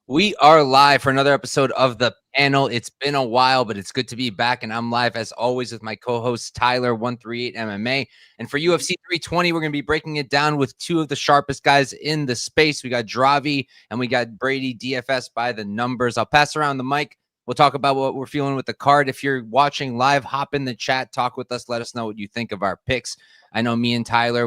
We are live for another episode of The Panel. It's been a while, but it's good to be back, and I'm live as always with my co-host Tyler 138 MMA. And for UFC 320, we're going to be breaking it down with two of the sharpest guys in the space. We got Dravi and we got Brady, DFS by the numbers. I'll pass around the mic. We'll talk about what we're feeling with the card. If you're watching live, hop in the chat, talk with us, let us know what you think of our picks. I know me and Tyler,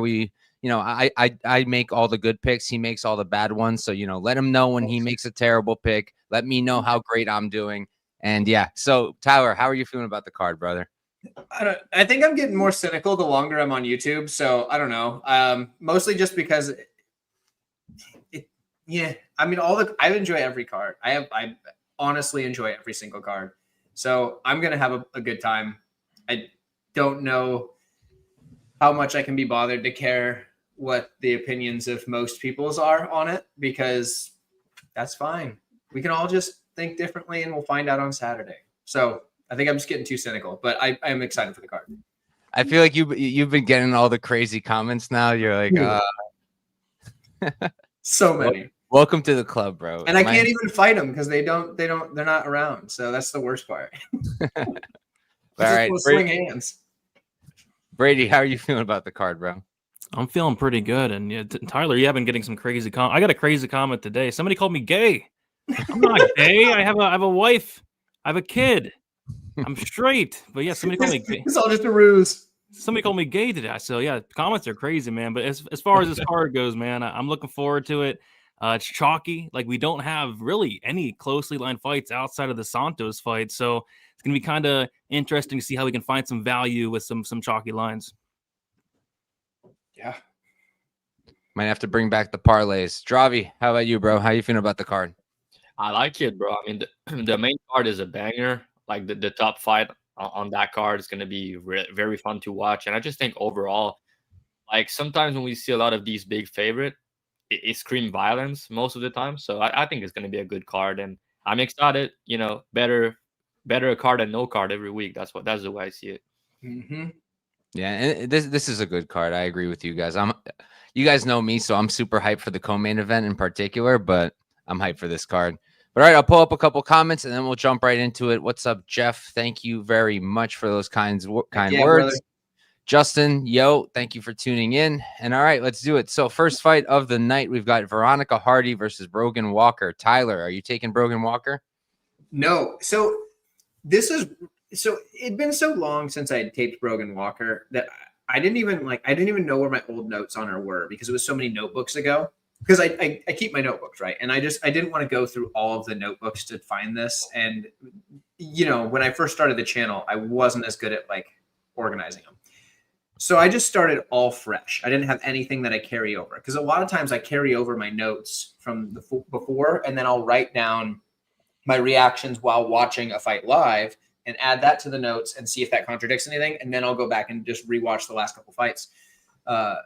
I make all the good picks. He makes all the bad ones. So, let him know when he makes a terrible pick. Let me know how great I'm doing. And yeah, so Tyler, how are you feeling about the card, brother? I think I'm getting more cynical the longer I'm on YouTube. So I don't know. Mostly just because I enjoy every card. I honestly enjoy every single card. So I'm going to have a good time. I don't know how much I can be bothered to care what the opinions of most people's are on it, because that's fine. We can all just think differently and we'll find out on Saturday. So I think I'm just getting too cynical, but I am excited for the card. I feel like you've been getting all the crazy comments now. You're like, so many. Welcome to the club, bro. And I can't even fight them because they're not around. So that's the worst part. All right, swing hands. Brady, how are you feeling about the card, bro? I'm feeling pretty good. And yeah, Tyler, you have been getting some crazy comments. I got a crazy comment today. Somebody called me gay. I'm not gay. I have a wife. I have a kid. I'm straight. But yeah, somebody called me gay. It's all just a ruse. Somebody called me gay today. So yeah, comments are crazy, man. But as far as this card goes, man, I'm looking forward to it. It's chalky. Like, we don't have really any closely lined fights outside of the Santos fight. So it's going to be kind of interesting to see how we can find some value with some chalky lines. Yeah. Might have to bring back the parlays. Dravi, how about you, bro? How you feeling about the card? I like it, bro. I mean, the main card is a banger. Like, the top fight on that card is going to be very fun to watch. And I just think overall, like, sometimes when we see a lot of these big favorite, it screams violence most of the time. So I think it's going to be a good card. And I'm excited, better a card than no card every week. That's the way I see it. Mm-hmm. Yeah, and this is a good card. I agree with you guys. You guys know me, so I'm super hyped for the co-main event in particular, but I'm hyped for this card. But all right, I'll pull up a couple comments and then we'll jump right into it. What's up, Jeff? Thank you very much for those kind words. Brother. Justin, thank you for tuning in. And all right, let's do it. So first fight of the night, we've got Veronica Hardy versus Brogan Walker. Tyler, are you taking Brogan Walker? No. So it'd been so long since I had taped Brogan Walker that I didn't even know where my old notes on her were, because it was so many notebooks ago. Because I keep my notebooks, right? And I didn't want to go through all of the notebooks to find this. And, when I first started the channel, I wasn't as good at organizing them. So I just started all fresh. I didn't have anything that I carry over, because a lot of times I carry over my notes from the before, and then I'll write down my reactions while watching a fight live and add that to the notes and see if that contradicts anything. And then I'll go back and just rewatch the last couple fights. I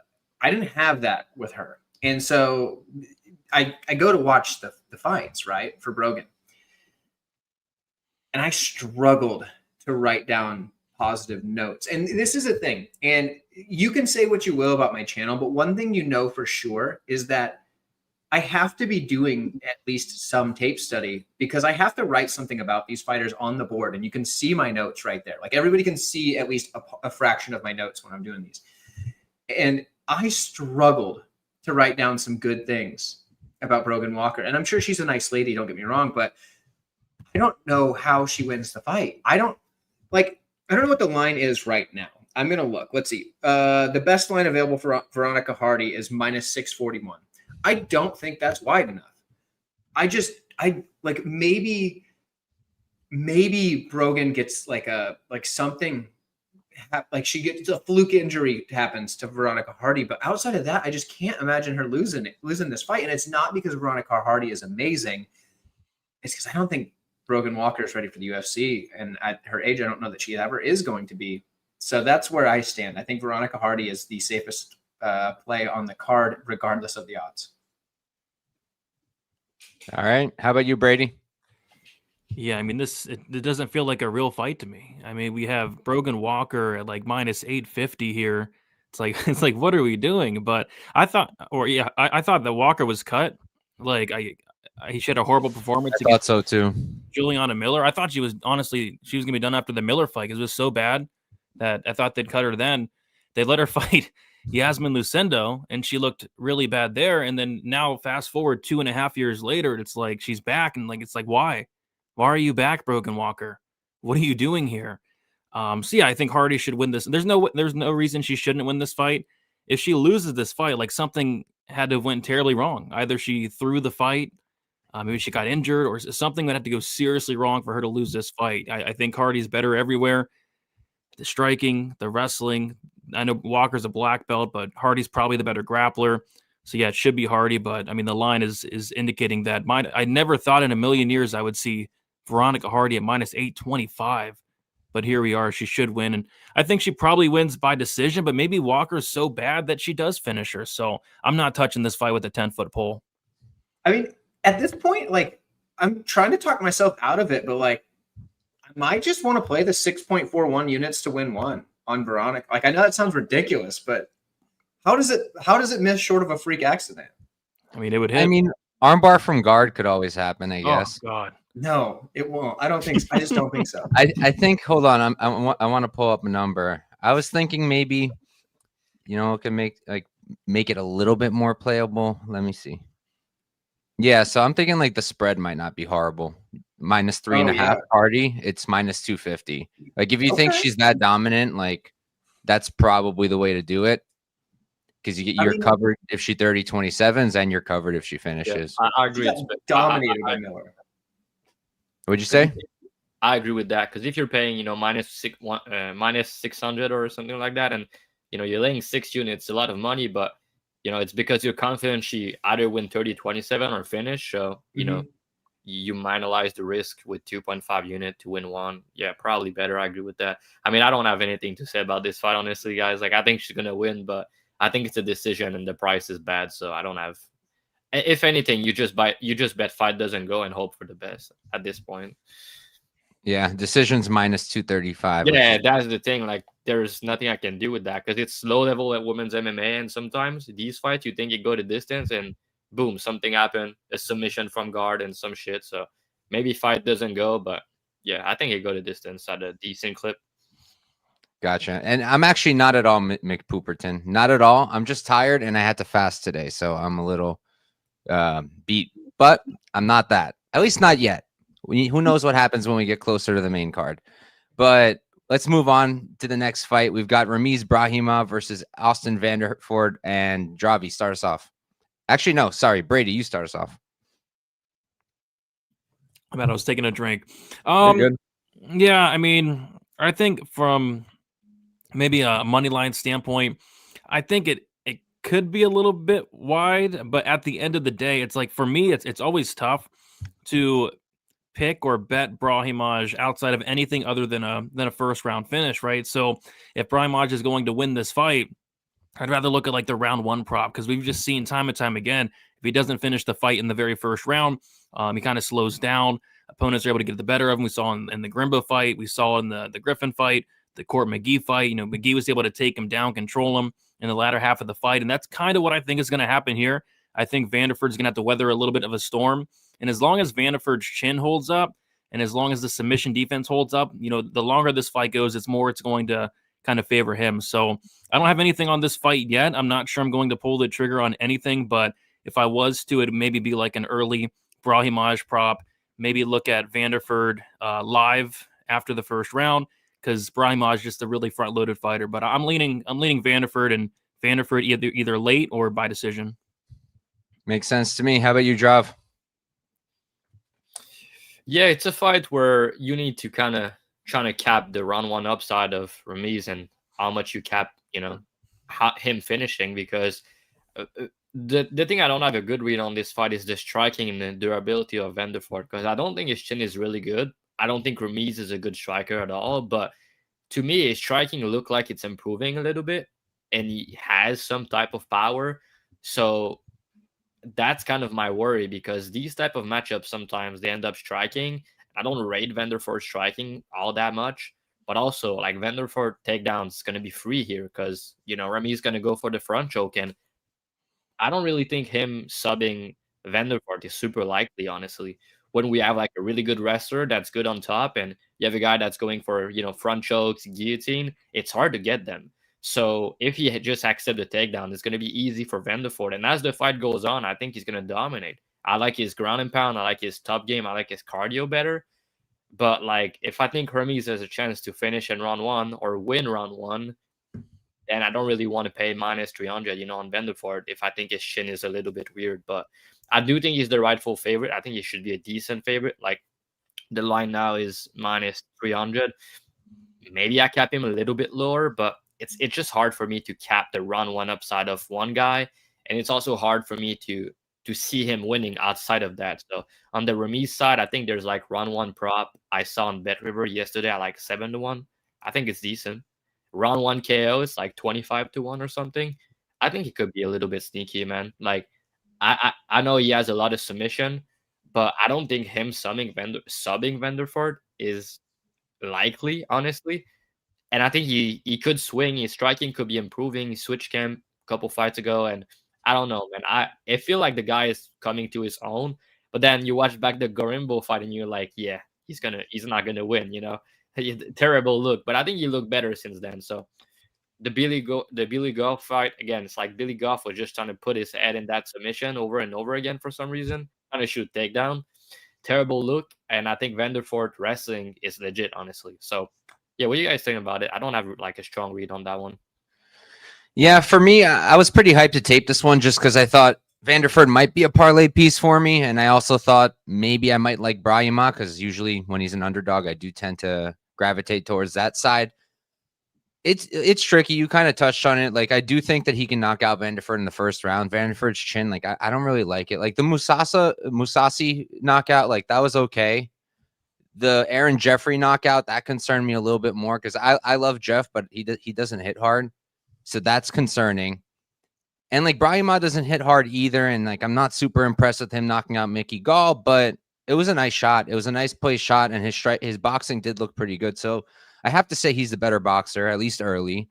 didn't have that with her. And so I go to watch the fights, right, for Brogan. And I struggled to write down positive notes. And this is a thing. And you can say what you will about my channel, but one thing for sure is that I have to be doing at least some tape study, because I have to write something about these fighters on the board. And you can see my notes right there. Like, everybody can see at least a fraction of my notes when I'm doing these. And I struggled to write down some good things about Brogan Walker. And I'm sure she's a nice lady, don't get me wrong, but I don't know how she wins the fight. I don't know what the line is right now. I'm going to look. Let's see. The best line available for Veronica Hardy is -641. I don't think that's wide enough. Maybe Brogan gets something, she gets a fluke injury happens to Veronica Hardy. But outside of that, I just can't imagine her losing this fight. And it's not because Veronica Hardy is amazing. It's because I don't think Brogan Walker is ready for the UFC. And at her age, I don't know that she ever is going to be. So that's where I stand. I think Veronica Hardy is the safest play on the card, regardless of the odds. All right. How about you, Brady? Yeah, I mean, it doesn't feel like a real fight to me. I mean, we have Brogan Walker at -850 here. It's like what are we doing? But I thought that Walker was cut. She had a horrible performance I thought so too. Juliana Miller. I thought she was going to be done after the Miller fight because it was so bad that I thought they'd cut her then. They let her fight Yasmin Lucendo, and she looked really bad there. And then now, fast forward 2.5 years later, it's like she's back, and it's like, why? Why are you back, Brogan Walker? What are you doing here? So yeah, I think Hardy should win this. There's no reason she shouldn't win this fight. If she loses this fight, something had to have went terribly wrong. Either she threw the fight, maybe she got injured, or something would have to go seriously wrong for her to lose this fight. I think Hardy's better everywhere. The striking, the wrestling. I know Walker's a black belt, but Hardy's probably the better grappler. So yeah, it should be Hardy. But I mean, the line is indicating that. I never thought in a million years I would see Veronica Hardy at -825. But here we are. She should win. And I think she probably wins by decision, but maybe Walker's so bad that she does finish her. So I'm not touching this fight with a 10-foot pole. I mean, at this point, I'm trying to talk myself out of it, but I might just want to play the 6.41 units to win one on Veronica. I know that sounds ridiculous, but how does it miss short of a freak accident? I mean, it would hit. I mean, armbar from guard could always happen, I guess. Oh, God. No, it won't. I don't think so. I just don't think so. I think, hold on, I want to pull up a number. I was thinking maybe, it could make it a little bit more playable. Let me see. Yeah, so I'm thinking the spread might not be horrible. -3.5 Hardy, it's -250. If you think she's that dominant, that's probably the way to do it. Because you're covered if she 30-27s, and you're covered if she finishes. Yeah, I agree. Dominated by Miller. What'd you say? I agree with that, because if you're paying, -600 or something like that, and you're laying 6 units, a lot of money, but it's because you're confident she either win 30-27 or finish. So you minimize the risk with 2.5 unit to win one. Yeah, probably better. I agree with that. I mean, I don't have anything to say about this fight, honestly, guys. I think she's gonna win, but I think it's a decision, and the price is bad, so I don't have. If anything, you just bet fight doesn't go and hope for the best at this point. Yeah, decision's -235. Yeah, that's the thing. There's nothing I can do with that, because it's low level at women's MMA, and sometimes these fights you think you go the distance, and boom, something happened, a submission from guard and some shit. So maybe fight doesn't go, but yeah, I think it go the distance at a decent clip. Gotcha. And I'm actually not at all McPooperton. Not at all. I'm just tired, and I had to fast today, so I'm a little beat. But I'm not that. At least not yet. Who knows what happens when we get closer to the main card. But let's move on to the next fight. We've got Ramiz Brahimov versus Austin Vanderford and Dravi. Start us off. Actually, no, sorry. Brady, you start us off. I was taking a drink. Good. Yeah, I mean, I think from maybe a money line standpoint, I think it could be a little bit wide, but at the end of the day, it's for me, it's always tough to pick or bet Brahimaj outside of anything other than a first round finish, right? So if Brahimaj is going to win this fight, I'd rather look at the round one prop, because we've just seen time and time again, if he doesn't finish the fight in the very first round, he kind of slows down. Opponents are able to get the better of him. We saw in the Grimbo fight, we saw in the Griffin fight, the Court McGee fight. McGee was able to take him down, control him in the latter half of the fight, and that's kind of what I think is going to happen here. I think Vanderford's going to have to weather a little bit of a storm, and as long as Vanderford's chin holds up, and as long as the submission defense holds up, the longer this fight goes, it's going to kind of favor him. So I don't have anything on this fight yet. I'm not sure I'm going to pull the trigger on anything, but if I was to, it'd maybe be an early Brahimaj prop, maybe look at Vanderford live after the first round, because Brahimaj is just a really front-loaded fighter. But I'm leaning Vanderford, and Vanderford either late or by decision. Makes sense to me. How about you, Drav? Yeah, it's a fight where you need to kind of trying to cap the round one upside of Ramiz, and how much you cap, him finishing, because the thing I don't have a good read on this fight is the striking and the durability of Vanderford, because I don't think his chin is really good. I don't think Ramiz is a good striker at all, but to me, his striking look like it's improving a little bit, and he has some type of power. So that's kind of my worry, because these type of matchups, sometimes they end up striking. I don't rate Vanderford striking all that much, but also Vanderford takedowns is going to be free here, because, Rami's going to go for the front choke, and I don't really think him subbing Vanderford is super likely, honestly. When we have like a really good wrestler that's good on top, and you have a guy that's going for, front chokes, guillotine, it's hard to get them. So if he just accept the takedown, it's going to be easy for Vanderford. And as the fight goes on, I think he's going to dominate. I like his ground and pound. I like his top game. I like his cardio better. But like, if I think Hermes has a chance to finish in round 1 or win round 1, then I don't really want to pay minus 300, on Vanderford if I think his shin is a little bit weird. But I do think he's the rightful favorite. I think he should be a decent favorite. Like, the line now is minus 300. Maybe I cap him a little bit lower, but it's just hard for me to cap the round 1 upside of one guy, and it's also hard for me to see him winning outside of that. So on the Remise side, I think there's like round 1 prop I saw on Bet River yesterday at like 7-1. I think it's decent. Round 1 KO is like 25-1 or something. I think he could be a little bit sneaky, man. Like, I know he has a lot of submission, but I don't think him subbing Vanderford is likely, honestly. And I think he could swing. His striking could be improving. He switched camp a couple fights ago, and I don't know, man. I feel like the guy is coming to his own. But then you watch back the Gorimbo fight, and you're like, yeah, he's not gonna win. Terrible look. But I think he looked better since then. So the Billy Goff fight again, it's like Billy Goff was just trying to put his head in that submission over and over again for some reason, trying to shoot takedown. Terrible look, and I think Vanderford wrestling is legit, honestly. So yeah, what do you guys think about it? I don't have like a strong read on that one. Yeah, for me, I was pretty hyped to tape this one just because I thought Vanderford might be a parlay piece for me, and I also thought maybe I might like Brahima because usually when he's an underdog, I do tend to gravitate towards that side. It's tricky. You kind of touched on it. Like, I do think that he can knock out Vanderford in the first round. Vanderford's chin, like, I don't really like it. Like the Musasi knockout, like that was okay. The Aaron Jeffrey knockout, that concerned me a little bit more because I love Jeff, but he doesn't hit hard. So that's concerning. And like Brahima doesn't hit hard either. And like, I'm not super impressed with him knocking out Mickey Gall, but it was a nice shot. It was a nice play shot, and his boxing did look pretty good. So I have to say he's the better boxer, at least early.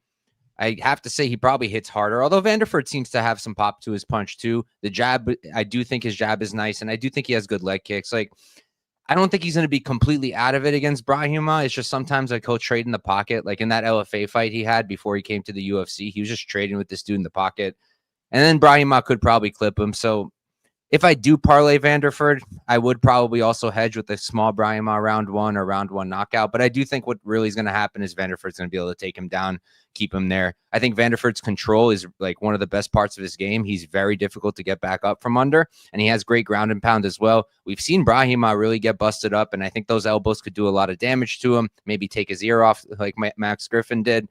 I have to say he probably hits harder, although Vanderford seems to have some pop to his punch too. The jab, I do think his jab is nice, and I do think he has good leg kicks. Like, I don't think he's going to be completely out of it against Brahima. It's just sometimes like he'll trade in the pocket. Like in that LFA fight he had before he came to the UFC, he was just trading with this dude in the pocket. And then Brahima could probably clip him. So if I do parlay Vanderford, I would probably also hedge with a small Brahima round 1 or round 1 knockout. But I do think what really is going to happen is Vanderford's going to be able to take him down, keep him there. I think Vanderford's control is like one of the best parts of his game. He's very difficult to get back up from under, and he has great ground and pound as well. We've seen Brahima really get busted up, and I think those elbows could do a lot of damage to him, maybe take his ear off like Max Griffin did.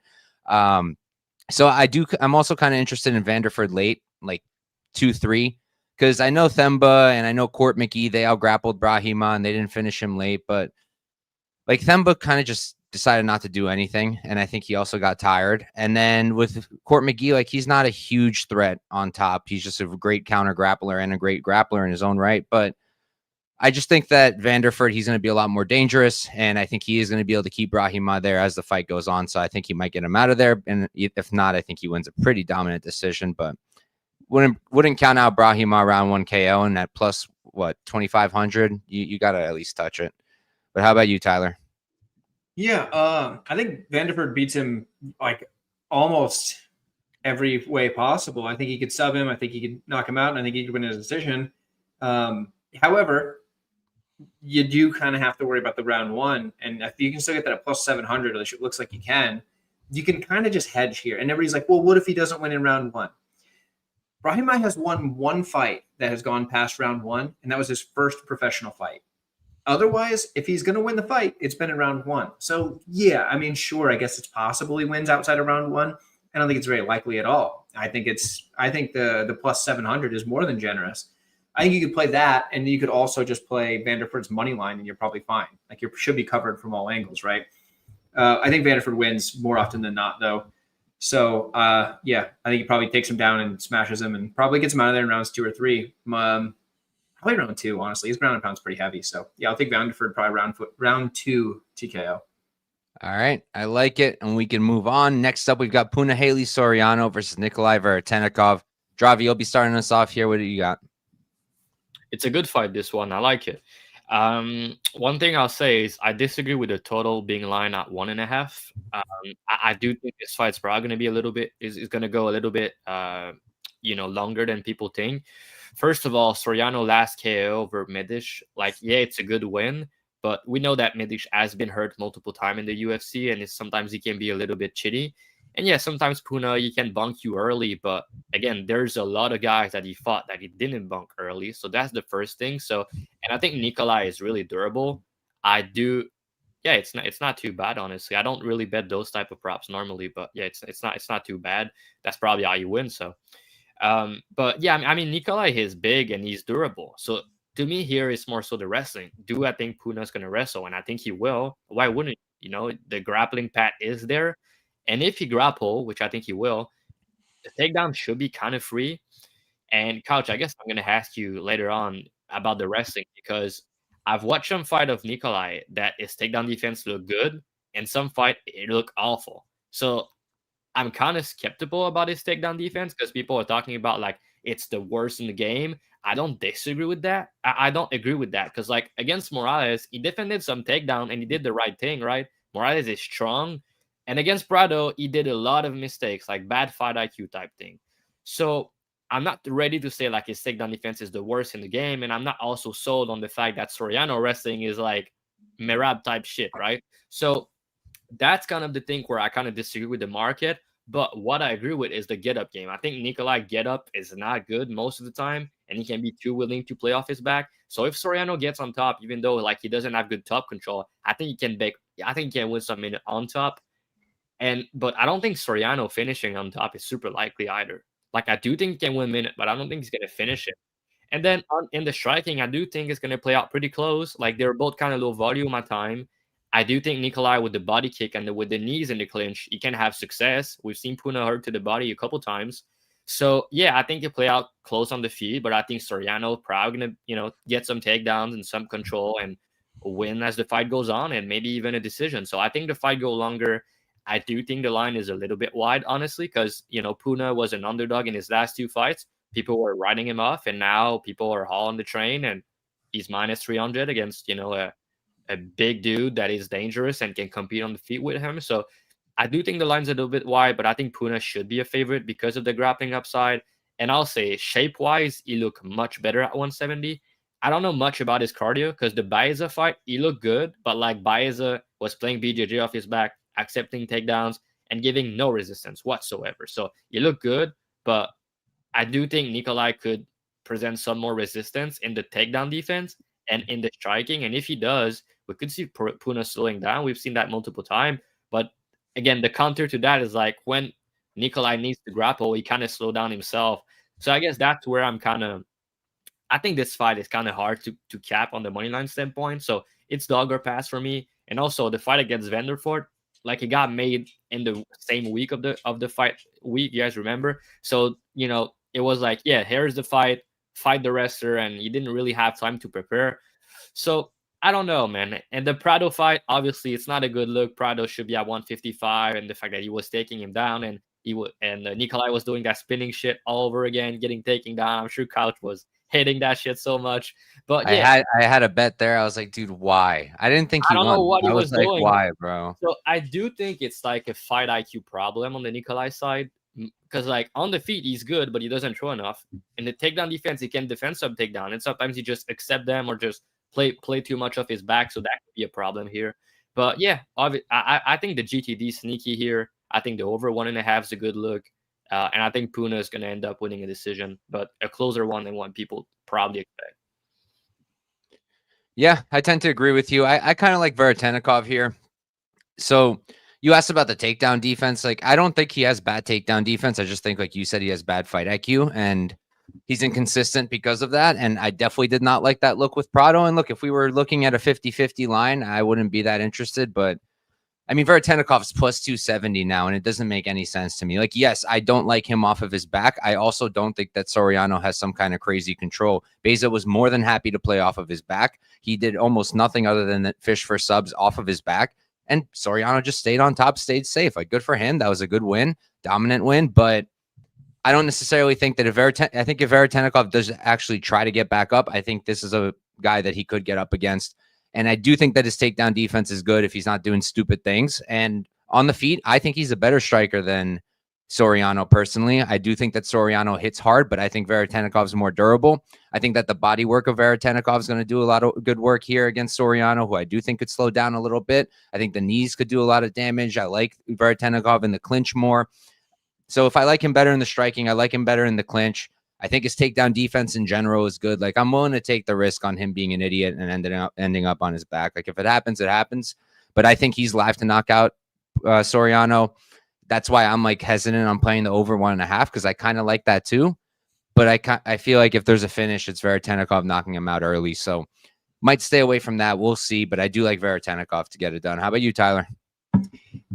So I'm also kind of interested in Vanderford late, like 2-3. Because I know Themba and I know Court McGee, they out-grappled Brahima and they didn't finish him late. But like Themba kind of just decided not to do anything. And I think he also got tired. And then with Court McGee, like he's not a huge threat on top. He's just a great counter grappler and a great grappler in his own right. But I just think that Vanderford, he's going to be a lot more dangerous. And I think he is going to be able to keep Brahima there as the fight goes on. So I think he might get him out of there. And if not, I think he wins a pretty dominant decision. But wouldn't count out Brahima around 1 KO, and at plus what 2,500, you got to at least touch it. But how about you, Tyler? Yeah, I think Vanderford beats him like almost every way possible. I think he could sub him. I think he could knock him out, and I think he could win his decision. However, you do kind of have to worry about the round 1, and if you can still get that at plus 700, which it looks like you can kind of just hedge here. And everybody's like, well, what if he doesn't win in round 1? Brahima has won one fight that has gone past round 1, and that was his first professional fight. Otherwise, if he's going to win the fight, it's been in round 1. So, yeah, I mean, sure, I guess it's possible he wins outside of round 1. I don't think it's very likely at all. I think the plus 700 is more than generous. I think you could play that, and you could also just play Vanderford's money line, and you're probably fine. Like, you should be covered from all angles, right? I think Vanderford wins more often than not, though. So, yeah, I think he probably takes him down and smashes him and probably gets him out of there in rounds 2 or 3. Probably round 2, honestly. His ground and pound's pretty heavy. So, yeah, I'll take Vanderford probably round 2 TKO. All right. I like it. And we can move on. Next up, we've got Punahele Soriano versus Nikolai Veretennikov. Dravi, you'll be starting us off here. What do you got? it's a good fight, this one. I like it. One thing I'll say is I disagree with the total being line at 1.5. I do think this fight's probably going to be a little bit is going to go a little bit longer than people think. First of all, Soriano last KO over Medic, like, yeah, it's a good win, but we know that Medic has been hurt multiple times in the UFC, and sometimes he can be a little bit chitty. And yeah, sometimes Puna, he can bunk you early, but again, there's a lot of guys that he fought that he didn't bunk early. So that's the first thing. So, and I think Nikolai is really durable. I do, yeah, it's not too bad, honestly. I don't really bet those type of props normally, but yeah, it's not too bad. That's probably how you win. So, but yeah, I mean, Nikolai is big and he's durable. So to me, here is more so the wrestling. Do I think Puna's gonna wrestle? And I think he will. Why wouldn't he? The grappling pad is there. And if he grapple, which I think he will, the takedown should be kind of free. And Couch, I guess I'm going to ask you later on about the wrestling, because I've watched some fight of Nikolai that his takedown defense look good, and some fight it look awful. So I'm kind of skeptical about his takedown defense because people are talking about like it's the worst in the game. I don't disagree with that. I don't agree with that because like against Morales, he defended some takedown and he did the right thing, right? Morales is strong. And against Prado, he did a lot of mistakes, like bad fight IQ type thing. So I'm not ready to say like his takedown defense is the worst in the game. And I'm not also sold on the fact that Soriano wrestling is like Merab type shit, right? So that's kind of the thing where I kind of disagree with the market. But what I agree with is the get up game. I think Nikolai get up is not good most of the time, and he can be too willing to play off his back. So if Soriano gets on top, even though like he doesn't have good top control, I think he can win some minute on top. But I don't think Soriano finishing on top is super likely either. Like I do think he can win minute, but I don't think he's gonna finish it. And then in the striking, I do think it's gonna play out pretty close. Like they're both kind of low volume at time. I do think Nikolai with the body kick and with the knees in the clinch, he can have success. We've seen Puna hurt to the body a couple times. So yeah, I think it play out close on the feet, but I think Soriano probably gonna get some takedowns and some control and win as the fight goes on, and maybe even a decision. So I think the fight go longer. I do think the line is a little bit wide, honestly, because Puna was an underdog in his last two fights. People were writing him off, and now people are all on the train, and he's minus 300 against a big dude that is dangerous and can compete on the feet with him. So I do think the line's a little bit wide, but I think Puna should be a favorite because of the grappling upside. And I'll say shape-wise, he looked much better at 170. I don't know much about his cardio because the Baeza fight, he looked good, but like Baeza was playing BJJ off his back, accepting takedowns, and giving no resistance whatsoever. So he looked good, but I do think Nikolai could present some more resistance in the takedown defense and in the striking. And if he does, we could see Puna slowing down. We've seen that multiple times. But again, the counter to that is like when Nikolai needs to grapple, he kind of slow down himself. So I guess that's where I think this fight is kind of hard to cap on the money line standpoint. So it's dog or pass for me. And also the fight against Vanderford, like it got made in the same week of the fight week. You guys remember? So, it was like, yeah, here's the fight the wrestler, and you didn't really have time to prepare. So I don't know, man. And the Prado fight, obviously, it's not a good look. Prado should be at 155, and the fact that he was taking him down, and Nikolai was doing that spinning shit all over again, getting taken down. I'm sure Couch was hating that shit so much. But yeah, I had a bet there. I was like, dude, why? I didn't think he I don't won. know what he I was like, doing. why, bro? So I do think it's like a fight IQ problem on the Nikolai side. Because like on the feet, he's good, but he doesn't throw enough. In the takedown defense, he can defend some takedown, and sometimes he just accept them or just play too much of his back. So that could be a problem here. But yeah, I think the GTD sneaky here. I think the over 1.5 is a good look, and I think Puna is going to end up winning a decision, but a closer one than what people probably expect. Yeah, I tend to agree with you. I kind of like Veretennikov here. So you asked about the takedown defense. Like, I don't think he has bad takedown defense. I just think, like you said, he has bad fight IQ, and he's inconsistent because of that. And I definitely did not like that look with Prado. And look, if we were looking at a 50-50 line, I wouldn't be that interested. But I mean, Veretenikov's plus 270 now, and it doesn't make any sense to me. Like, yes, I don't like him off of his back. I also don't think that Soriano has some kind of crazy control. Beza was more than happy to play off of his back. He did almost nothing other than fish for subs off of his back. And Soriano just stayed on top, stayed safe. Like, good for him. That was a good win, dominant win. But I don't necessarily think that I think if Veretennikov does actually try to get back up, I think this is a guy that he could get up against. And I do think that his takedown defense is good if he's not doing stupid things. And on the feet, I think he's a better striker than Soriano personally. I do think that Soriano hits hard, but I think Veretennikov is more durable. I think that the body work of Veretennikov is going to do a lot of good work here against Soriano, who I do think could slow down a little bit. I think the knees could do a lot of damage. I like Veretennikov in the clinch more. So if I like him better in the striking, I like him better in the clinch. I think his takedown defense in general is good. Like, I'm willing to take the risk on him being an idiot and ending up on his back. Like, if it happens, it happens. But I think he's live to knock out Soriano. That's why I'm like hesitant on playing the over 1.5, because I kind of like that too. But I feel like if there's a finish, it's Veretennikov knocking him out early. So might stay away from that. We'll see. But I do like Veretennikov to get it done. How about you, Tyler?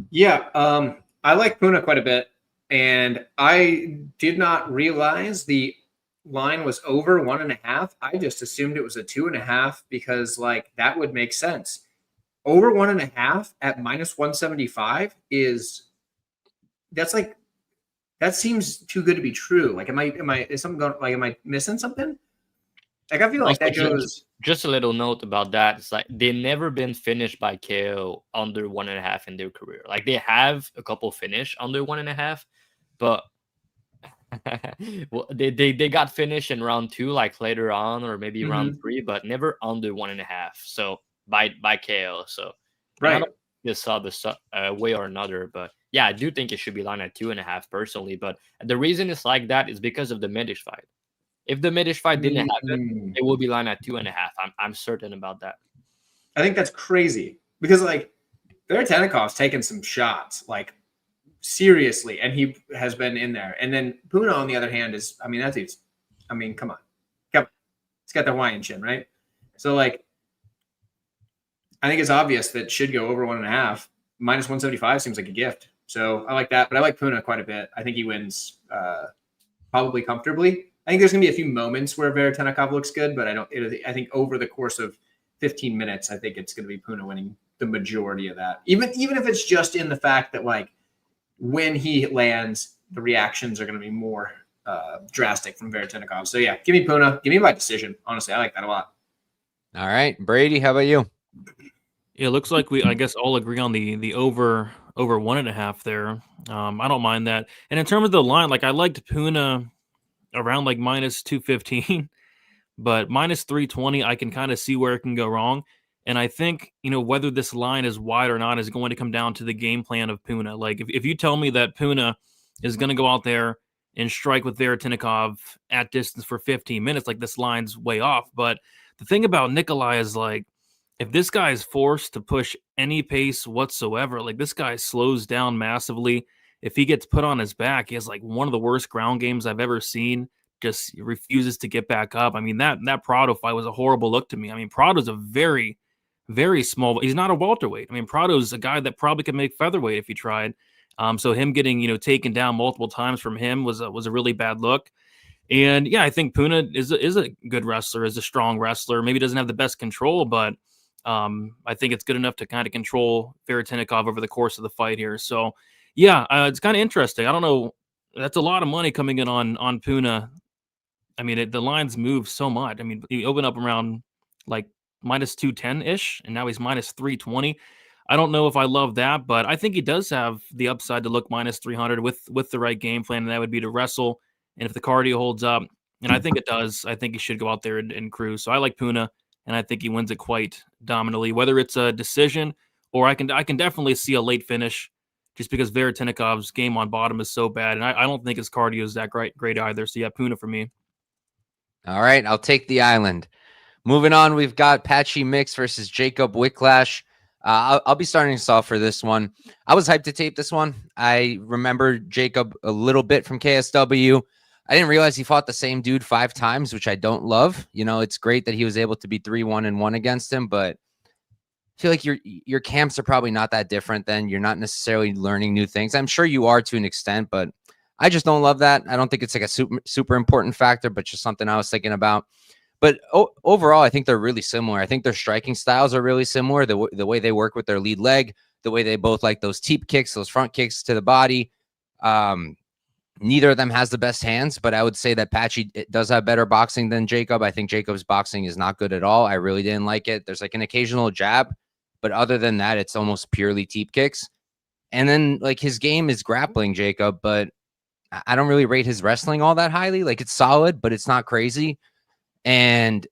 Yeah, I like Puna quite a bit. And I did not realize the line was over 1.5. I just assumed it was a 2.5 because, like, that would make sense. Over 1.5 at -175 that seems too good to be true. Like, am I missing something? Like, I feel like Also, that goes. Just a little note about that. It's like they've never been finished by KO under 1.5 in their career. Like, they have a couple finish under 1.5, but well, they got finished in round 2, like later on, or maybe round 3, but never under 1.5. So by KO. So Right. I don't this saw this way or another, but yeah, I do think it should be lined at 2.5 personally. But the reason it's like that is because of the Medish fight. If the Medish fight didn't happen, it will be lined at 2.5. I'm certain about that. I think that's crazy because, like, Veretennikov's taken some shots, like, seriously, and he has been in there. And then Puna, on the other hand, come on. He's got the Hawaiian chin, right? So, like, I think it's obvious that should go over 1.5. -175 seems like a gift. So I like that, but I like Puna quite a bit. I think he wins probably comfortably. I think there's going to be a few moments where Veretennikov looks good, but I think over the course of 15 minutes, I think it's going to be Puna winning the majority of that. Even if it's just in the fact that, like, when he lands, the reactions are going to be more drastic from Veretennikov. So yeah, give me Puna. Give me my decision. Honestly, I like that a lot. All right, Brady, how about you? Yeah, it looks like I guess, all agree on the over 1.5 there. I don't mind that. And in terms of the line, like, I liked Puna around like -215, but -320, I can kind of see where it can go wrong. And I think, whether this line is wide or not is going to come down to the game plan of Puna. Like, if you tell me that Puna is going to go out there and strike with Veretennikov at distance for 15 minutes, like, this line's way off. But the thing about Nikolai is, like, if this guy is forced to push any pace whatsoever, like, this guy slows down massively. If he gets put on his back, he has like one of the worst ground games I've ever seen. Just refuses to get back up. I mean, that Prado fight was a horrible look to me. I mean, Prado's a very, very small. He's not a welterweight. I mean, Prado's a guy that probably could make featherweight if he tried. So him getting taken down multiple times from him was a really bad look. And yeah, I think Puna is a good wrestler, is a strong wrestler. Maybe doesn't have the best control, but I think it's good enough to kind of control Veretennikov over the course of the fight here. So yeah, it's kind of interesting. I don't know. That's a lot of money coming in on Puna. I mean, the lines move so much. I mean, he opened up around like -210-ish, and now he's -320. I don't know if I love that, but I think he does have the upside to look -300 with the right game plan, and that would be to wrestle. And if the cardio holds up, and I think it does, I think he should go out there and cruise. So I like Puna, and I think he wins it quite dominantly. Whether it's a decision or I can definitely see a late finish, just because Veretennikov's game on bottom is so bad, and I don't think his cardio is that great either. So yeah, Puna for me. All right, I'll take the island. Moving on, we've got Patchy Mix versus Jacob Wicklash. I'll be starting us off for this one. I was hyped to tape this one. I remember Jacob a little bit from KSW. I didn't realize he fought the same dude 5 times, which I don't love. It's great that he was able to be 3-1-1 against him, but I feel like your camps are probably not that different. Then you're not necessarily learning new things. I'm sure you are to an extent, but I just don't love that. I don't think it's like a super important factor, but just something I was thinking about. But overall, I think they're really similar. I think their striking styles are really similar. The way they work with their lead leg, the way they both like those teep kicks, those front kicks to the body. Neither of them has the best hands, but I would say that Patchy does have better boxing than Jacob. I think Jacob's boxing is not good at all. I really didn't like it. There's like an occasional jab, but other than that, it's almost purely teep kicks. And then like his game is grappling, Jacob, but I don't really rate his wrestling all that highly. Like it's solid, but it's not crazy. And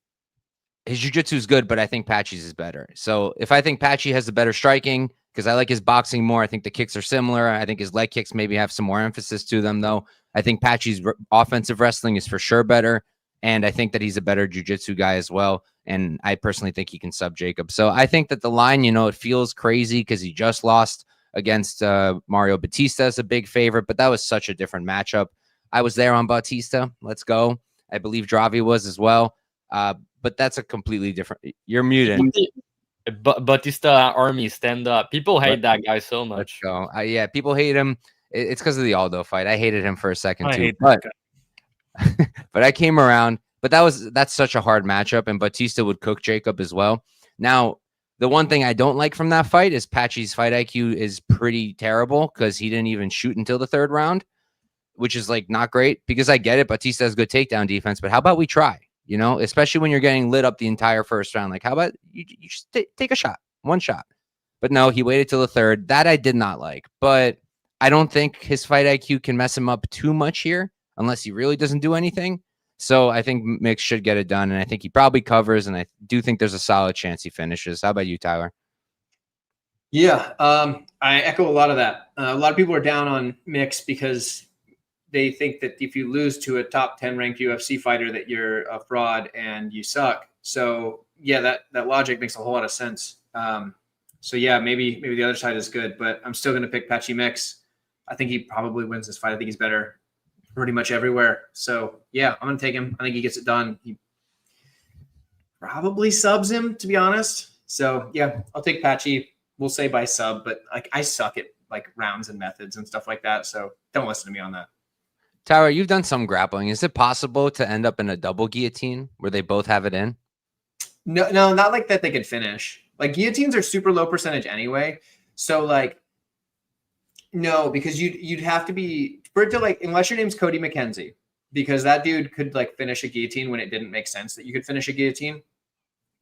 his jiu-jitsu is good, but I think Patchy's is better. So if I think Patchy has the better striking, because I like his boxing more, I think the kicks are similar. I think his leg kicks maybe have some more emphasis to them, though. I think Patchy's offensive wrestling is for sure better. And I think that he's a better jiu-jitsu guy as well. And I personally think he can sub Jacob. So I think that the line, it feels crazy because he just lost against Mario Batista as a big favorite, but that was such a different matchup. I was there on Batista. Let's go. I believe Dravi was as well. But that's a completely different. You're muted. Batista Army, stand up. People hate that guy so much. Let's go. Yeah, people hate him. It's because of the Aldo fight. I hated him for a second too. But I came around. But that's such a hard matchup, and Batista would cook Jacob as well. Now, the one thing I don't like from that fight is Patchy's fight IQ is pretty terrible because he didn't even shoot until the third round, which is like not great because I get it. Batista has good takedown defense, but how about we try? Especially when you're getting lit up the entire first round. Like, how about you just take a shot, one shot? But no, he waited till the third. That I did not like. But I don't think his fight IQ can mess him up too much here unless he really doesn't do anything. So I think Mix should get it done, and I think he probably covers, and I do think there's a solid chance he finishes. How about you, Tyler? Yeah, I echo a lot of that. A lot of people are down on Mix because they think that if you lose to a top 10 ranked UFC fighter that you're a fraud and you suck. So yeah, that logic makes a whole lot of sense. So yeah, maybe the other side is good, but I'm still going to pick Patchy Mix. I think he probably wins this fight. I think he's better pretty much everywhere. So yeah, I'm going to take him. I think he gets it done. He probably subs him, to be honest. So yeah, I'll take Patchy. We'll say by sub, but like I suck at like rounds and methods and stuff like that. So don't listen to me on that. Tyler, you've done some grappling. Is it possible to end up in a double guillotine where they both have it in? No, not like that they could finish. Like guillotines are super low percentage anyway. So like, no, because you'd have to be for it to like, unless your name's Cody McKenzie, because that dude could like finish a guillotine when it didn't make sense that you could finish a guillotine.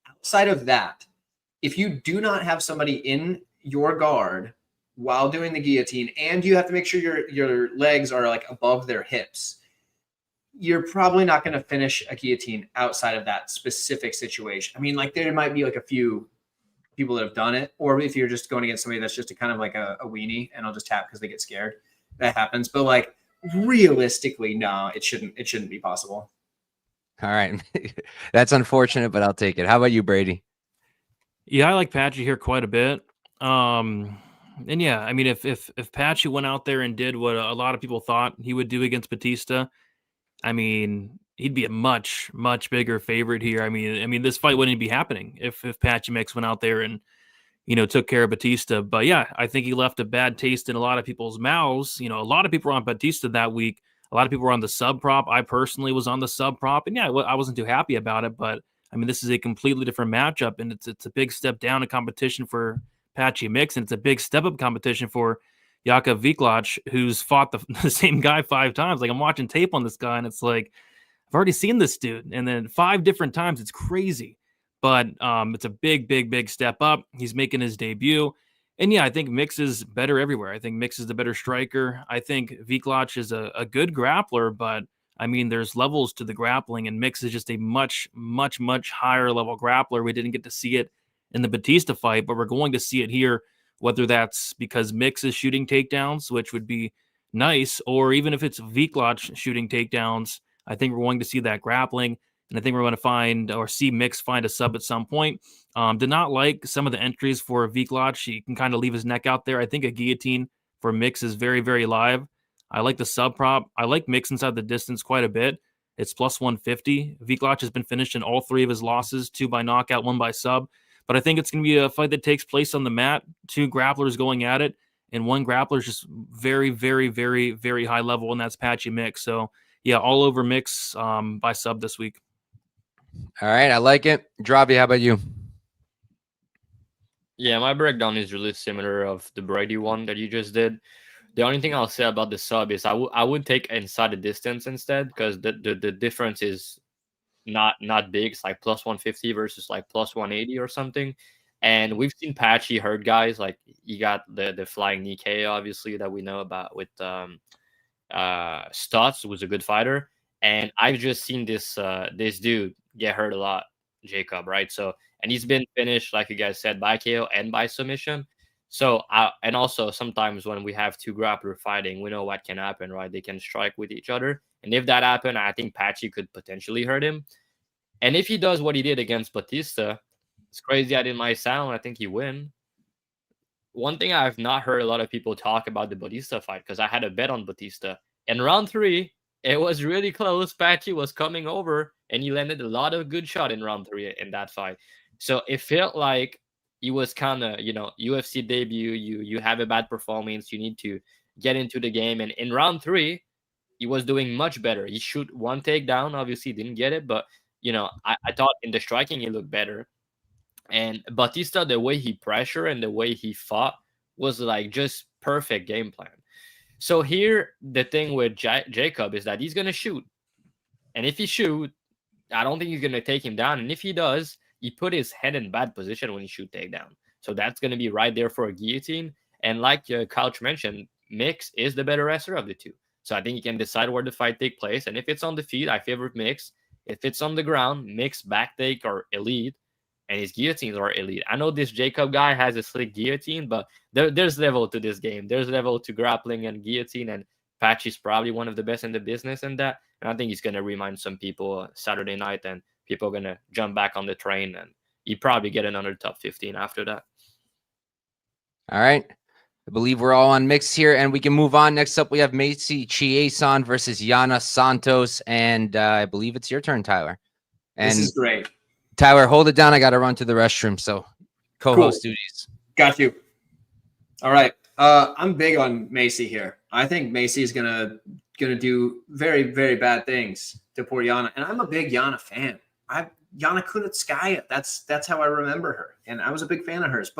Outside of that, if you do not have somebody in your guard while doing the guillotine, and you have to make sure your legs are like above their hips, you're probably not going to finish a guillotine outside of that specific situation. I mean, like there might be like a few people that have done it, or if you're just going against somebody that's just a kind of like a weenie and I'll just tap because they get scared. That happens. But like realistically, no, it shouldn't be possible. All right. That's unfortunate, but I'll take it. How about you, Brady? Yeah, I like Patchy here quite a bit. And yeah, I mean, if Patchy went out there and did what a lot of people thought he would do against Batista, I mean, he'd be a much, much bigger favorite here. I mean, this fight wouldn't be happening if Patchy Mix went out there and, took care of Batista. But yeah, I think he left a bad taste in a lot of people's mouths. A lot of people were on Batista that week. A lot of people were on the sub prop. I personally was on the sub prop, and yeah, I wasn't too happy about it. But I mean, this is a completely different matchup, and it's a big step down in competition for Patchy Mix, and it's a big step up competition for Jakub Viklac, who's fought the same guy 5 times. Like I'm watching tape on this guy, and it's like I've already seen this dude, and then 5 different times. It's crazy, but it's a big, big, big step up. He's making his debut, and yeah, I think Mix is better everywhere. I think Mix is the better striker. I think Viklac is a good grappler, but I mean, there's levels to the grappling, and Mix is just a much, much, much higher level grappler. We didn't get to see it in the Batista fight, but we're going to see it here, whether that's because Mix is shooting takedowns, which would be nice, or even if it's Viklac shooting takedowns, I think we're going to see that grappling, and I think we're going to find or see Mix find a sub at some point. Did not like some of the entries for Viklac. He can kind of leave his neck out there. I think a guillotine for Mix is very, very live. I like the sub prop. I like Mix inside the distance quite a bit. It's plus 150. Viklac has been finished in all 3 of his losses, 2 by knockout, 1 by sub. But I think it's going to be a fight that takes place on the mat, 2 grapplers going at it, and 1 grappler is just very, very, very, very high level, and that's Patchy Mix. So, yeah, all over Mix by sub this week. All right, I like it. Dravi, how about you? Yeah, my breakdown is really similar of the Brady one that you just did. The only thing I'll say about the sub is I would take inside the distance instead, because the difference is not big. It's like plus 150 versus like plus 180 or something. And we've seen Patchy hurt guys. Like you got the flying Nikkei, obviously, that we know about with Stutz, was a good fighter. And I've just seen this dude get hurt a lot, Jacob, right? So, and he's been finished, like you guys said, by KO and by submission. So, and also sometimes when we have two grappler fighting, we know what can happen, right? They can strike with each other. And if that happened, I think Patchy could potentially hurt him. And if he does what he did against Batista, it's crazy I didn't my sound. I think he win. One thing I've not heard a lot of people talk about the Batista fight, because I had a bet on Batista. In round 3, it was really close. Patchy was coming over, and he landed a lot of good shot in round 3 in that fight. So it felt like he was kind of, UFC debut. You have a bad performance. You need to get into the game. And in round 3, he was doing much better. He shoot one takedown. Obviously, didn't get it, but I thought in the striking he looked better. And Batista, the way he pressured and the way he fought was like just perfect game plan. So here, the thing with Jacob is that he's going to shoot. And if he shoot, I don't think he's going to take him down. And if he does, he put his head in bad position when he shoot takedown. So that's going to be right there for a guillotine. And like Couch mentioned, Mix is the better wrestler of the two. So I think he can decide where the fight take place. And if it's on the feet, I favor Mix. If it's on the ground, Mix back take are elite. And his guillotines are elite. I know this Jacob guy has a slick guillotine, but there's level to this game. There's level to grappling and guillotine, and Patchy's probably one of the best in the business in that. And I think he's going to remind some people Saturday night, and people are going to jump back on the train, and he probably get another top 15 after that. All right. I believe we're all on mix here, and we can move on. Next up, we have Macy Chiasson versus Yana Santos, and I believe it's your turn, Tyler. And this is great. Tyler, hold it down. I got to run to the restroom. So co-host duties. Got you. All right. I'm big on Macy here. I think Macy is gonna do very, very bad things to poor Yana. And I'm a big Yana fan. Yana Kunitskaya. That's how I remember her. And I was a big fan of hers.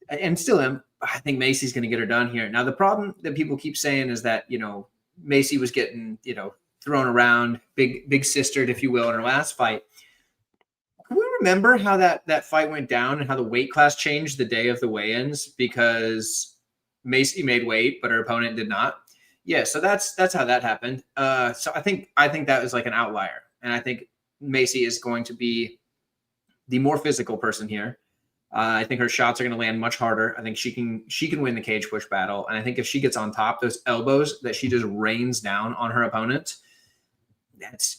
And still am. I think Macy's gonna get her done here. Now the problem that people keep saying is that, Macy was getting, thrown around, big sistered, if you will, in her last fight. Can we remember how that fight went down and how the weight class changed the day of the weigh-ins because Macy made weight, but her opponent did not? Yeah, so that's how that happened. So I think that was like an outlier, and I think Macy is going to be the more physical person here. I think her shots are going to land much harder. I think she can win the cage push battle, and I think if she gets on top, those elbows that she just rains down on her opponent,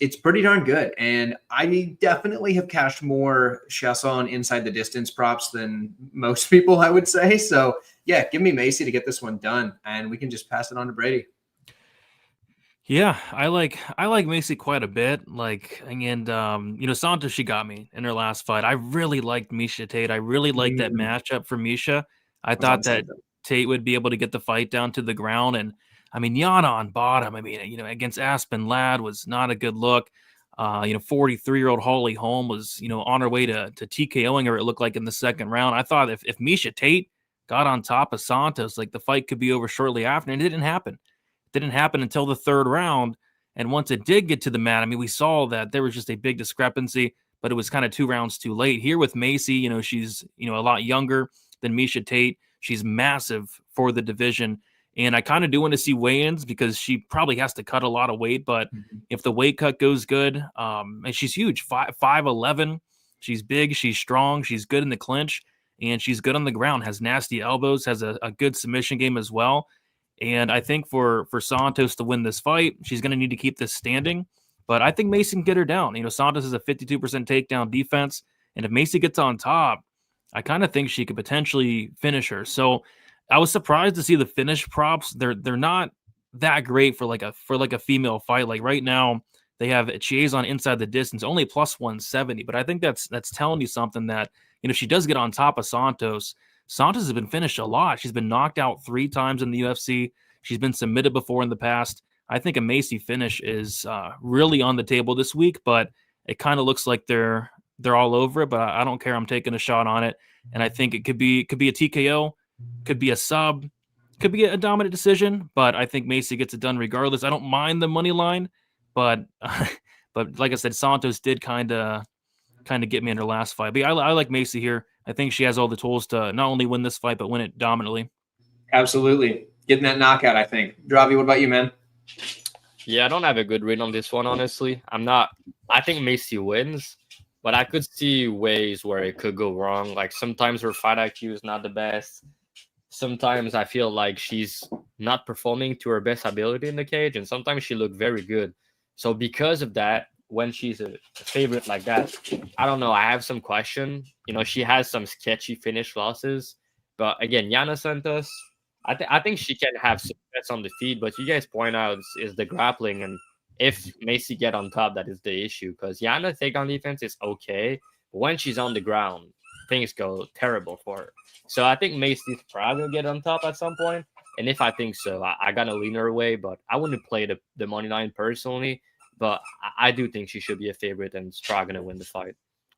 it's pretty darn good. And I definitely have cashed more Chiasson inside the distance props than most people, I would say. So yeah, give me Macy to get this one done, and we can just pass it on to Brady. Yeah, I like Macy quite a bit. Santos, she got me in her last fight. I really liked Miesha Tate. I really liked that matchup for Miesha. I thought that Tate would be able to get the fight down to the ground, and Yana on bottom. Against Aspen Ladd was not a good look. 43-year-old Holly Holm was, on her way to TKOing her, it looked like, in the second round. I thought if Miesha Tate got on top of Santos, like, the fight could be over shortly after, and it didn't happen. It didn't happen until the third round. And once it did get to the mat, we saw that there was just a big discrepancy, but it was kind of 2 rounds too late. Here with Macy, she's, a lot younger than Miesha Tate. She's massive for the division. And I kind of do want to see weigh-ins because she probably has to cut a lot of weight. But if the weight cut goes good, and she's huge, 5'11", she's big, she's strong, she's good in the clinch, and she's good on the ground, has nasty elbows, has a good submission game as well. And I think for Santos to win this fight, she's going to need to keep this standing. But I think Macy can get her down. Santos has a 52% takedown defense. And if Macy gets on top, I kind of think she could potentially finish her. So I was surprised to see the finish props. They're not that great for like a female fight. Like right now, they have Chiasson inside the distance, only plus 170. But I think that's telling you something that, if she does get on top of Santos has been finished a lot. She's been knocked out 3 times in the UFC. She's been submitted before in the past. I think a Macy finish is really on the table this week, but it kind of looks like they're all over it. But I don't care. I'm taking a shot on it, and I think it could be a TKO, could be a sub, could be a dominant decision, but I think Macy gets it done regardless. I don't mind the money line, but but like I said, Santos did kind of get me in her last fight. But yeah, I like Macy here. I think she has all the tools to not only win this fight, but win it dominantly. Absolutely. Getting that knockout, I think. Dravi, what about you, man? Yeah, I don't have a good read on this one, honestly. I think Macy wins, but I could see ways where it could go wrong. Like sometimes her fight IQ is not the best. Sometimes I feel like she's not performing to her best ability in the cage, and sometimes she looked very good. So because of that, when she's a favorite like that, I don't know. I have some question. She has some sketchy finish losses, but again, Yana Santos, I think she can have success on the feet. But you guys point out is the grappling, and if Macy get on top, that is the issue. Because Yana takedown defense is okay, but when she's on the ground, things go terrible for her. So I think Macy's probably gonna get on top at some point. And if I think so, I gotta lean her away. But I wouldn't play the money line personally. But I do think she should be a favorite and is probably gonna win the fight.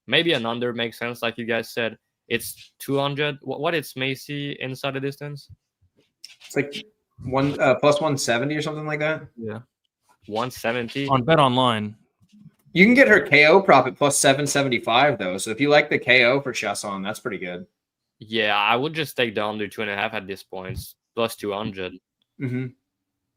Maybe an under makes sense, like you guys said. It's 200. What is Macy inside the distance? It's like plus 170 or something like that. Yeah, 170 on Bet Online. You can get her KO prop at plus 775 though. So if you like the KO for Chasson, that's pretty good. Yeah, I would just take the under 2.5 at this point, plus 200. Mm-hmm.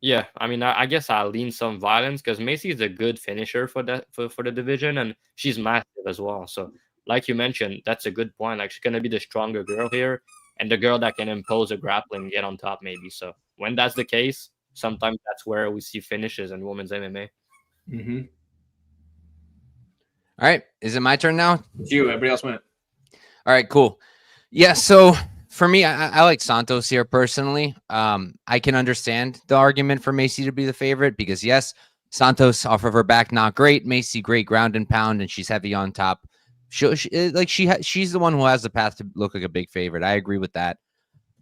Yeah, I mean, I guess I'll lean some violence because Macy is a good finisher for the division, and she's massive as well. So, like you mentioned, that's a good point. Like she's gonna be the stronger girl here, and the girl that can impose a grappling and get on top, maybe. So when that's the case, sometimes that's where we see finishes in women's MMA. Mm-hmm. All right. Is it my turn now? It's you. Everybody else went. All right, cool. Yeah, so for me, I like Santos here personally. I can understand the argument for Macy to be the favorite because, yes, Santos off of her back, not great. Macy, great ground and pound, and she's heavy on top. She's the one who has the path to look like a big favorite. I agree with that.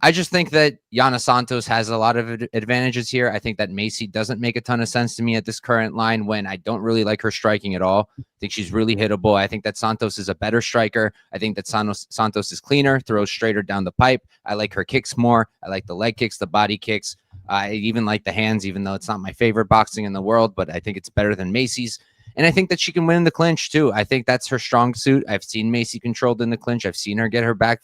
I just think that Yana Santos has a lot of advantages here. I think that Macy doesn't make a ton of sense to me at this current line when I don't really like her striking at all. I think she's really hittable. I think that Santos is a better striker. I think that Santos is cleaner, throws straighter down the pipe. I like her kicks more. I like the leg kicks, the body kicks. I even like the hands, even though it's not my favorite boxing in the world, but I think it's better than Macy's. And I think that she can win in the clinch too. I think that's her strong suit. I've seen Macy controlled in the clinch. I've seen her get her back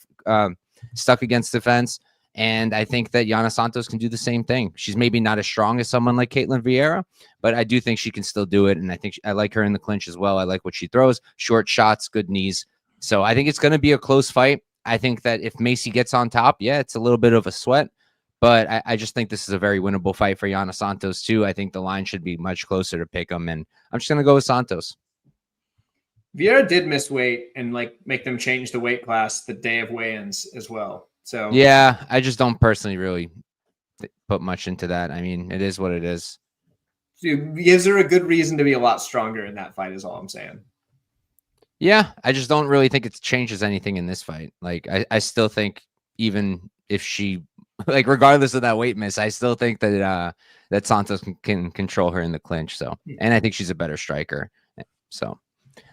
stuck against the fence. And I think that Yana Santos can do the same thing. She's maybe not as strong as someone like Caitlin Vieira, but I do think she can still do it. And I think I like her in the clinch as well. I like what she throws, short shots, good knees. So I think it's going to be a close fight. I think that if Macy gets on top, yeah, it's a little bit of a sweat, but I just think this is a very winnable fight for Yana Santos too. I think the line should be much closer to pick them, and I'm just going to go with Santos. Vieira did miss weight and make them change the weight class the day of weigh-ins as well. So yeah, I just don't personally really put much into that. I mean, it is what it is. It gives her a good reason to be a lot stronger in that fight is all I'm saying. Yeah, I just don't really think it changes anything in this fight. Like, I still think even if she, regardless of that weight miss, I still think that that Santos can control her in the clinch. So, and I think she's a better striker. So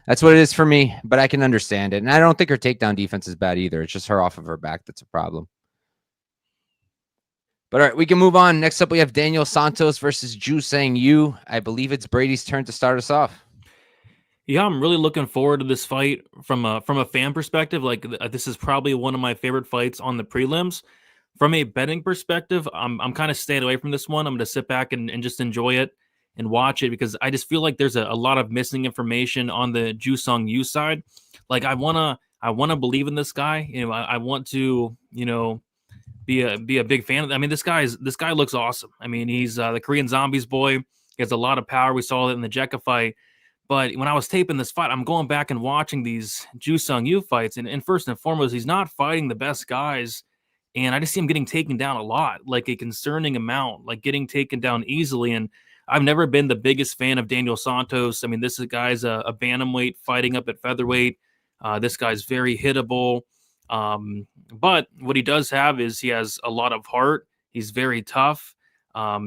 that's what it is for me, but I can understand it. And I don't think her takedown defense is bad either. It's just her off of her back that's a problem. But all right, we can move on. Next up, we have Daniel Santos versus Ju Sang Yu. I believe it's Brady's turn to start us off. Yeah, I'm really looking forward to this fight from a fan perspective. This is probably one of my favorite fights on the prelims. From a betting perspective, I'm kind of staying away from this one. I'm going to sit back and just enjoy it and watch it because I just feel like there's a lot of missing information on the Ju Sang Yu side. Like I wanna believe in this guy. I want to be a big fan. I mean, this guy looks awesome. I mean, he's the Korean Zombies boy. He has a lot of power. We saw it in the Jekka fight. But when I was taping this fight, I'm going back and watching these Ju Sang Yu fights, and first and foremost, he's not fighting the best guys. And I just see him getting taken down a lot, like a concerning amount, like getting taken down easily. And I've never been the biggest fan of Daniel Santos. I mean, this guy's a bantamweight fighting up at featherweight. This guy's very hittable. But what he does have is he has a lot of heart. He's very tough.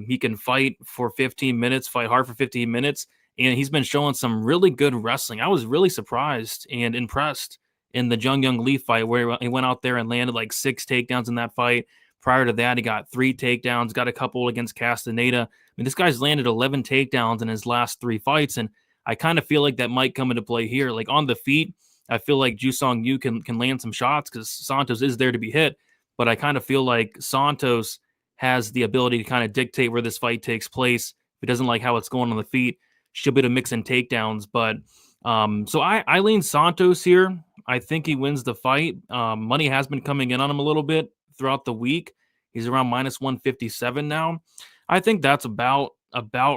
He can fight for 15 minutes, fight hard for 15 minutes. And he's been showing some really good wrestling. I was really surprised and impressed in the Jung Young Lee fight where he went out there and landed like 6 takedowns in that fight. Prior to that, he got 3 takedowns, got a couple against Castaneda. I mean, this guy's landed 11 takedowns in his last 3 fights, and I kind of feel like that might come into play here. Like on the feet, I feel like Jusong Yu can land some shots because Santos is there to be hit, but I kind of feel like Santos has the ability to kind of dictate where this fight takes place. If he doesn't like how it's going on the feet, she'll be able to mix in takedowns. But so I lean Santos here. I think he wins the fight. Money has been coming in on him a little bit throughout the week. He's around minus 157 now. I think that's about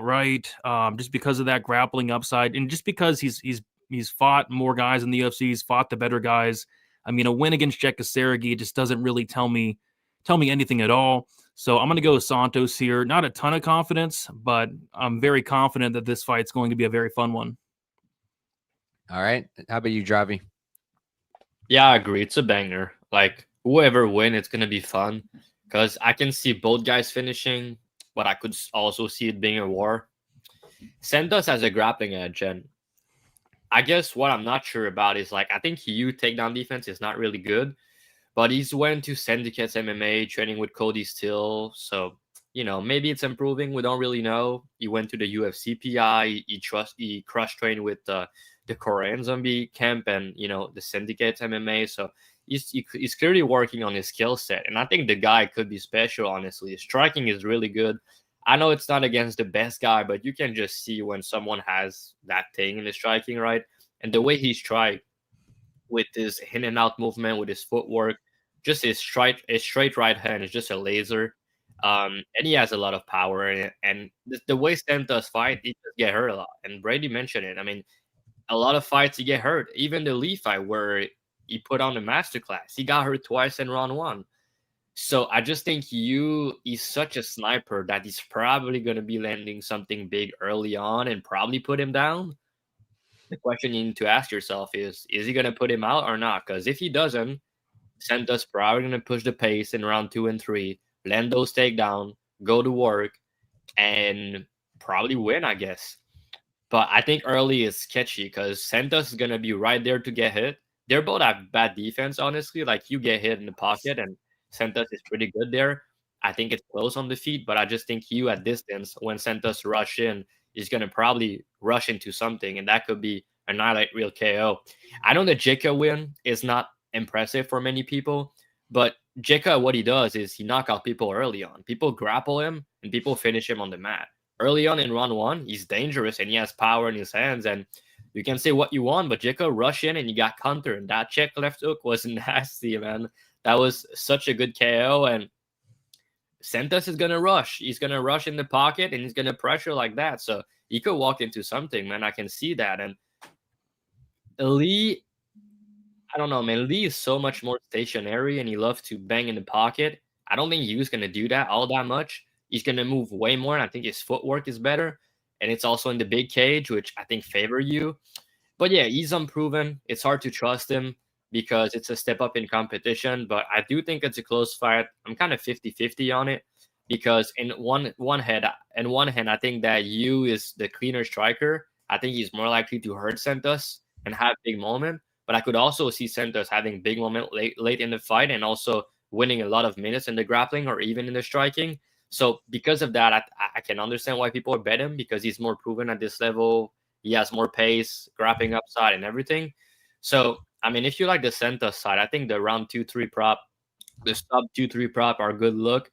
right. Just because of that grappling upside, and just because he's fought more guys in the UFC, he's fought the better guys. I mean, a win against Jekasaragi just doesn't really tell me anything at all. So I'm going to go with Santos here. Not a ton of confidence, but I'm very confident that this fight's going to be a very fun one. All right. How about you, Javi? Yeah, I agree. It's a banger. Like, whoever wins, it's going to be fun because I can see both guys finishing, but I could also see it being a war. Santos has a grappling edge, and I guess what I'm not sure about is, like, I think Yu takedown defense is not really good, but he's went to Syndicates MMA, training with Cody Still. So, maybe it's improving. We don't really know. He went to the UFC PI. He cross-trained with the Korean Zombie camp and, the Syndicates MMA. So he's clearly working on his skill set. And I think the guy could be special, honestly. His striking is really good. I know it's not against the best guy, but you can just see when someone has that thing in the striking, right? And the way he strikes, with his in and out movement, with his footwork, just his straight right hand is just a laser. And he has a lot of power in it. And the way Santos fight, he just get hurt a lot. And Brady mentioned it. I mean, a lot of fights he get hurt. Even the Lee fight where he put on a masterclass, he got hurt twice in round 1. So I just think he's such a sniper that he's probably going to be landing something big early on and probably put him down. The question you need to ask yourself is he going to put him out or not? Because if he doesn't, Santos probably going to push the pace in round 2 and 3, land those takedown, go to work, and probably win, I guess. But I think early is sketchy because Santos is going to be right there to get hit. They're both have bad defense, honestly. Like, you get hit in the pocket, and Santos is pretty good there. I think it's close on the feet, but I just think you at distance, when Santos rush in, is going to probably rush into something, and that could be a highlight reel KO. I know the Jika win is not impressive for many people, but Jika, what he does is he knock out people early on. People grapple him, and people finish him on the mat. Early on in round 1, he's dangerous, and he has power in his hands, and you can say what you want, but Jika rush in, and you got counter, and that check left hook was nasty, man. That was such a good KO, and Santos is going to rush. He's going to rush in the pocket, and he's going to pressure like that. So he could walk into something, man. I can see that. And Lee, I don't know, man. Lee is so much more stationary, and he loves to bang in the pocket. I don't think Yu's going to do that all that much. He's going to move way more, and I think his footwork is better. And it's also in the big cage, which I think favor Yu. But yeah, he's unproven. It's hard to trust him because it's a step up in competition, but I do think it's a close fight. I'm kind of 50-50 on it because in one hand, I think that Yu is the cleaner striker. I think he's more likely to hurt Santos and have big moment, but I could also see Santos having big moment late in the fight and also winning a lot of minutes in the grappling or even in the striking. So because of that, I can understand why people bet him because he's more proven at this level. He has more pace, grappling upside, and everything. So I mean, if you like the Santos side, I think the round 2-3 prop, the sub 2-3 prop are a good look.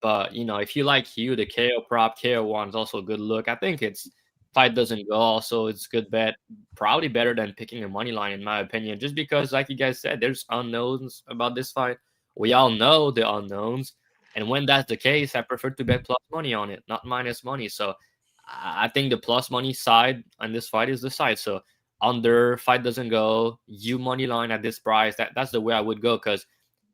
But, if you like Hugh, the KO prop, KO1 is also a good look. I think it's fight doesn't go also. It's a good bet. Probably better than picking a money line, in my opinion, just because, like you guys said, there's unknowns about this fight. We all know the unknowns. And when that's the case, I prefer to bet plus money on it, not minus money. So I think the plus money side on this fight is the side. So under fight doesn't go, you money line at this price. That's the way I would go because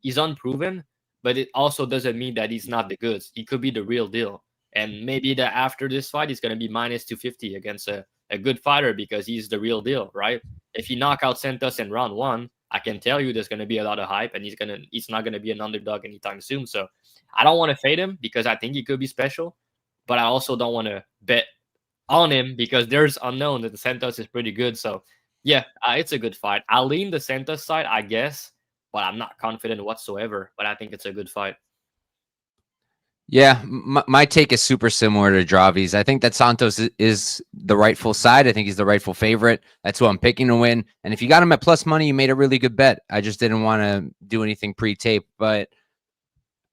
he's unproven, but it also doesn't mean that he's not the goods. He could be the real deal. And maybe that after this fight, he's going to be minus 250 against a good fighter because he's the real deal, right? If he knock out Santos in round 1, I can tell you there's going to be a lot of hype and he's not going to be an underdog anytime soon. So I don't want to fade him because I think he could be special, but I also don't want to bet on him because there's unknown that the Santos is pretty good. So yeah, it's a good fight. I'll lean the Santos side, I guess, but I'm not confident whatsoever. But I think it's a good fight. Yeah, my take is super similar to Dravi's. I think that Santos is the rightful side. I think he's the rightful favorite. That's who I'm picking to win. And if you got him at plus money, you made a really good bet. I just didn't want to do anything pre-tape, but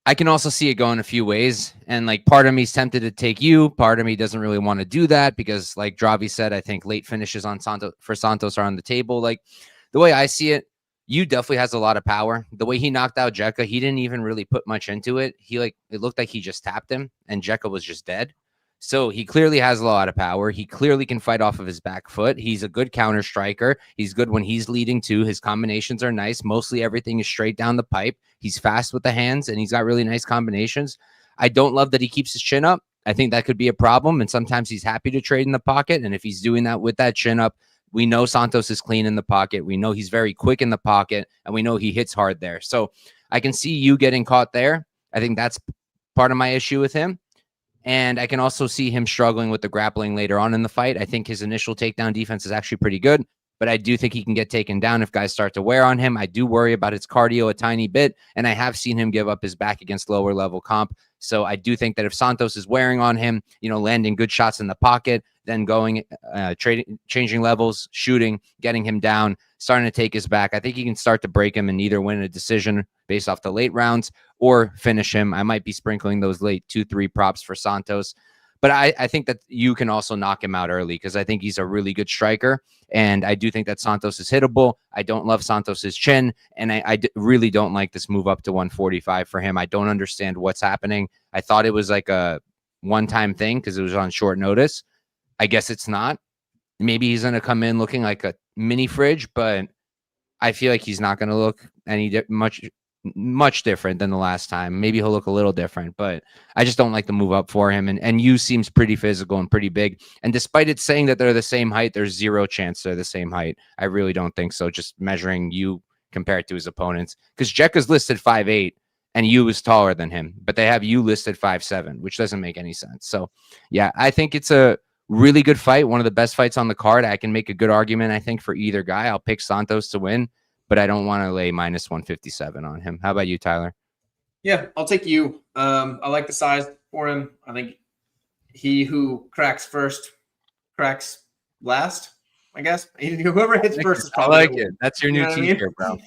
I can also see it going a few ways. And like part of me is tempted to take you. Part of me doesn't really want to do that because, like Dravi said, I think late finishes on Santos are on the table. Like the way I see it, you definitely has a lot of power. The way he knocked out Jekka, he didn't even really put much into it. It looked like he just tapped him and Jekka was just dead. So he clearly has a lot of power. He clearly can fight off of his back foot. He's a good counter striker. He's good when he's leading too. His combinations are nice. Mostly everything is straight down the pipe. He's fast with the hands and he's got really nice combinations. I don't love that he keeps his chin up. I think that could be a problem. And sometimes he's happy to trade in the pocket. And if he's doing that with that chin up, we know Santos is clean in the pocket. We know he's very quick in the pocket and we know he hits hard there. So I can see you getting caught there. I think that's part of my issue with him. And I can also see him struggling with the grappling later on in the fight. I think his initial takedown defense is actually pretty good, but I do think he can get taken down if guys start to wear on him. I do worry about his cardio a tiny bit, and I have seen him give up his back against lower level comp. So I do think that if Santos is wearing on him, landing good shots in the pocket, then going, changing levels, shooting, getting him down, starting to take his back, I think he can start to break him and either win a decision based off the late rounds or finish him. I might be sprinkling those late 2-3 props for Santos. But I think that you can also knock him out early because I think he's a really good striker. And I do think that Santos is hittable. I don't love Santos's chin. And I really don't like this move up to 145 for him. I don't understand what's happening. I thought it was like a one-time thing because it was on short notice. I guess it's not. Maybe he's going to come in looking like a mini fridge, but I feel like he's not going to look much different than the last time. Maybe he'll look a little different, but I just don't like the move up for him. And you seems pretty physical and pretty big. And despite it saying that they're the same height, there's zero chance they're the same height. I really don't think so. Just measuring you compared to his opponents, because Jekka's listed 5'8" and you is taller than him, but they have you listed 5'7", which doesn't make any sense. So yeah, I think it's a really good fight. One of the best fights on the card. I can make a good argument, I think, for either guy. I'll pick Santos to win, but I don't want to lay minus 157 on him. How about you, Tyler? Yeah, I'll take you. I like the size for him. I think he who cracks first cracks last, I guess. Whoever hits first is probably. I like it. That's your new t-shirt, bro.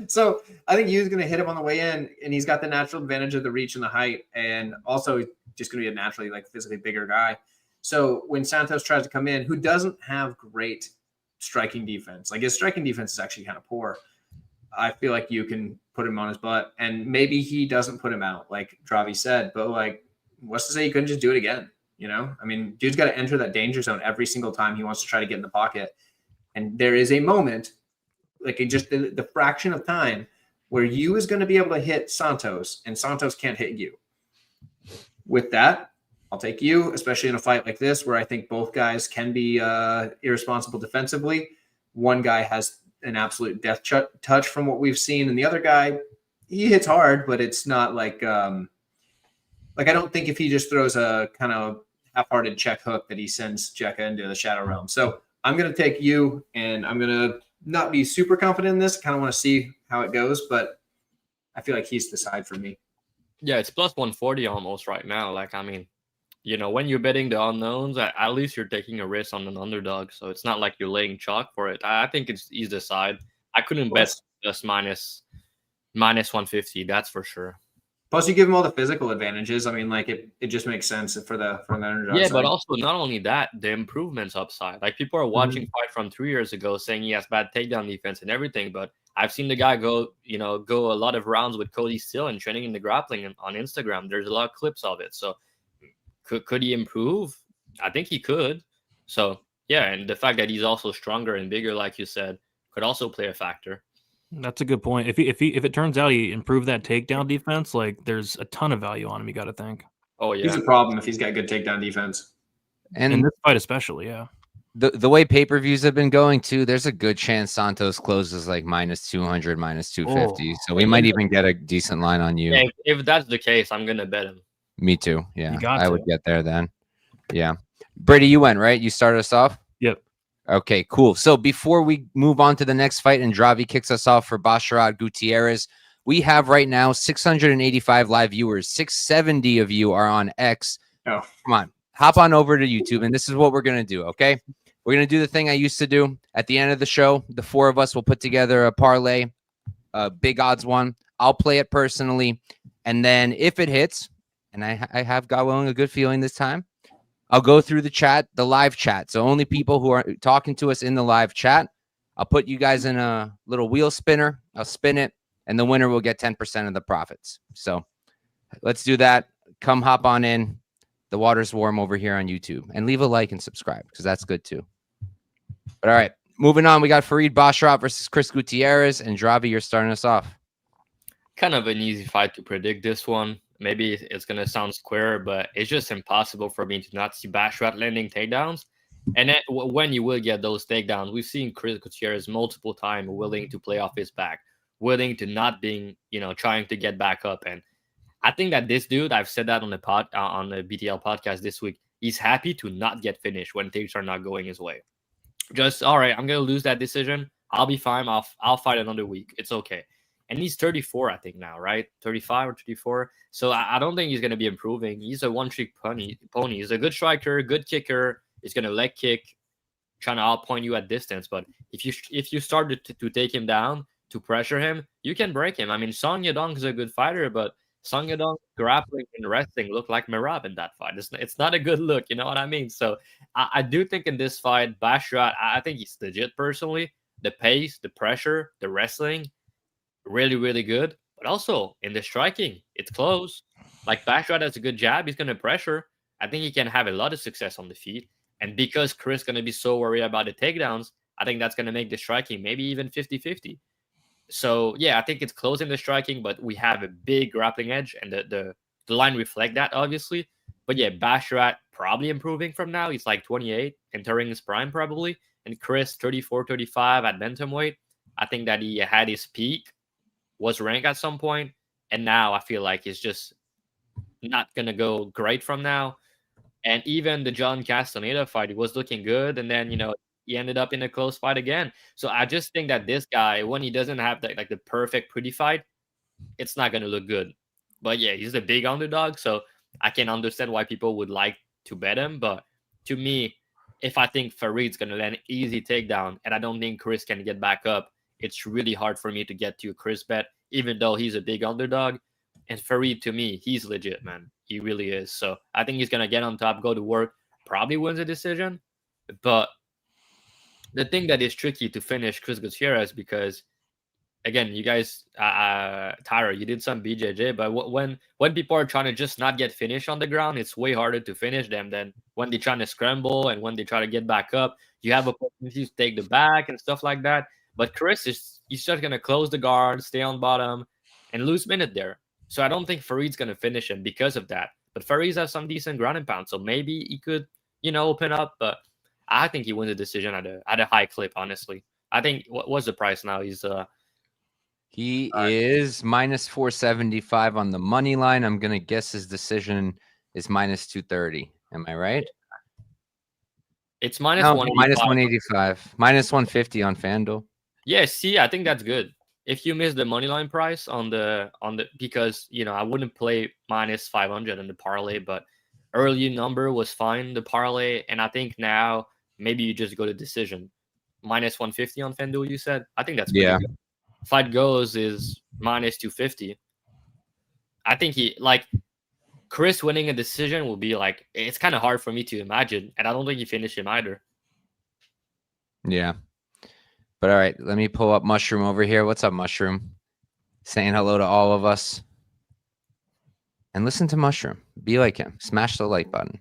So I think Yu's going to hit him on the way in, and he's got the natural advantage of the reach and the height, and also just going to be a naturally physically bigger guy. So when Santos tries to come in, who doesn't have great striking defense, his striking defense is actually kind of poor, I feel like you can put him on his butt, and maybe he doesn't put him out like Dravi said, but what's to say he couldn't just do it again? Dude's got to enter that danger zone every single time he wants to try to get in the pocket. And there is a moment, just the fraction of time where you is going to be able to hit Santos and Santos can't hit you. With that, I'll take you, especially in a fight like this where I think both guys can be irresponsible defensively. One guy has an absolute death touch from what we've seen, and the other guy, he hits hard, but it's not I don't think if he just throws a kind of half-hearted check hook that he sends Jekka into the Shadow Realm. So I'm going to take you, and I'm going to not be super confident in this. I kind of want to see how it goes, but I feel like he's the side for me. Yeah, it's plus 140 almost right now. When you're betting the unknowns, at least you're taking a risk on an underdog. So it's not like you're laying chalk for it. I think he's the side. I couldn't bet just minus 150. That's for sure. Plus, you give him all the physical advantages. It just makes sense for the underdog. Yeah, but also not only that, the improvements upside. People are watching fight from 3 years ago saying he has bad takedown defense and everything, but I've seen the guy go a lot of rounds with Cody Steele and training in the grappling on Instagram. There's a lot of clips of it. So could he improve? I think he could. So yeah, and the fact that he's also stronger and bigger, like you said, could also play a factor. That's a good point. If it turns out he improved that takedown defense, there's a ton of value on him. You got to think. Oh yeah, he's a problem if he's got good takedown defense, and in this fight especially. Yeah, the way pay-per-views have been going too, there's a good chance Santos closes minus 200, minus 250. So we might even get a decent line on you. Yeah, if that's the case, I'm gonna bet him. Me too. Yeah, I would get there then. Yeah, Brady, you went right. You started us off. Yep. Okay, cool. So before we move on to the next fight and Dravi kicks us off for Basharat Gutierrez, We have right now 685 live viewers. 670 of you are on X. Oh. Come on, hop on over to YouTube, and this is what we're going to do, okay? We're going to do the thing I used to do. At the end of the show, the four of us will put together a parlay, a big odds one. I'll play it personally, and then if it hits, and I have, God willing, a good feeling this time, I'll go through the chat, the live chat. So only people who are talking to us in the live chat, I'll put you guys in a little wheel spinner. I'll spin it, and the winner will get 10% of the profits. So let's do that. Come hop on in. The water's warm over here on YouTube. And leave a like and subscribe because that's good too. But all right, moving on. We got Farid Basharat versus Chris Gutierrez. And Dravi, you're starting us off. Kind of an easy fight to predict this one. Maybe it's going to sound square, but it's just impossible for me to not see Basharat landing takedowns. And then when you will get those takedowns, we've seen Chris Gutierrez multiple times willing to play off his back, willing to not being, trying to get back up. And I think that this dude, I've said that on the BTL podcast this week, he's happy to not get finished when things are not going his way. Just, all right, I'm going to lose that decision. I'll be fine. I'll fight another week. It's okay. And he's 34, I think now, right? 35 or 34. So I don't think he's going to be improving. He's a one-trick pony. He's a good striker, good kicker. He's going to leg kick, trying to outpoint you at distance. But if you start to take him down, to pressure him, you can break him. I mean, Song Yadong is a good fighter, but Song Yadong grappling and wrestling look like Merab in that fight. It's not a good look, you know what I mean? So I do think in this fight, Basharat, I think he's legit personally. The pace, the pressure, the wrestling, really, really good. But also in the striking, it's close. Like Basharat has a good jab. He's going to pressure. I think he can have a lot of success on the feet. And because Chris is going to be so worried about the takedowns, I think that's going to make the striking maybe even 50-50. So, yeah, I think it's close in the striking, but we have a big grappling edge, and the line reflect that, obviously. But, yeah, Basharat probably improving from now. He's like 28, entering his prime probably. And Chris, 34, 35 at bantamweight. I think that he had his peak, was ranked at some point, and now I feel like he's just not going to go great from now. And even the John Castaneda fight, he was looking good, and then, he ended up in a close fight again. So I just think that this guy, when he doesn't have the perfect pretty fight, it's not going to look good. But yeah, he's a big underdog, so I can understand why people would like to bet him. But to me, if I think Farid's going to land easy takedown and I don't think Chris can get back up, it's really hard for me to get to a Chris bet, even though he's a big underdog. And Farid, to me, he's legit, man. He really is. So I think he's going to get on top, go to work, probably wins a decision. But the thing that is tricky to finish Chris Gutierrez, because again, you guys, Tyra, you did some BJJ, but when people are trying to just not get finished on the ground, it's way harder to finish them than when they're trying to scramble and when they try to get back up. You have opportunities to take the back and stuff like that. But Chris he's just gonna close the guard, stay on bottom, and lose minute there. So I don't think Farid's gonna finish him because of that. But Farid's has some decent ground and pound, so maybe he could, open up, but I think he wins the decision at a high clip, honestly. I think, what's the price now? He is minus 475 on the money line. I'm going to guess his decision is minus 230. Am I right? It's minus 185. Minus 150 on FanDuel. Yeah, see, I think that's good. If you miss the money line price on the because, I wouldn't play minus 500 in the parlay, but early number was fine, the parlay. And I think now, maybe you just go to decision. Minus 150 on FanDuel, you said? I think that's pretty good. Fight goes is minus 250. I think Chris winning a decision will be it's kind of hard for me to imagine. And I don't think he finished him either. Yeah. But all right, let me pull up Mushroom over here. What's up, Mushroom? Saying hello to all of us. And listen to Mushroom. Be like him. Smash the like button.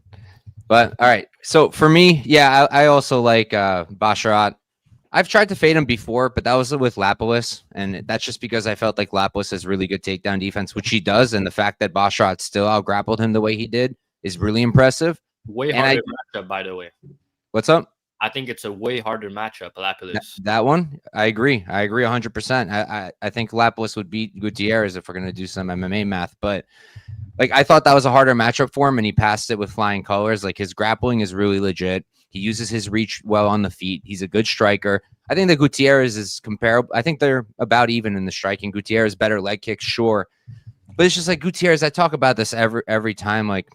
But all right, so for me, yeah, I also like Basharat. I've tried to fade him before, but that was with Lapalus, and that's just because I felt like Lapalus has really good takedown defense, which he does, and the fact that Basharat still out-grappled him the way he did is really impressive. Way harder matchup, by the way. What's up? I think it's a way harder matchup, Lapalus. That one, I agree 100%. I think Lapalus would beat Gutierrez if we're going to do some MMA math, but Like, I thought that was a harder matchup for him, and he passed it with flying colors. Like, his grappling is really legit. He uses his reach well on the feet. He's a good striker. I think that Gutierrez is comparable. I think they're about even in the striking. Gutierrez better leg kicks, sure, but it's just like Gutierrez. I talk about this every time. Like,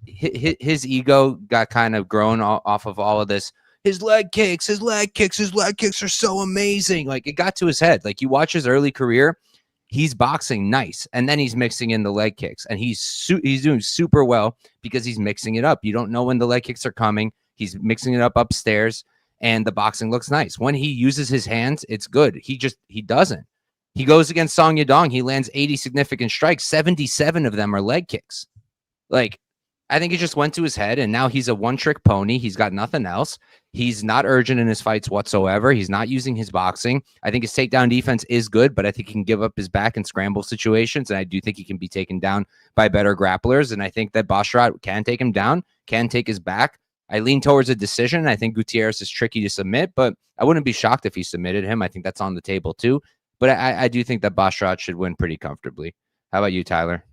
his ego got kind of grown off of all of this. His leg kicks are so amazing. Like, it got to his head. Like, you watch his early career, he's boxing nice, and then he's mixing in the leg kicks, and he's doing super well because he's mixing it up. You don't know when the leg kicks are coming. He's mixing it up upstairs, and the boxing looks nice. When he uses his hands, it's good. He doesn't. He goes against Song Yadong. He lands 80 significant strikes. 77 of them are leg kicks. Like, I think it just went to his head, and now he's a one-trick pony. He's got nothing else. He's not urgent in his fights whatsoever. He's not using his boxing. I think his takedown defense is good, but I think he can give up his back in scramble situations, and I do think he can be taken down by better grapplers, and I think that Basharat can take him down, can take his back. I lean towards a decision. I think Gutierrez is tricky to submit, but I wouldn't be shocked if he submitted him. I think that's on the table too, but I do think that Basharat should win pretty comfortably. How about you, Tyler?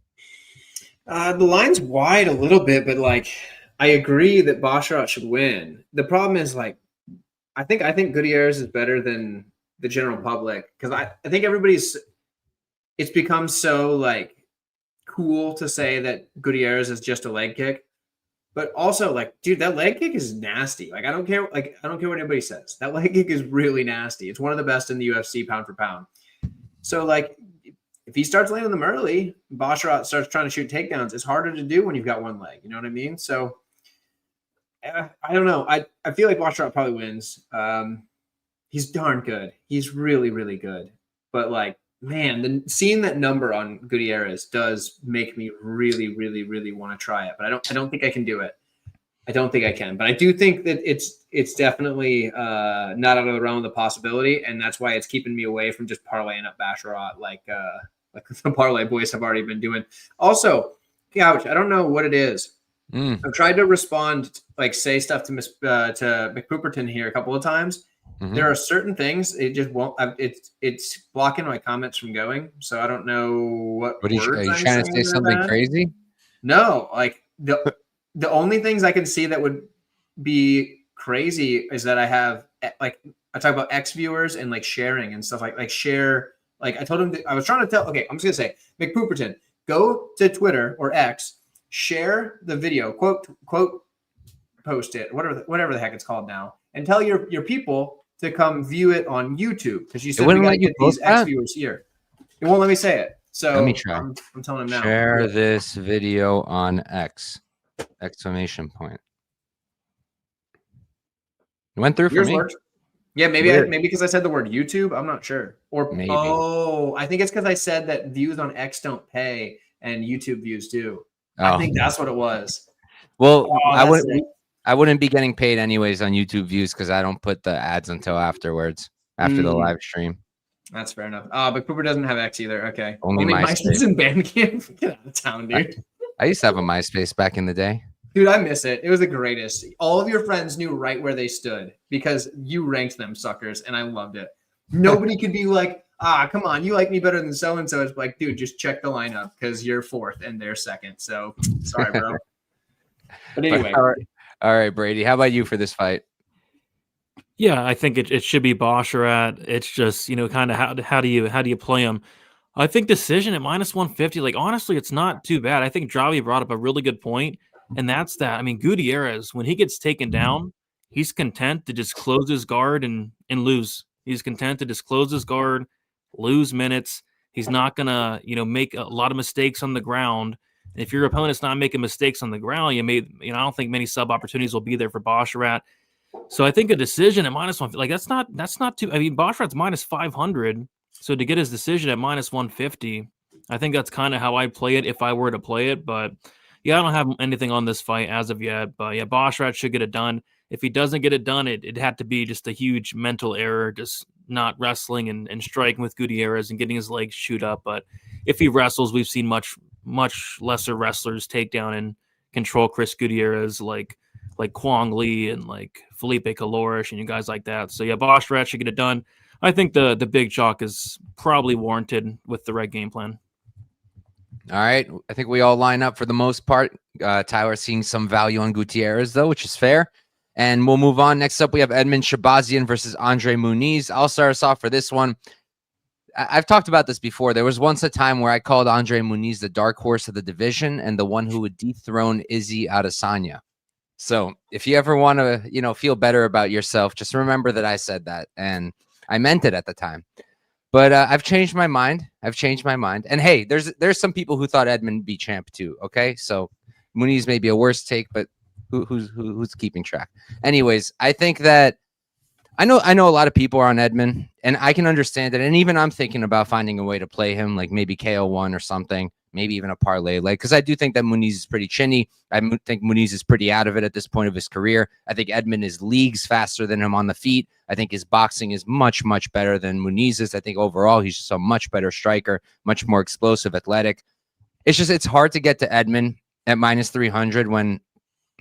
The line's wide a little bit, but like I agree that Basharat should win. The problem is like I think Gutierrez is better than the general public because I think it's become so like cool to say that Gutierrez is just a leg kick, but also like dude, that leg kick is nasty. Like I don't care what anybody says. That leg kick is really nasty. It's one of the best in the UFC pound for pound. So like if he starts landing them early, Basharat starts trying to shoot takedowns. It's harder to do when you've got one leg. You know what I mean? So I don't know. I feel like Basharat probably wins. He's darn good. He's really, really good. But like, man, seeing that number on Gutierrez does make me really, really, really want to try it. But I don't think I can do it. I don't think I can. But I do think that it's definitely not out of the realm of the possibility, and that's why it's keeping me away from just parlaying up Basharat like the parlay boys have already been doing. Also, Couch, I don't know what it is. I've tried to respond, like say stuff to McPooperton here a couple of times. Mm-hmm. There are certain things it just won't. It's blocking my comments from going. So I don't know what. Are you trying to say something crazy? No, like the only things I can see that would be crazy is that I have like I talk about X viewers and like sharing and stuff like share. Like I told him, I was trying to tell. Okay, I'm just gonna say, McPooperton, go to Twitter or X, share the video, quote, post it, whatever the heck it's called now, and tell your people to come view it on YouTube because you said we gotta get these X viewers here. It won't let me say it. So let me try. I'm telling him now. Share this video on X! Exclamation point. It went through for me. Worked. Yeah, maybe because I said the word YouTube. I'm not sure. Or maybe. Oh, I think it's because I said that views on X don't pay and YouTube views do. Oh. I think that's what it was. Well, I wouldn't be getting paid anyways on YouTube views because I don't put the ads until afterwards, after the live stream. That's fair enough. But Cooper doesn't have X either. Okay. Only MySpace and Bandcamp. Get out of town, dude. I used to have a MySpace back in the day. Dude, I miss it. It was the greatest. All of your friends knew right where they stood because you ranked them suckers, and I loved it. Nobody could be like, come on, you like me better than so-and-so. It's like, dude, just check the lineup because you're fourth and they're second. So, sorry, bro. But anyway. All right, Brady. How about you for this fight? Yeah, I think it should be Basharat. It's just, kind of how do you play him? I think decision at -150, like, honestly, it's not too bad. I think Javi brought up a really good point. And that's that. I mean, Gutierrez, when he gets taken down, he's content to just close his guard and lose. He's content to just close his guard, lose minutes. He's not going to, make a lot of mistakes on the ground. And if your opponent's not making mistakes on the ground, I don't think many sub opportunities will be there for Basharat. So I think a decision at -150, like that's not too, I mean, Basharat's -500. So to get his decision at -150, I think that's kind of how I'd play it if I were to play it. But yeah, I don't have anything on this fight as of yet, but yeah, Basharat should get it done. If he doesn't get it done, it had to be just a huge mental error, just not wrestling and striking with Gutierrez and getting his legs shoot up. But if he wrestles, we've seen much lesser wrestlers take down and control Chris Gutierrez, like Kwong Lee and like Felipe Calorish and you guys like that. So yeah, Basharat should get it done. I think the big chalk is probably warranted with the right game plan. All right. I think we all line up for the most part. Tyler seeing some value on Gutierrez, though, which is fair. And we'll move on. Next up, we have Edmund Shabazian versus Andre Muniz. I'll start us off for this one. I've talked about this before. There was once a time where I called Andre Muniz the dark horse of the division and the one who would dethrone Izzy Adesanya. So if you ever want to, feel better about yourself, just remember that I said that, and I meant it at the time. But I've changed my mind. And hey, there's some people who thought Edmund be champ too. Okay, so Muniz may be a worse take, but who's keeping track? Anyways, I think that I know a lot of people are on Edmund, and I can understand it. And even I'm thinking about finding a way to play him, like maybe KO1 or something, maybe even a parlay leg, because I do think that Muniz is pretty chinny. I think Muniz is pretty out of it at this point of his career. I think Edmund is leagues faster than him on the feet. I think his boxing is much, much better than Muniz's. I think overall he's just a much better striker, much more explosive, athletic. It's hard to get to Edmund at minus 300 when,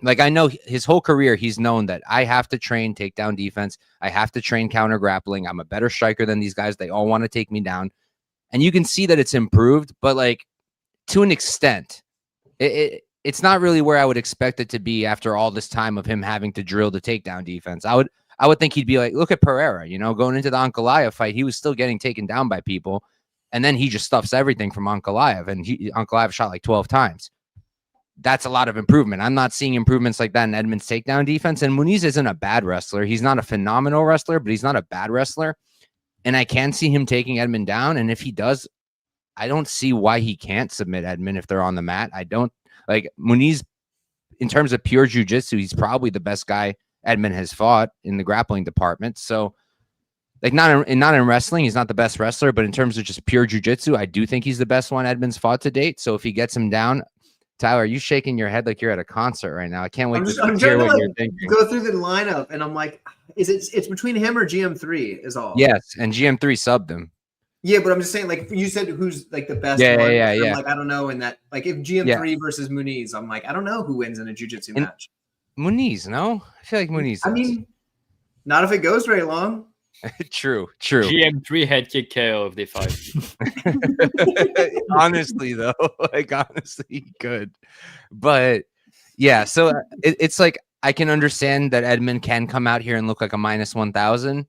like, I know his whole career, he's known that I have to train takedown defense. I have to train counter grappling. I'm a better striker than these guys. They all want to take me down. And you can see that it's improved, but like to an extent, it's not really where I would expect it to be after all this time of him having to drill the takedown defense. I would think he'd be like, look at Pereira, going into the Ankalaev fight, he was still getting taken down by people. And then he just stuffs everything from Ankalaev, and Ankalaev shot like 12 times. That's a lot of improvement. I'm not seeing improvements like that in Edmund's takedown defense. And Muniz isn't a bad wrestler. He's not a phenomenal wrestler, but he's not a bad wrestler. And I can see him taking Edmund down. And if he does, I don't see why he can't submit Edmund if they're on the mat. I don't like Muniz in terms of pure jiu-jitsu. He's probably the best guy Edmund has fought in the grappling department. So like not in wrestling, he's not the best wrestler, but in terms of just pure jiu-jitsu, I do think he's the best one Edmund's fought to date. So if he gets him down, Tyler, are you shaking your head like you're at a concert right now? I can't wait to hear what you're thinking. Go through the lineup, and I'm like, it's between him or GM3 is all. Yes, and GM3 subbed him. Yeah, but I'm just saying, like you said, who's like the best? Yeah. I'm like, I don't know. In that, like, if GM3 versus Muniz, I'm like, I don't know who wins in a jiu-jitsu match. Muniz, no, I feel like Muniz. I mean, not if it goes very long. True. GM3 head kick KO if they fight. Honestly, though, he could. But yeah, so it's like I can understand that Edmund can come out here and look like a minus 1,000,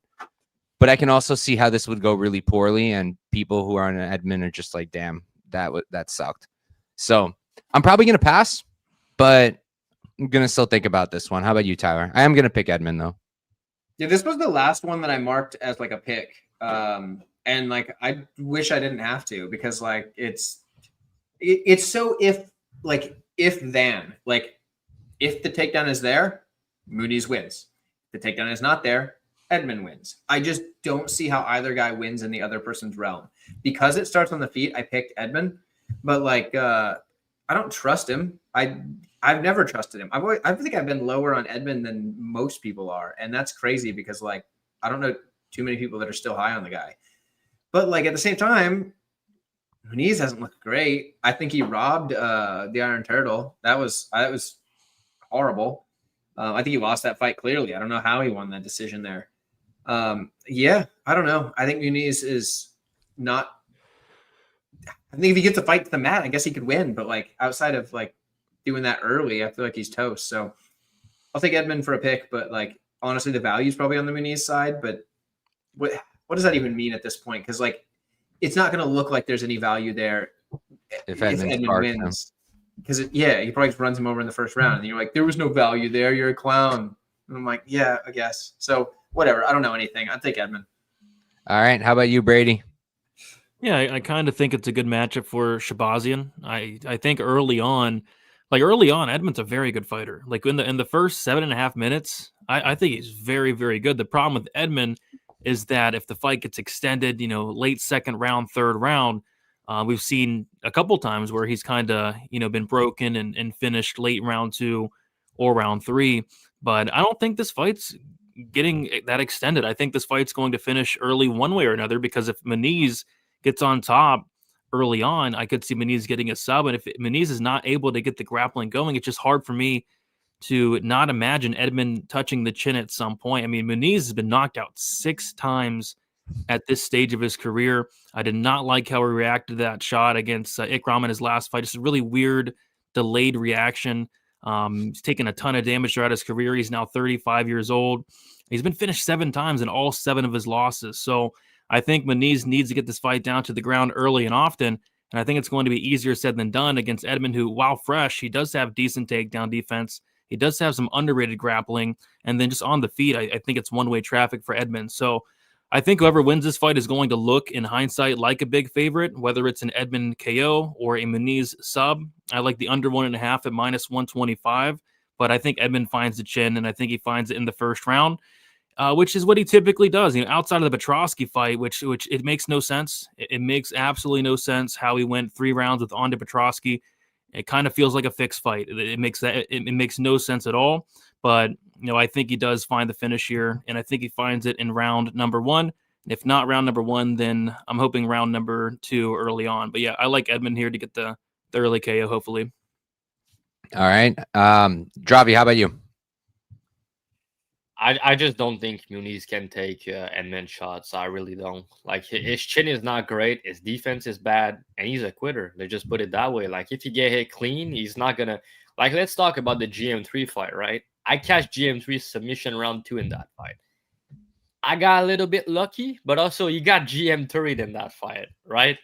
but I can also see how this would go really poorly, and people who are on Edmund are just like, damn, that sucked. So I'm probably gonna pass, but I'm gonna still think about this one. How about you, Tyler? I am gonna pick Edmund though. Yeah, this was the last one that I marked as like a pick. And like I wish I didn't have to, because like it's so if then, like if the takedown is there, Muniz wins. If the takedown is not there, Edmund wins. I just don't see how either guy wins in the other person's realm. Because it starts on the feet, I picked Edmund, but like I don't trust him. I've never trusted him. I think I've been lower on Edmund than most people are. And that's crazy because like, I don't know too many people that are still high on the guy, but like at the same time, Muniz hasn't looked great. I think he robbed the Iron Turtle. That was horrible. I think he lost that fight clearly. I don't know how he won that decision there. Yeah, I don't know. I think Muniz is not, I think if he gets a fight to the mat, I guess he could win, but like outside of like doing that early, I feel like he's toast. So I'll take Edmund for a pick, but like honestly, the value is probably on the Muniz side. But what does that even mean at this point? Because like it's not going to look like there's any value there if Edmund wins. Because he probably just runs him over in the first round, and you're like, there was no value there. You're a clown. And I'm like, yeah, I guess. So whatever. I don't know anything. I'll take Edmund. All right. How about you, Brady? Yeah, I kind of think it's a good matchup for Shabazian. I think early on, Edmund's a very good fighter. Like in the first 7.5 minutes, I think he's very, very good. The problem with Edmund is that if the fight gets extended, late second round, third round, we've seen a couple times where he's kind of, been broken and finished late round 2 or round 3. But I don't think this fight's getting that extended. I think this fight's going to finish early one way or another, because if Muniz gets on top early on, I could see Muniz getting a sub. And if Muniz is not able to get the grappling going, it's just hard for me to not imagine Edmund touching the chin at some point. I mean, Muniz has been knocked out 6 times at this stage of his career. I did not like how he reacted to that shot against Ikram in his last fight. Just a really weird, delayed reaction. He's taken a ton of damage throughout his career. He's now 35 years old. He's been finished 7 times in all 7 of his losses. So I think Muniz needs to get this fight down to the ground early and often. And I think it's going to be easier said than done against Edmund, who, while fresh, he does have decent takedown defense. He does have some underrated grappling. And then just on the feet, I think it's one-way traffic for Edmund. So I think whoever wins this fight is going to look, in hindsight, like a big favorite, whether it's an Edmund KO or a Muniz sub. I like the under 1.5 at -125, but I think Edmund finds the chin, and I think he finds it in the first round, which is what he typically does. Outside of the Petroski fight, which it makes no sense. It makes absolutely no sense how he went 3 rounds with Onda Petroski. It kind of feels like a fixed fight. It makes no sense at all. But I think he does find the finish here, and I think he finds it in round number 1. If not round number 1, then I'm hoping round number 2 early on. But yeah, I like Edmund here to get the early KO, hopefully. All right. Dravi, how about you? I just don't think Muniz can take Edmund shots. I really don't. Like, his chin is not great. His defense is bad, and he's a quitter. They just put it that way. Like, if you get hit clean, he's not going to... Like, let's talk about the GM3 fight, right? I catch GM3's submission round 2 in that fight. I got a little bit lucky, but also you got GM3 in that fight, right?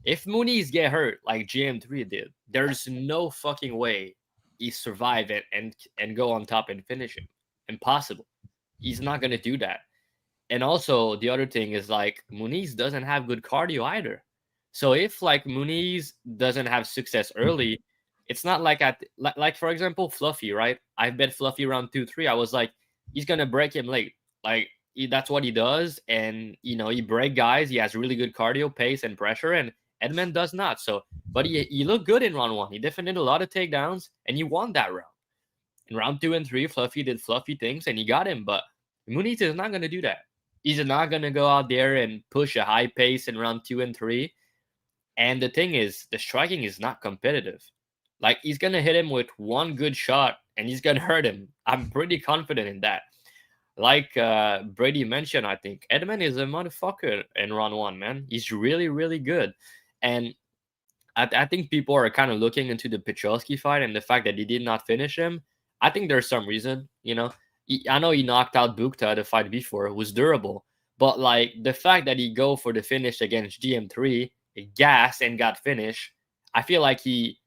If Muniz get hurt like GM3 did, there's no fucking way he survive it and go on top and finish him. Impossible. He's not going to do that. And also, the other thing is, like, Muniz doesn't have good cardio either. So if, like, Muniz doesn't have success early, it's not like like for example, Fluffy, right? I bet Fluffy round 2-3. I was like, he's going to break him late. Like, that's what he does. And, he break guys. He has really good cardio, pace, and pressure. And Edmund does not. So, but he looked good in round 1. He defended a lot of takedowns, and he won that round. In round 2 and 3, Fluffy did Fluffy things, and he got him. But Muniz is not going to do that. He's not going to go out there and push a high pace in round 2 and 3. And the thing is, the striking is not competitive. Like, he's going to hit him with one good shot, and he's going to hurt him. I'm pretty confident in that. Like Brady mentioned, I think Edmund is a motherfucker in round 1, man. He's really, really good. And I think people are kind of looking into the Petroski fight and the fact that he did not finish him. I think there's some reason, I know he knocked out Bukta the fight before. It was durable. But, like, the fact that he go for the finish against GM3, gas and got finished, I feel like he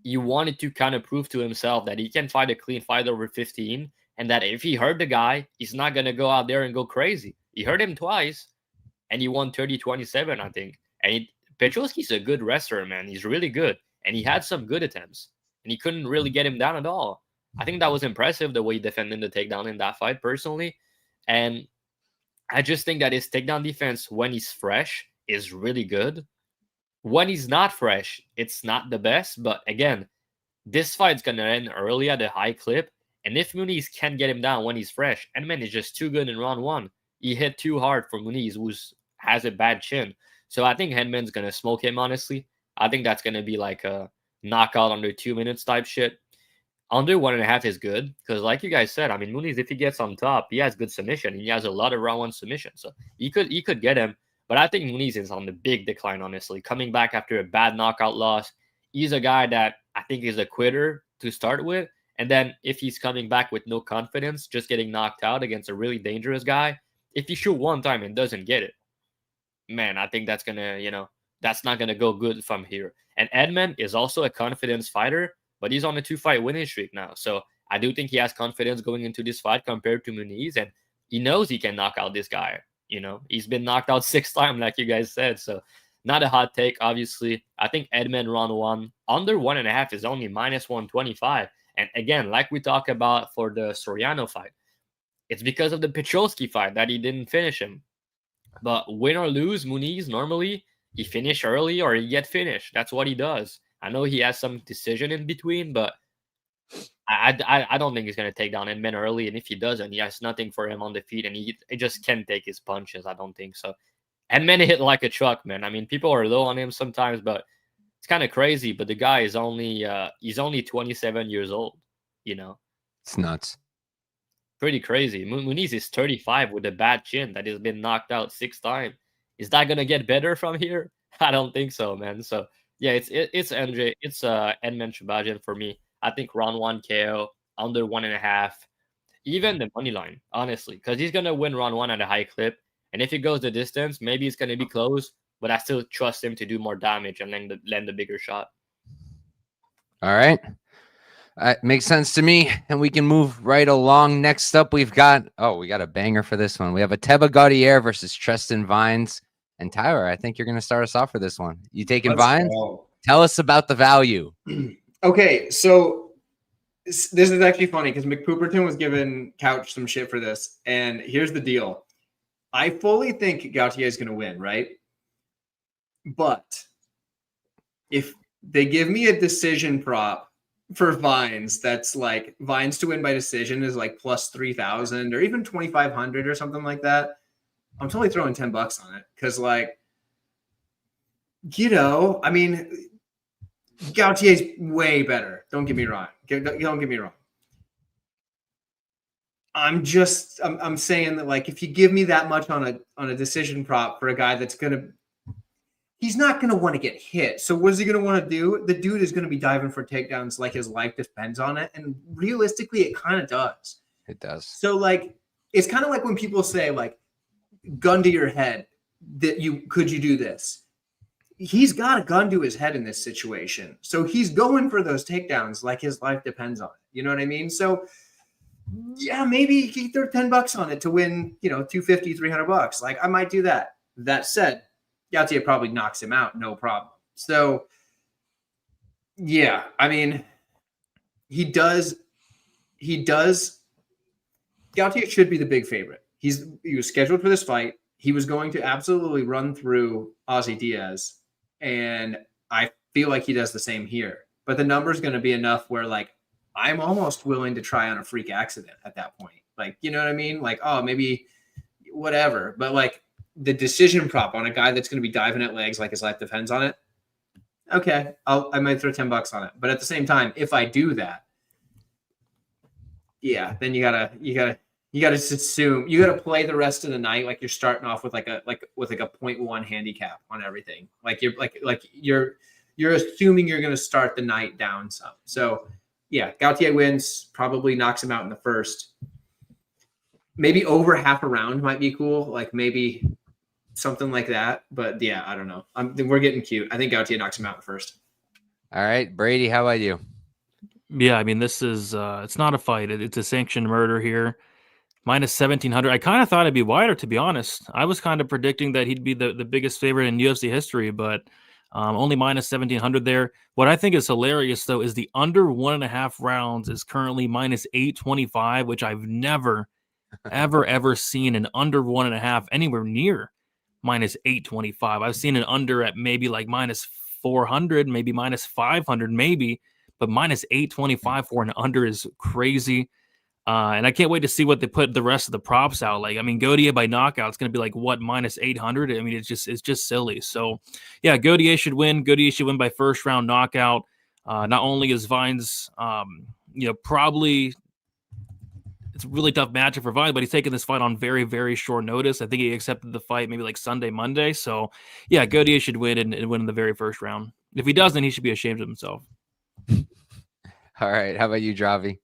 wanted to kind of prove to himself that he can fight a clean fight over 15, and that if he hurt the guy, he's not going to go out there and go crazy. He hurt him twice, and he won 30-27, I think. And Petroski's a good wrestler, man. He's really good. And he had some good attempts, and he couldn't really get him down at all. I think that was impressive, the way he defended the takedown in that fight, personally. And I just think that his takedown defense, when he's fresh, is really good. When he's not fresh, it's not the best. But again, this fight's going to end early at a high clip. And if Muniz can get him down when he's fresh, Edmund is just too good in round 1. He hit too hard for Muniz, who has a bad chin. So I think Edmund's going to smoke him, honestly. I think that's going to be like a knockout under 2 minutes type shit. Under 1.5 is good because, like you guys said, I mean, Muniz, if he gets on top, he has good submission. He has a lot of round 1 submission. So he could get him. But I think Muniz is on the big decline, honestly. Coming back after a bad knockout loss. He's a guy that I think is a quitter to start with. And then if he's coming back with no confidence, just getting knocked out against a really dangerous guy, if he shoot one time and doesn't get it, man, I think that's going to, that's not going to go good from here. And Edmund is also a confidence fighter, but he's on a 2-fight winning streak now. So I do think he has confidence going into this fight compared to Muniz, and he knows he can knock out this guy. He's been knocked out 6 times, like you guys said. So not a hot take, obviously. I think Edmund round 1, under 1.5 is only -125. And again, like we talked about for the Soriano fight, it's because of the Petroski fight that he didn't finish him. But win or lose, Muniz, normally he finish early or he get finished. That's what he does. I know he has some decision in between, but I don't think he's going to take down Edmund early. And if he doesn't, he has nothing for him on the feet, and he just can't take his punches. I don't think so. Edmund hit like a truck, man. I mean, people are low on him sometimes, but it's kind of crazy. But the guy is only he's only 27 years old. It's nuts. pretty crazy. Muniz is 35 with a bad chin that has been knocked out 6 times. Is that gonna get better from here? I don't think so, man. So yeah, it's NJ, it's Edmund Shabajian for me. I think round 1 KO under 1.5, even the money line, honestly, because he's gonna win round 1 at a high clip, and if it goes the distance, maybe it's gonna be close, but I still trust him to do more damage and land the bigger shot. All right. Makes sense to me, and we can move right along. Next up, we got a banger for this one. We have a Teba Gaudier versus Tristan Vines. And Tyler, I think you're going to start us off for this one. You taking Vines? Tell us about the value. Okay, so this is actually funny because McPooperton was giving Couch some shit for this, and here's the deal. I fully think Gautier is going to win, right? But if they give me a decision prop for Vines, that's like Vines to win by decision is like plus 3,000 or even 2,500 or something like that, I'm totally throwing $10 on it because, like, you know, I mean, Gautier's way better. Don't get me wrong. Don't get me wrong. I'm saying that, like, if you give me that much on a decision prop for a guy that's he's not gonna want to get hit. So what is he gonna want to do? The dude is gonna be diving for takedowns like his life depends on it, and realistically, it kind of does. It does. So, like, it's kind of like when people say, like, gun to your head, that could you do this? He's got a gun to his head in this situation. So he's going for those takedowns like his life depends on it. You know what I mean? So yeah, maybe he can throw $10 on it to win, you know, $250, $300. Like, I might do that. That said, Gautier probably knocks him out, no problem. So yeah, I mean, he does. Gautier should be the big favorite. He was scheduled for this fight. He was going to absolutely run through Ozzy Diaz, and I feel like he does the same here. But the number is going to be enough where, like, I'm almost willing to try on a freak accident at that point. Like, you know what I mean? Like, oh, maybe whatever. But, like, the decision prop on a guy that's going to be diving at legs like his life depends on it, okay, I might throw $10 on it. But at the same time, if I do that, yeah, then you gotta just assume you gotta play the rest of the night like you're starting off with like a 0.1 handicap on everything. Like you're assuming you're gonna start the night down some. So yeah, Gautier wins, probably knocks him out in the first. Maybe over half a round might be cool, like maybe something like that. But yeah, I don't know. We're getting cute. I think Gautier knocks him out in the first. All right, Brady, how about you? Yeah, I mean, this is it's not a fight. It's a sanctioned murder here. Minus 1,700. I kind of thought it'd be wider, to be honest. I was kind of predicting that he'd be the biggest favorite in UFC history, but only minus 1,700 there. What I think is hilarious, though, is the under 1.5 rounds is currently minus 825, which I've never, ever seen an under 1.5 anywhere near minus 825. I've seen an under at maybe like minus 400, maybe minus 500, maybe. But minus 825 for an under is crazy. And I can't wait to see what they put the rest of the props out. Like, I mean, Gaudier by knockout, it's going to be like, what, minus 800? I mean, it's just silly. So, yeah, Gaudier should win. Gaudier should win by first round knockout. Not only is Vines, probably it's a really tough matchup for Vines, but he's taking this fight on very, very short notice. I think he accepted the fight maybe like Sunday, Monday. So, yeah, Gaudier should win and win in the very first round. If he doesn't, he should be ashamed of himself. All right. How about you, Dravi?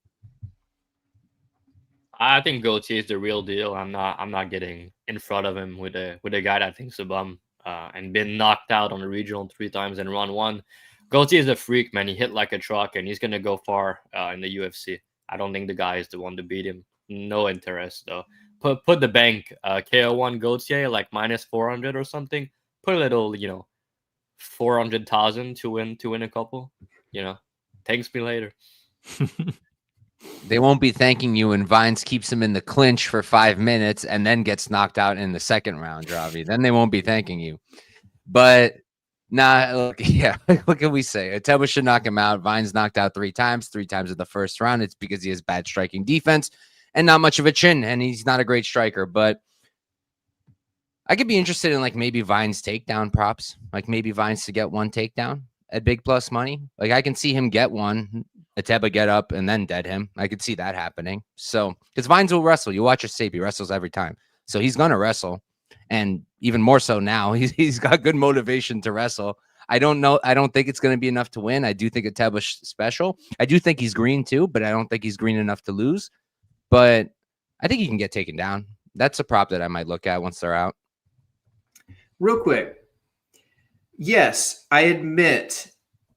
I think Gautier is the real deal. I'm not getting in front of him with a guy that thinks a bum and been knocked out on the regional 3 times in round 1. Gautier is a freak, man. He hit like a truck, and he's gonna go far in the UFC. I don't think the guy is the one to beat him. No interest though. Put the bank KO1 Gautier like minus 400 or something. Put a little 400,000 to win a couple. Thanks me later. They won't be thanking you when Vines keeps him in the clinch for 5 minutes and then gets knocked out in the second round, Dravi. Then they won't be thanking you. But look, yeah, what can we say? Ateba should knock him out. Vines knocked out 3 times in the first round. It's because he has bad striking defense and not much of a chin, and he's not a great striker. But I could be interested in like maybe Vines takedown props, like maybe Vines to get 1 takedown at big plus money. Like I can see him get one Ateba get up and then dead him. I could see that happening. So, because Vines will wrestle. You watch his tape, he wrestles every time. So he's going to wrestle. And even more so now, he's got good motivation to wrestle. I don't know. I don't think it's going to be enough to win. I do think Ateba's special. I do think he's green too, but I don't think he's green enough to lose. But I think he can get taken down. That's a prop that I might look at once they're out. Real quick. Yes, I admit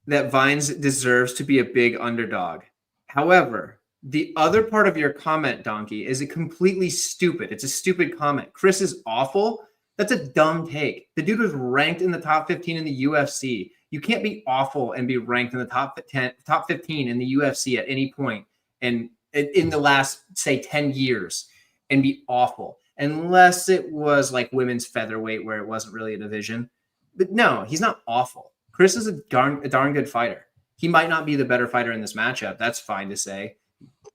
that Vines deserves to be a big underdog. However, the other part of your comment, Donkey, is completely stupid. It's a stupid comment. Chris is awful. That's a dumb take. The dude was ranked in the top 15 in the UFC. You can't be awful and be ranked in the top 15 in the UFC at any point and in the last, say, 10 years and be awful, unless it was like women's featherweight where it wasn't really a division. But no, he's not awful. Chris is a darn good fighter. He might not be the better fighter in this matchup. That's fine to say.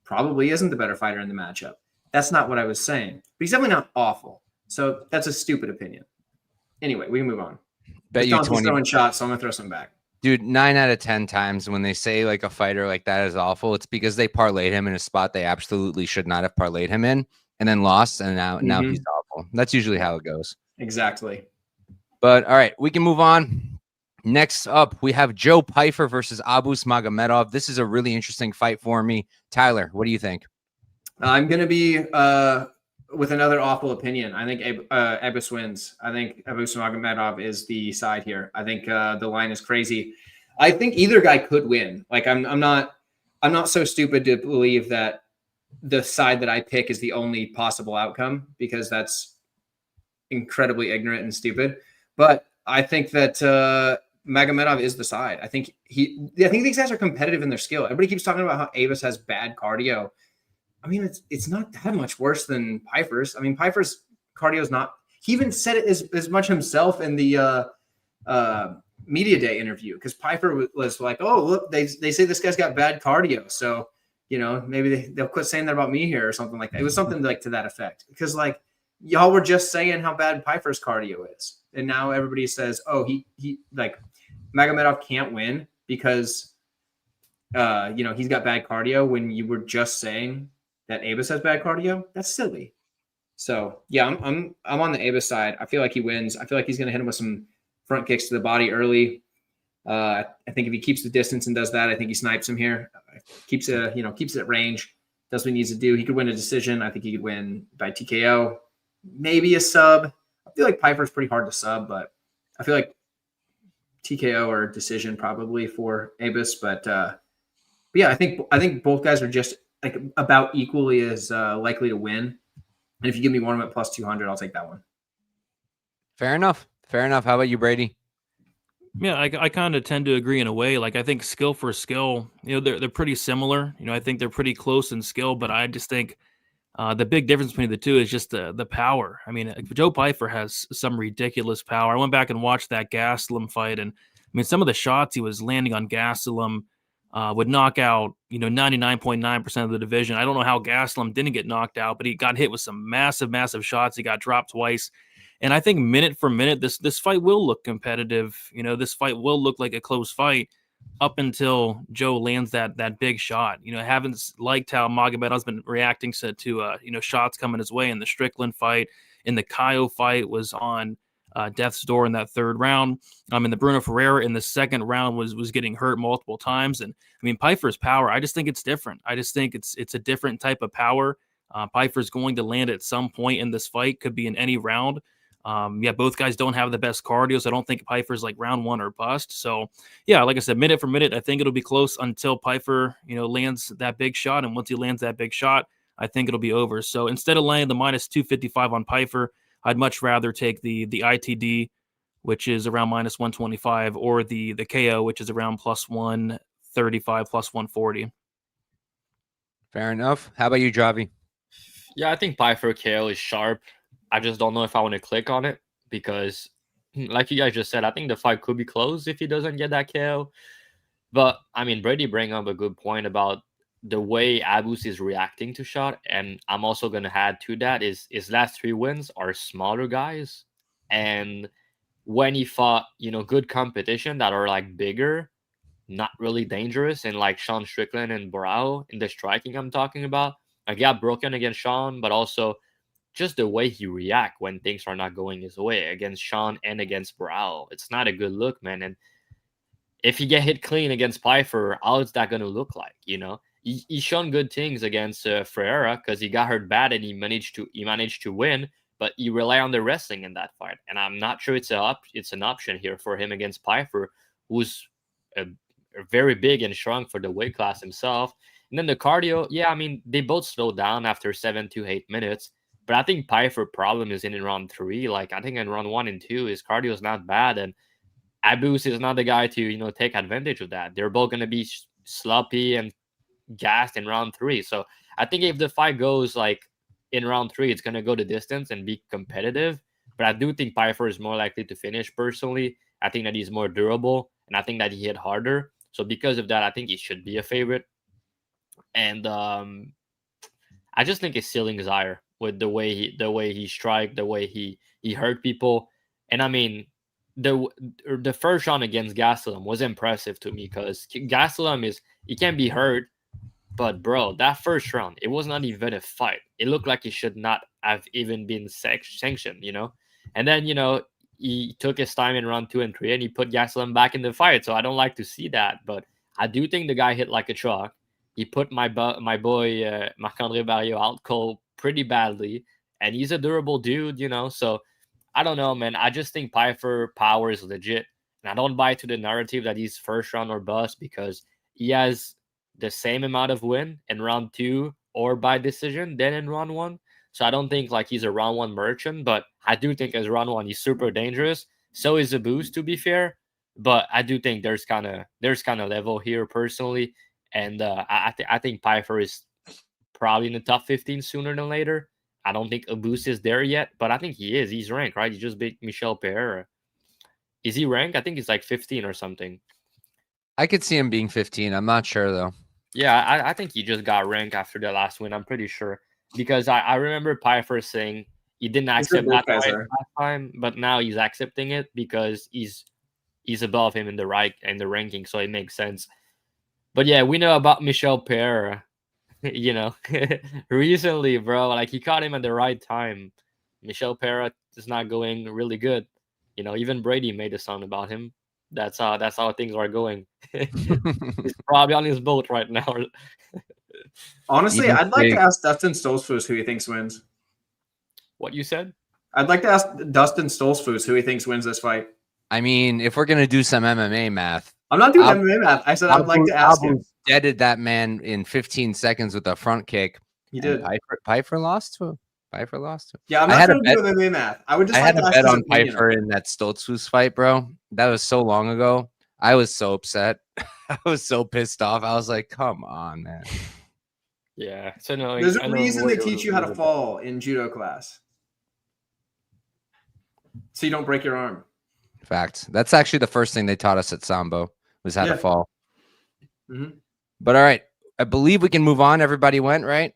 Probably isn't the better fighter in the matchup. That's not what I was saying. But he's definitely not awful. So that's a stupid opinion. Anyway, we can move on. Bet you 20 throwing shots, so I'm gonna throw some back. Dude, 9 out of 10 times when they say like a fighter like that is awful, it's because they parlayed him in a spot they absolutely should not have parlayed him in, and then lost, and now he's awful. That's usually how it goes. Exactly. But all right, we can move on. Next up, we have Joe Pyfer versus Abus Magomedov. This is a really interesting fight for me. Tyler, what do you think? I'm going to be with another awful opinion. I think Abus wins. I think Abus Magomedov is the side here. I think the line is crazy. I think either guy could win. Like I'm not so stupid to believe that the side that I pick is the only possible outcome, because that's incredibly ignorant and stupid. But I think that Magomedov is the side. I think these guys are competitive in their skill. Everybody keeps talking about how Abus has bad cardio. I mean, it's not that much worse than Pyfer's. I mean, Pyfer's cardio is not. He even said it as much himself in the media day interview, because Pyfer was like, "Oh, look, they say this guy's got bad cardio, so maybe they'll quit saying that about me here," or something like that. It was something like to that effect, because like y'all were just saying how bad Pyfer's cardio is, and now everybody says, "Oh, he like Magomedov can't win because he's got bad cardio," when you were just saying that Abus has bad cardio. That's silly. So yeah, I'm on the Abus side. I feel like he wins. I feel like he's going to hit him with some front kicks to the body early. I think if he keeps the distance and does that, I think he snipes him here. Keeps it at range. Does what he needs to do. He could win a decision. I think he could win by TKO, maybe a sub. I feel like Pyfer's pretty hard to sub, but I feel like TKO or decision probably for Abus. But yeah, I think both guys are just like about equally as likely to win. And if you give me one of them at plus 200, I'll take that one. Fair enough. How about you, Brady? Yeah, I kind of tend to agree in a way. Like, I think skill for skill, they're pretty similar. I think they're pretty close in skill, but I just think the big difference between the two is just the power. I mean, Joe Pyfer has some ridiculous power. I went back and watched that Gastelum fight, and I mean, some of the shots he was landing on Gastelum would knock out 99.9% of the division. I don't know how Gastelum didn't get knocked out, but he got hit with some massive shots. He got dropped twice. And I think minute for minute, this fight will look competitive. This fight will look like a close fight up until Joe lands that big shot. I haven't liked how Magomedov's been reacting to shots coming his way in the Strickland fight. In the Caio fight was on death's door in that third round. In the Bruno Ferreira in the second round was getting hurt multiple times. And I mean, Pyfer's power, I just think it's different. I just think it's a different type of power. Pyfer's going to land at some point in this fight, could be in any round. Both guys don't have the best cardio, so I don't think Pyfer's like round one or bust. So yeah, like I said, minute for minute, I think it'll be close until Pyfer, lands that big shot. And once he lands that big shot, I think it'll be over. So instead of landing the minus 255 on Pyfer, I'd much rather take the ITD, which is around minus 125, or the KO, which is around plus 135, plus 140. Fair enough. How about you, Javi? Yeah, I think Pyfer KO is sharp. I just don't know if I want to click on it because, like you guys just said, I think the fight could be close if he doesn't get that KO. But, I mean, Brady bring up a good point about the way Abus is reacting to shot. And I'm also going to add to that is his last 3 wins are smaller guys. And when he fought, good competition that are like bigger, not really dangerous, and like Sean Strickland and Barao in the striking I'm talking about. I got broken against Sean, but also just the way he react when things are not going his way against Sean and against Barao. It's not a good look, man. And if he get hit clean against Pfeiffer, how is that going to look like? You know, he's shown good things against Ferreira because he got hurt bad and he managed to win, but he rely on the wrestling in that fight. And I'm not sure it's an option here for him against Pfeiffer, who's very big and strong for the weight class himself. And then the cardio, yeah, I mean, they both slowed down after 7 to 8 minutes. But I think Pfeiffer problem is in round 3. Like, I think in round 1 and 2, his cardio is not bad. And Abus is not the guy to, take advantage of that. They're both going to be sloppy and gassed in round 3. So I think if the fight goes like in round 3, it's going to go the distance and be competitive. But I do think Pfeiffer is more likely to finish personally. I think that he's more durable, and I think that he hit harder. So because of that, I think he should be a favorite. And I just think his ceiling is higher with the way he strike, the way he hurt people. And I mean, the first round against Gastelum was impressive to me because Gastelum he can't be hurt, but bro, that first round, it was not even a fight. It looked like it should not have even been sanctioned, And then, he took his time in round 2 and 3 and he put Gastelum back in the fight. So I don't like to see that, but I do think the guy hit like a truck. He put my boy Marc-André Barriault out cold pretty badly, and he's a durable dude, So I don't know, man. I just think Pfeiffer power is legit, and I don't buy to the narrative that he's first round or bust because he has the same amount of win in round 2 or by decision than in round 1. So I don't think like he's a round 1 merchant, but I do think as round 1 he's super dangerous. So is Abus, to be fair, but I do think there's kind of level here personally. And I think Pfeiffer is probably in the top 15 sooner than later. I don't think Abus is there yet, but I think he is. He's ranked, right? He just beat Michel Pereira. Is he ranked? I think he's like 15 or something. I could see him being 15. I'm not sure, though. Yeah, I think he just got ranked after the last win. I'm pretty sure. Because I remember Pfeiffer saying he didn't accept that fight last time, but now he's accepting it because he's above him in the ranking, so it makes sense. But yeah, we know about Michel Pereira, recently, bro. Like, he caught him at the right time. Michel Pereira is not going really good. Even Brady made a song about him. That's how things are going. He's probably on his boat right now. Honestly, I'd like to ask Dustin Stoltzfus who he thinks wins. What you said? I'd like to ask Dustin Stoltzfus who he thinks wins this fight. I mean, if we're gonna do some MMA math, I'm not doing MMA math. I said I'd like to ask him. Deaded that man in 15 seconds with a front kick. He did. Pfeiffer lost to him. Pfeiffer lost to him. Yeah, I'm not trying to do MMA math. I had a bet on Pfeiffer in that Stoltzfus fight, bro. That was so long ago. I was so upset. I was so pissed off. I was like, come on, man. Yeah, so no. There's a reason they teach you how to fall in judo class, so you don't break your arm. Fact. That's actually the first thing they taught us at Sambo was how to fall. Mm-hmm. But all right, I believe we can move on. Everybody went, right?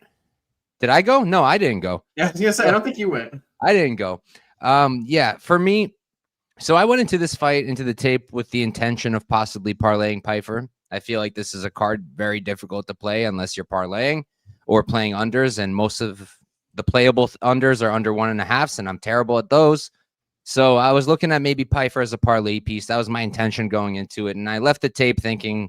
Did I go? No, I didn't go. Yeah, I was gonna say, I don't think you went. I didn't go. Yeah, for me. So I went into this fight, into the tape, with the intention of possibly parlaying Pfeiffer. I feel like this is a card very difficult to play unless you're parlaying or playing unders, and most of the playable unders are under 1.5s, and I'm terrible at those. So I was looking at maybe Pfeiffer as a parlay piece. That was my intention going into it, and I left the tape thinking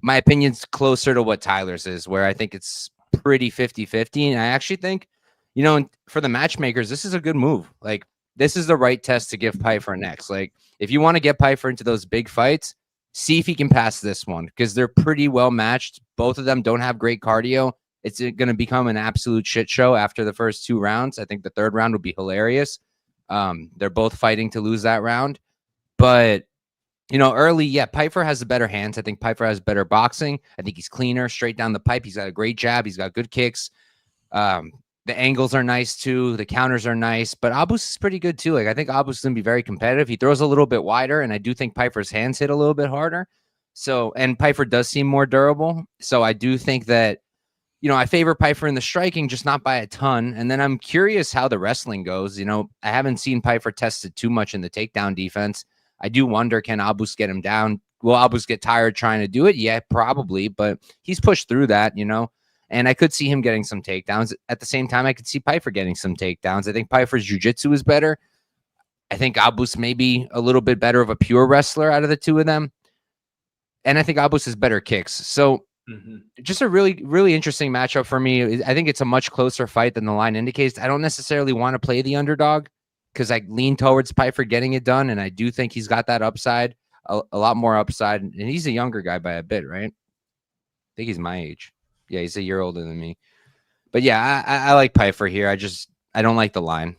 my opinion's closer to what Tyler's is, where I think it's pretty 50-50, and I actually think, for the matchmakers, this is a good move. Like, this is the right test to give Pfeiffer next. Like, if you want to get Pfeiffer into those big fights, see if he can pass this one because they're pretty well matched. Both of them don't have great cardio. It's going to become an absolute shit show after the first 2 rounds. I think the third round would be hilarious. They're both fighting to lose that round. But, early, yeah, Pfeiffer has the better hands. I think Pfeiffer has better boxing. I think he's cleaner, straight down the pipe. He's got a great jab. He's got good kicks. The angles are nice too. The counters are nice, but Abus is pretty good too. Like, I think Abus is going to be very competitive. He throws a little bit wider, and I do think Pfeiffer's hands hit a little bit harder. So, and Pfeiffer does seem more durable. So I do think that, I favor Pfeiffer in the striking, just not by a ton. And then I'm curious how the wrestling goes. I haven't seen Pfeiffer tested too much in the takedown defense. I do wonder, can Abus get him down will Albus get tired trying to do it? Yeah, probably, but he's pushed through that, you know. And I could see him getting some takedowns. At the same time, I could see Pyfer getting some takedowns. I think Pyfer's jiu-jitsu is better. I think Albus may be a little bit better of a pure wrestler out of the two of them. And I think Albus has better kicks. So just a really, really interesting matchup for me. I think it's a much closer fight than the line indicates. I don't necessarily want to play the underdog because I lean towards Pyfer getting it done. And I do think he's got that upside, a lot more upside. And he's a younger guy by a bit, right? I think he's my age. Yeah, he's a year older than me. But yeah, I like Pyfer here. I don't like the line.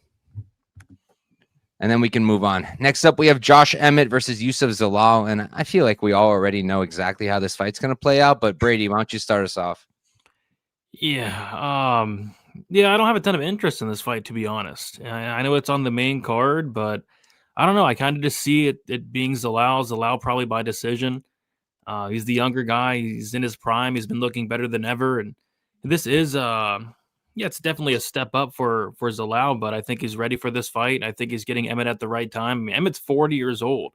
And then we can move on. Next up, we have Josh Emmett versus Yusuf Zalal. And I feel like we all already know exactly how this fight's going to play out. But Brady, why don't you start us off? Yeah. Yeah, I don't have a ton of interest in this fight, to be honest. I know it's on the main card, but I don't know. I kind of just see it being Zalal probably by decision. He's the younger guy. He's in his prime. He's been looking better than ever. And this is, it's definitely a step up for Zalal, but I think he's ready for this fight. I think he's getting Emmett at the right time. I mean, Emmett's 40 years old.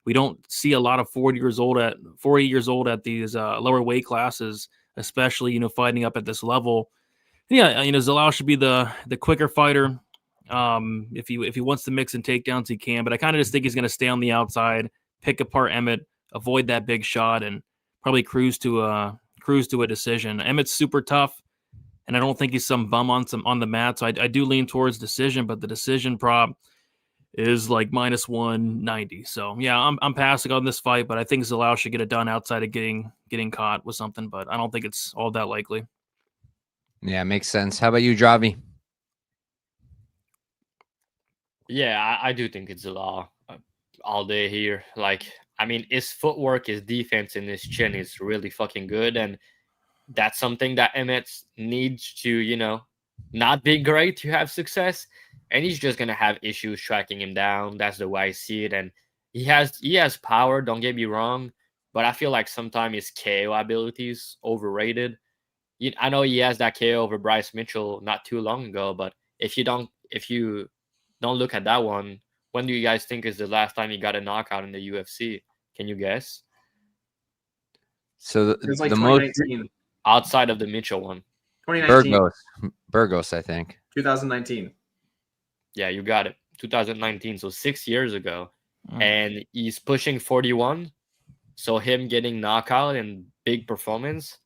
We don't see a lot of 40 years old at these lower weight classes, especially, you know, fighting up at this level. Yeah, you know, Zalal should be the quicker fighter. If he wants to mix and takedowns, he can. But I kind of just think he's going to stay on the outside, pick apart Emmett, avoid that big shot, and probably cruise to a decision. Emmett's super tough, and I don't think he's some bum on the mat. So I do lean towards decision, but the decision prop is like minus 190. So yeah, I'm passing on this fight, but I think Zalal should get it done outside of getting caught with something. But I don't think it's all that likely. Yeah, makes sense. How about you, Javi? Yeah, I do think it's Zalal all day here. Like, I mean, his footwork, his defense, and his chin is really fucking good, and that's something that Emmett needs to, you know, not be great to have success. And he's just gonna have issues tracking him down. That's the way I see it. And he has power. Don't get me wrong, but I feel like sometimes his KO ability is overrated. I know he has that KO over Bryce Mitchell not too long ago, but if you don't look at that one, when do you guys think is the last time he got a knockout in the UFC? Can you guess? So it was like the most outside of the Mitchell one. 2019. Burgos, I think. 2019. Yeah, you got it. 2019, so 6 years ago. And he's pushing 41. So him getting knockout and big performance,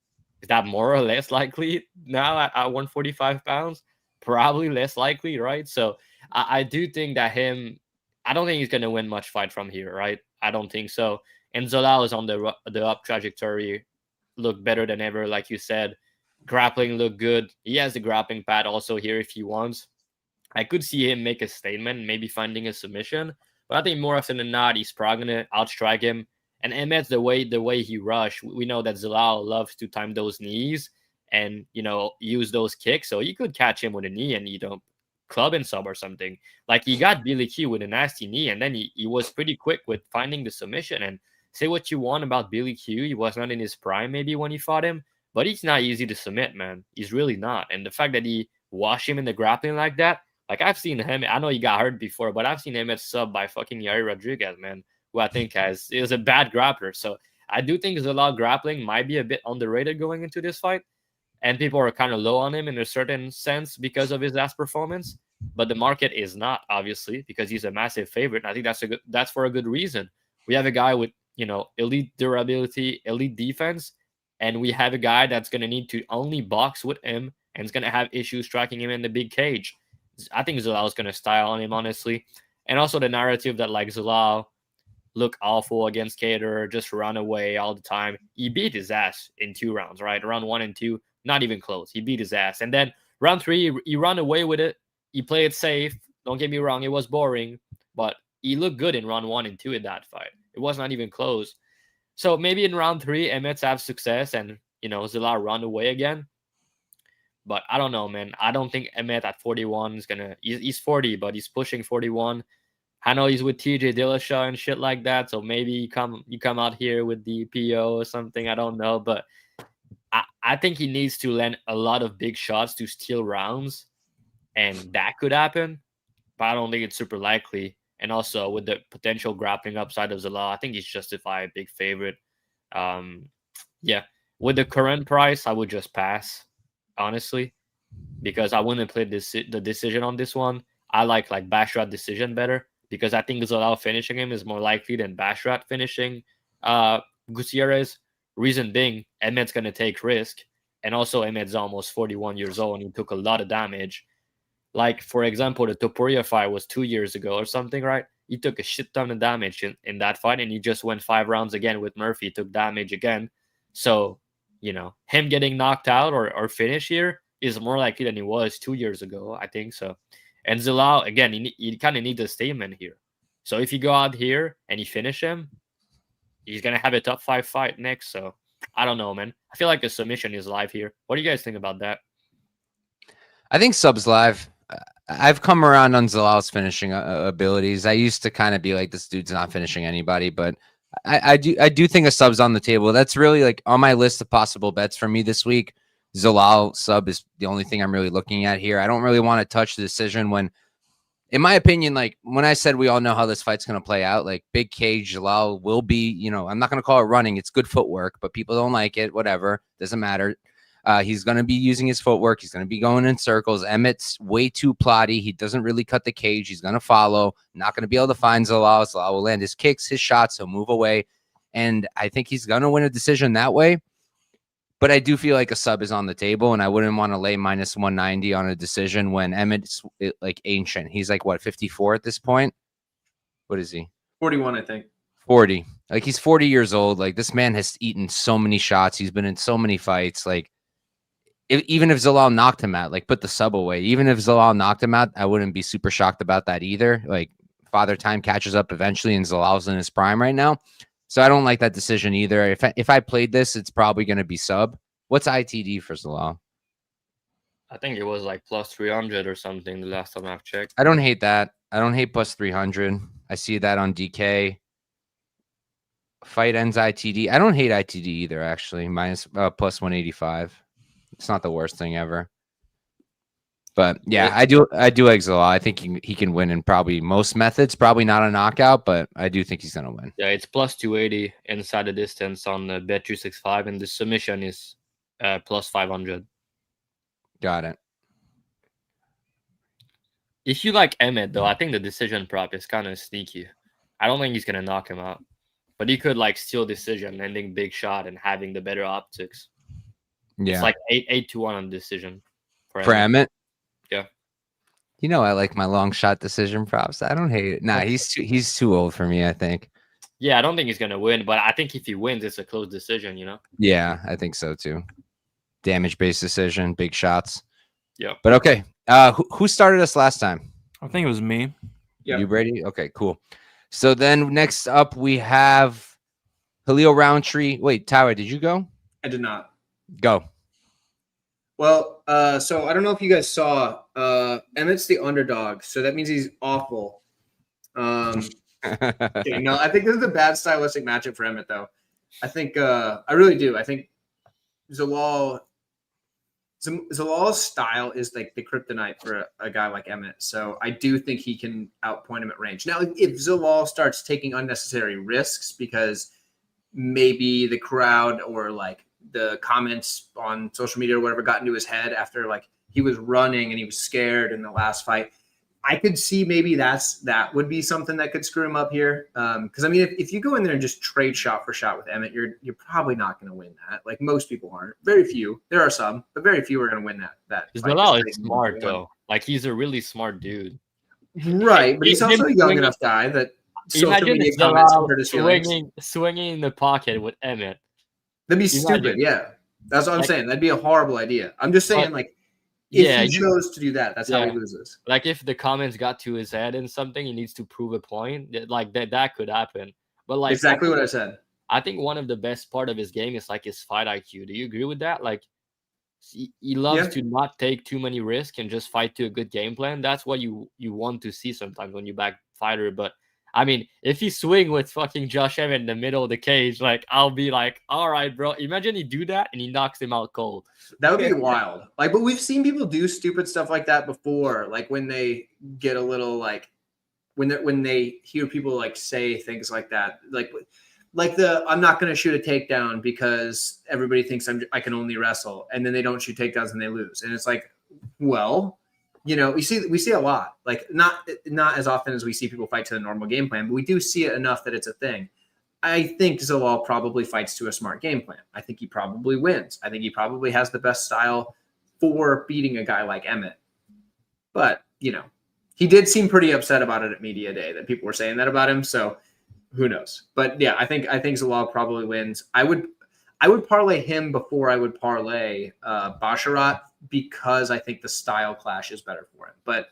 is that more or less likely now at 145 pounds? Probably less likely, right? So I do think that I don't think he's going to win much fight from here, right? I don't think so. And Zalal is on the up trajectory, look better than ever, like you said. Grappling look good. He has the grappling pad also here if he wants. I could see him make a statement, maybe finding a submission. But I think more often than not, he's probably going to outstrike him. And Emmett's the way he rushed. We know that Zalal loves to time those knees and, you know, use those kicks. So you could catch him with a knee and, you know, club and sub or something. Like he got Billy Q with a nasty knee, and then he was pretty quick with finding the submission. And say what you want about Billy Q, he was not in his prime maybe when he fought him, but he's not easy to submit, man. He's really not. And the fact that he washed him in the grappling like that, like I've seen him, I know he got hurt before, but I've seen him at sub by fucking Yair Rodriguez, man, who I think is a bad grappler. So I do think Zalal grappling might be a bit underrated going into this fight. And people are kind of low on him in a certain sense because of his last performance. But the market is not, obviously, because he's a massive favorite. And I think that's for a good reason. We have a guy with, you know, elite durability, elite defense, and we have a guy that's going to need to only box with him and is going to have issues striking him in the big cage. I think Zalal is going to style on him, honestly. And also the narrative that, like, Zalal look awful against Cater, just run away all the time. He beat his ass in 2 rounds, right? Round 1 and 2, not even close. He beat his ass. And then round 3, he ran away with it. He played it safe. Don't get me wrong, it was boring, but he looked good in round 1 and 2 in that fight. It was not even close. So maybe in round 3, Emmett have success and, you know, Zalal run away again. But I don't know, man. I don't think Emmett at 41 is gonna. He's 40, but he's pushing 41. I know he's with TJ Dillashaw and shit like that. So maybe you come out here with the PO or something. I don't know, but I think he needs to land a lot of big shots to steal rounds, and that could happen. But I don't think it's super likely. And also with the potential grappling upside of Zalal, I think he's justified, big favorite. Yeah, with the current price, I would just pass, honestly, because I wouldn't play the decision on this one. I like Bashrat decision better because I think Zalal finishing him is more likely than Bashrat finishing Gutierrez. Reason being, Emmet's going to take risk. And also, Emmet's almost 41 years old and he took a lot of damage. Like, for example, the Topuria fight was 2 years ago or something, right? He took a shit ton of damage in that fight and he just went 5 rounds again with Murphy, took damage again. So, him getting knocked out or finish here is more likely than he was 2 years ago, I think so. And Zalal, again, you kind of need a statement here. So if you go out here and you finish him, he's going to have a top 5 fight next. So I don't know, man. I feel like a submission is live here. What do you guys think about that? I think sub's live. I've come around on Zalal's finishing abilities. I used to kind of be like, this dude's not finishing anybody, but I do think a sub's on the table. That's really like on my list of possible bets for me this week. Zalal sub is the only thing I'm really looking at here. I don't really want to touch the decision when, in my opinion, like when I said we all know how this fight's going to play out, like big cage, Zalal will be, I'm not going to call it running. It's good footwork, but people don't like it. Whatever. Doesn't matter. He's going to be using his footwork. He's going to be going in circles. Emmett's way too plotty. He doesn't really cut the cage. He's going to follow. Not going to be able to find Zalal. Zalal will land his kicks, his shots. He'll move away. And I think he's going to win a decision that way. But I do feel like a sub is on the table, and I wouldn't want to lay minus 190 on a decision when Emmett's like ancient. He's like, what, 54 at this point? What is he? 41, I think. 40. Like, he's 40 years old. Like, this man has eaten so many shots. He's been in so many fights. Like, even if Zalal knocked him out, like, put the sub away. Even if Zalal knocked him out, I wouldn't be super shocked about that either. Like, Father Time catches up eventually, and Zalal's in his prime right now. So I don't like that decision either. If I played this, it's probably going to be sub. What's ITD for Zalal? I think it was like plus 300 or something the last time I've checked. I don't hate that. I don't hate plus 300. I see that on DK. Fight ends ITD. I don't hate ITD either, actually. Minus plus 185. It's not the worst thing ever. But yeah, I do like Zalal. I think he can win in probably most methods. Probably not a knockout, but I do think he's gonna win. Yeah, it's plus 280 inside the distance on the Bet365, and the submission is plus 500. Got it. If you like Emmett, though, I think the decision prop is kind of sneaky. I don't think he's gonna knock him out, but he could like steal decision, ending big shot, and having the better optics. Yeah, it's like 8-1 on decision for Emmett. Yeah. I like my long shot decision props. I don't hate it. Nah, he's too old for me, I think. Yeah, I don't think he's gonna win, but I think if he wins, it's a close decision, Yeah, I think so too. Damage-based decision, big shots. Yeah. But okay. Who started us last time? I think it was me. Yeah. You, Brady? Okay, cool. So then next up we have Khalil Roundtree. Wait, Tyler, did you go? I did not. Go. Well, so I don't know if you guys saw Emmett's the underdog, so that means he's awful. Okay, no, I think this is a bad stylistic matchup for Emmett, though. I think I really do. I think Zalal's style is like the kryptonite for a guy like Emmett. So I do think he can outpoint him at range. Now, if Zalal starts taking unnecessary risks because maybe the crowd or like the comments on social media or whatever got into his head after like he was running and he was scared in the last fight, I could see maybe that would be something that could screw him up here. Because I mean, if you go in there and just trade shot for shot with Emmett, you're probably not going to win that. Like most people aren't. Very few. There are some, but very few are going to win that. Zalal is smart though. Like he's a really smart dude. Right, but he's also a young enough guy that social media comments hurt his feelings. Swinging in the pocket with Emmett. That'd be stupid. Yeah, that's what I'm saying. That'd be a horrible idea. I'm just saying, like, if he chose to do that, that's how he loses. Like, if the comments got to his head and something, he needs to prove a point. Like that could happen. But like exactly what I said. I think one of the best part of his game is like his fight IQ. Do you agree with that? Like, he loves to not take too many risks and just fight to a good game plan. That's what you want to see sometimes when you back fighter. But I mean, if he swing with fucking Josh Emmett in the middle of the cage, like, I'll be like, all right, bro. Imagine he do that and he knocks him out cold. That would be wild. Like, but we've seen people do stupid stuff like that before. Like when they get a little like when they hear people like say things like that, like I'm not going to shoot a takedown because everybody thinks I can only wrestle, and then they don't shoot takedowns and they lose. And it's like, well, we see a lot, like not as often as we see people fight to the normal game plan, but we do see it enough that it's a thing. I think Zalal probably fights to a smart game plan. I think he probably wins. I think he probably has the best style for beating a guy like Emmett. But, he did seem pretty upset about it at media day, that people were saying that about him. So who knows? But yeah, I think Zalal probably wins. I would parlay him before I would parlay Basharat, because I think the style clash is better for him. But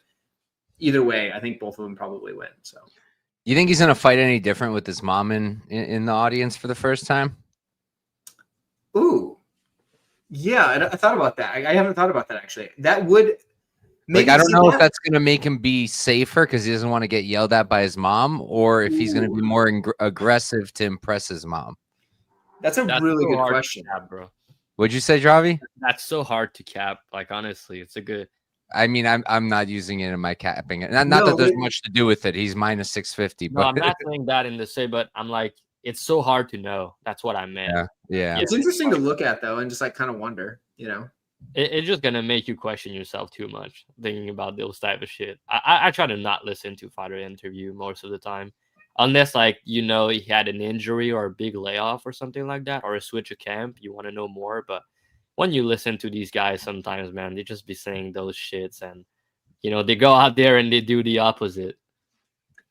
either way, I think both of them probably win. So. You think he's going to fight any different with his mom in the audience for the first time? Ooh. Yeah, I thought about that. I haven't thought about that, actually. That would I don't know if that's going to make him be safer because he doesn't want to get yelled at by his mom, or if he's going to be more aggressive to impress his mom. That's really good question, bro. What'd you say, Javi? That's so hard to cap. Like, honestly, it's a good... I mean, I'm not using it in my capping. Not that there's much to do with it. He's minus 650. No, but I'm not saying that in the say, but I'm like, it's so hard to know. That's what I meant. Yeah. It's interesting to look at, though, and just like kind of wonder, It's just gonna make you question yourself too much thinking about those type of shit. I try to not listen to fighter interview most of the time, unless he had an injury or a big layoff or something like that, or a switch of camp. You want to know more, but when you listen to these guys, sometimes, man, they just be saying those shits, and they go out there and they do the opposite.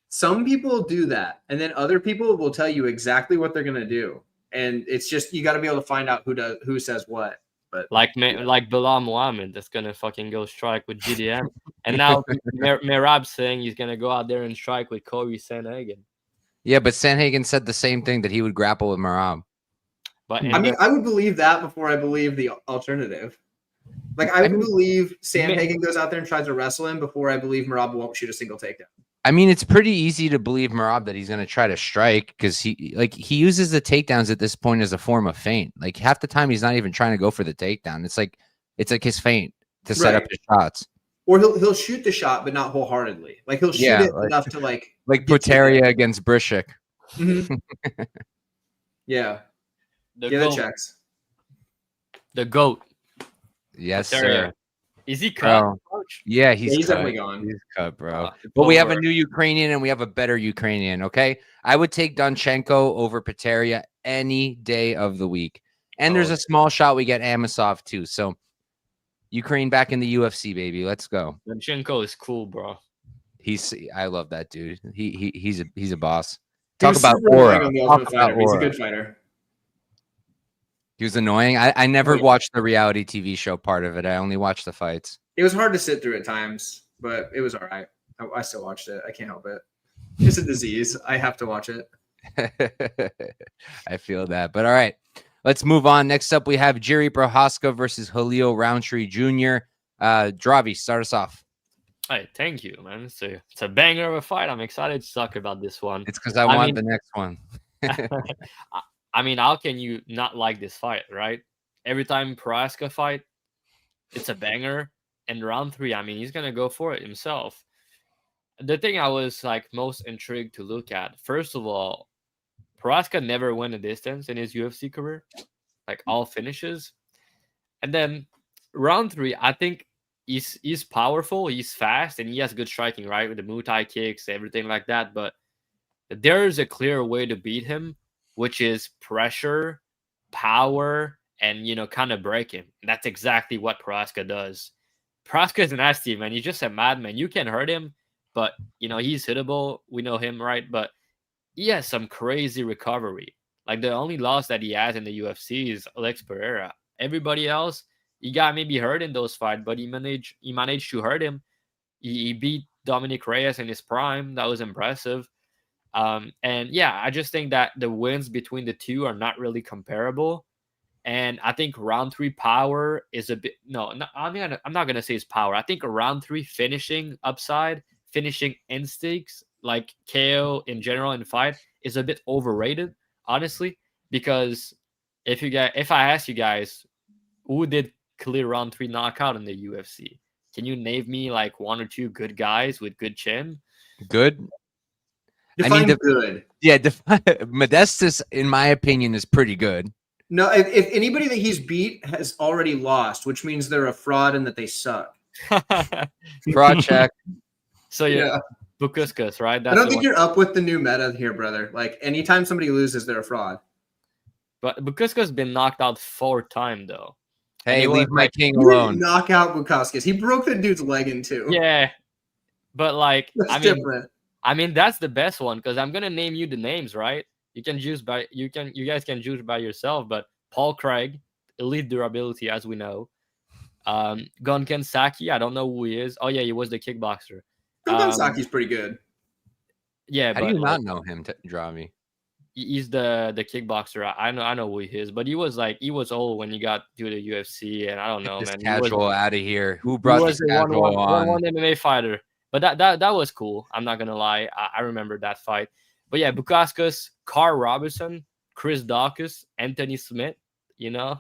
Some people do that, and then other people will tell you exactly what they're gonna do, and it's just you got to be able to find out who says what. But like Bilal Muhammad, that's gonna fucking go strike with GDM, and now Merab saying he's gonna go out there and strike with Corey Sandhagen. Yeah, but Sandhagen said the same thing, that he would grapple with Merab. But I would believe that before I believe the alternative. Like I would believe Sandhagen goes out there and tries to wrestle him before I believe Merab won't shoot a single takedown. I mean, it's pretty easy to believe Merab that he's going to try to strike, because he uses the takedowns at this point as a form of feint. Like half the time he's not even trying to go for the takedown. It's like his feint to set up his shots. Or he'll shoot the shot, but not wholeheartedly. Like he'll shoot it enough to like Poteria against Brishik. Mm-hmm. Yeah. The checks. The GOAT. Yes, Poteria. sir. Is he cut? Yeah, he's cut. Definitely gone. He's cut, bro. But we have a new Ukrainian, and we have a better Ukrainian, okay? I would take Donchenko over Poteria any day of the week. And there's a small shot we get Amosov, too. So Ukraine back in the UFC, baby. Let's go. Donchenko is cool, bro. I love that dude. He's a boss. Talk about aura. He's a good fighter. He was annoying. I never watched the reality TV show part of it. I only watched the fights. It was hard to sit through at times, but it was all right. I still watched it. I can't help it. It's a disease. I have to watch it. I feel that. But all right, let's move on. Next up, we have Jiri Prohaska versus Khalil Roundtree Jr. Dravi, start us off. Hey, thank you, man. It's a banger of a fight. I'm excited to talk about this one. It's because I want the next one. I mean, how can you not like this fight, right? Every time Prohaska fight, it's a banger. And round 3, I mean, he's going to go for it himself. The thing I was most intrigued to look at, first of all, Prohaska never went a distance in his UFC career, all finishes. And then round 3, I think he's powerful, he's fast, and he has good striking, right? With the Muay Thai kicks, everything like that. But there's a clear way to beat him, which is pressure, power, and, kind of break him. And that's exactly what Prohaska does. Prohaska is nasty, man. He's just a madman. You can hurt him, but, he's hittable. We know him, right? But he has some crazy recovery. The only loss that he has in the UFC is Alex Pereira. Everybody else, he got maybe hurt in those fights, but he managed to hurt him. He beat Dominic Reyes in his prime. That was impressive. And yeah, I just think that the wins between the two are not really comparable. And I think round 3 power is a bit, I'm not going to say it's power. I think round 3 finishing upside, finishing instincts, like KO in general in fight, is a bit overrated, honestly, because if I ask you guys, who did clear round 3 knockout in the UFC? Can you name me 1 or 2 good guys with good chin? Good. Define good. Yeah, Modestus, in my opinion, is pretty good. No, if anybody that he's beat has already lost, which means they're a fraud and that they suck. Fraud check. So yeah, Bukuskas, right? I don't think you're up with the new meta here, brother. Like anytime somebody loses, they're a fraud. But Bukuskas been knocked out 4 times though. Hey, leave my king You alone. didn't knock out Bukuskas. He broke the dude's leg in two. Yeah, but like That's different. I mean that's the best one because I'm gonna name you the names, right? You guys can choose by yourself. But Paul Craig, elite durability, as we know. Gunken Saki, I don't know who he is. Oh yeah, he was the kickboxer. Gunken Saki's pretty good. Yeah, how do you not know him, Dravi? He's the kickboxer. I know who he is, but he was old when he got to the UFC, and I don't know, This man. casual out of here. Who brought this casual on? One MMA fighter, but that was cool. I'm not gonna lie. I remember that fight. But yeah, Bukauskas, Carl Robinson, Chris Dawkins, Anthony Smith. You know,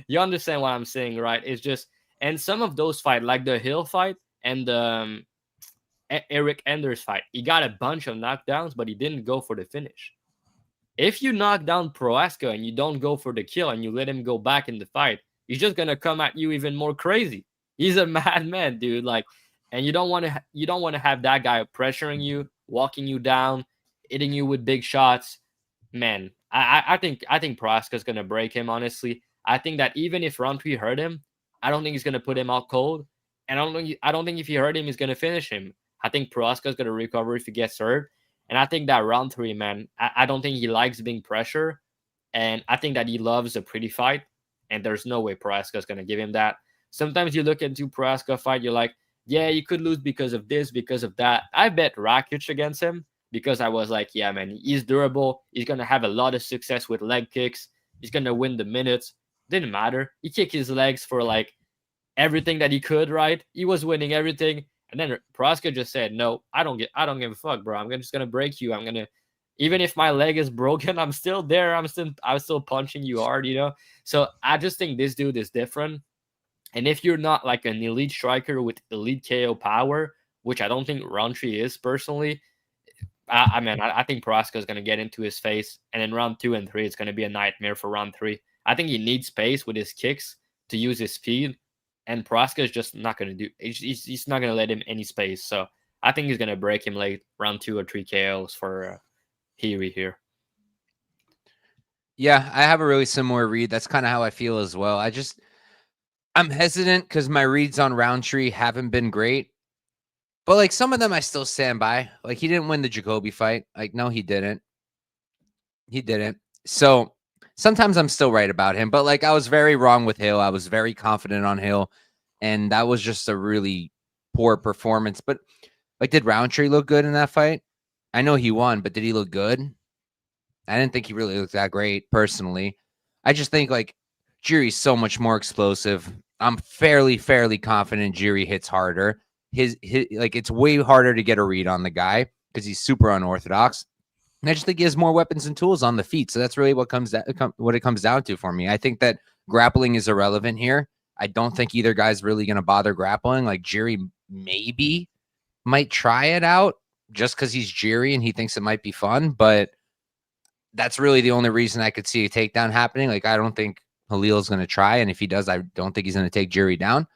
you understand what I'm saying, right? It's just, and some of those fights, like the Hill fight and the Eric Enders fight, he got a bunch of knockdowns, but he didn't go for the finish. If you knock down Prohaska and you don't go for the kill and you let him go back in the fight, he's just gonna come at you even more crazy. He's a madman, dude. Like, and you don't want to have that guy pressuring you, walking you down, hitting you with big shots. Man, I think Prohaska is gonna break him. Honestly, I think that even if round 3 hurt him, I don't think he's gonna put him out cold. And I don't think if he hurt him, he's gonna finish him. I think Prohaska is gonna recover if he gets hurt. And I think that round 3, man, I don't think he likes being pressured. And I think that he loves a pretty fight. And there's no way Prohaska is going to give him that. Sometimes you look into Prohaska fight, you're like, yeah, you could lose because of this, because of that. I bet Rakic against him because I was like, yeah, man, he's durable. He's going to have a lot of success with leg kicks. He's going to win the minutes. Didn't matter. He kicked his legs for like everything that he could, right? He was winning everything. And then Prohaska just said, no, I don't give a fuck, bro. I'm just going to break you. Even if my leg is broken, I'm still there. I'm still punching you hard, you know? So I just think this dude is different. And if you're not like an elite striker with elite KO power, which I don't think round 3 is personally, I think Prohaska is going to get into his face. And in round 2 and 3, it's going to be a nightmare for round 3. I think he needs space with his kicks to use his speed. And Prohaska is just not going to do. He's not going to let him any space. So I think he's going to break him late, round 2 or 3 KOs for Heary here. Yeah, I have a really similar read. That's kind of how I feel as well. I'm hesitant because my reads on Roundtree haven't been great. But like some of them I still stand by. Like he didn't win the Jacoby fight. Like, no, he didn't. He didn't. So sometimes I'm still right about him, but like I was very wrong with Hill. I was very confident on Hill, and that was just a really poor performance. But like, did Roundtree look good in that fight? I know he won, but did he look good? I didn't think he really looked that great personally. I just think like Jiri's so much more explosive. I'm fairly confident Jiri hits harder. His like it's way harder to get a read on the guy because he's super unorthodox. And I just think he has more weapons and tools on the feet. So that's really what it comes down to for me. I think that grappling is irrelevant here. I don't think either guy's really going to bother grappling. Like Jiri maybe might try it out just because he's Jiri and he thinks it might be fun. But that's really the only reason I could see a takedown happening. Like I don't think Halil's going to try. And if he does, I don't think he's going to take Jiri down.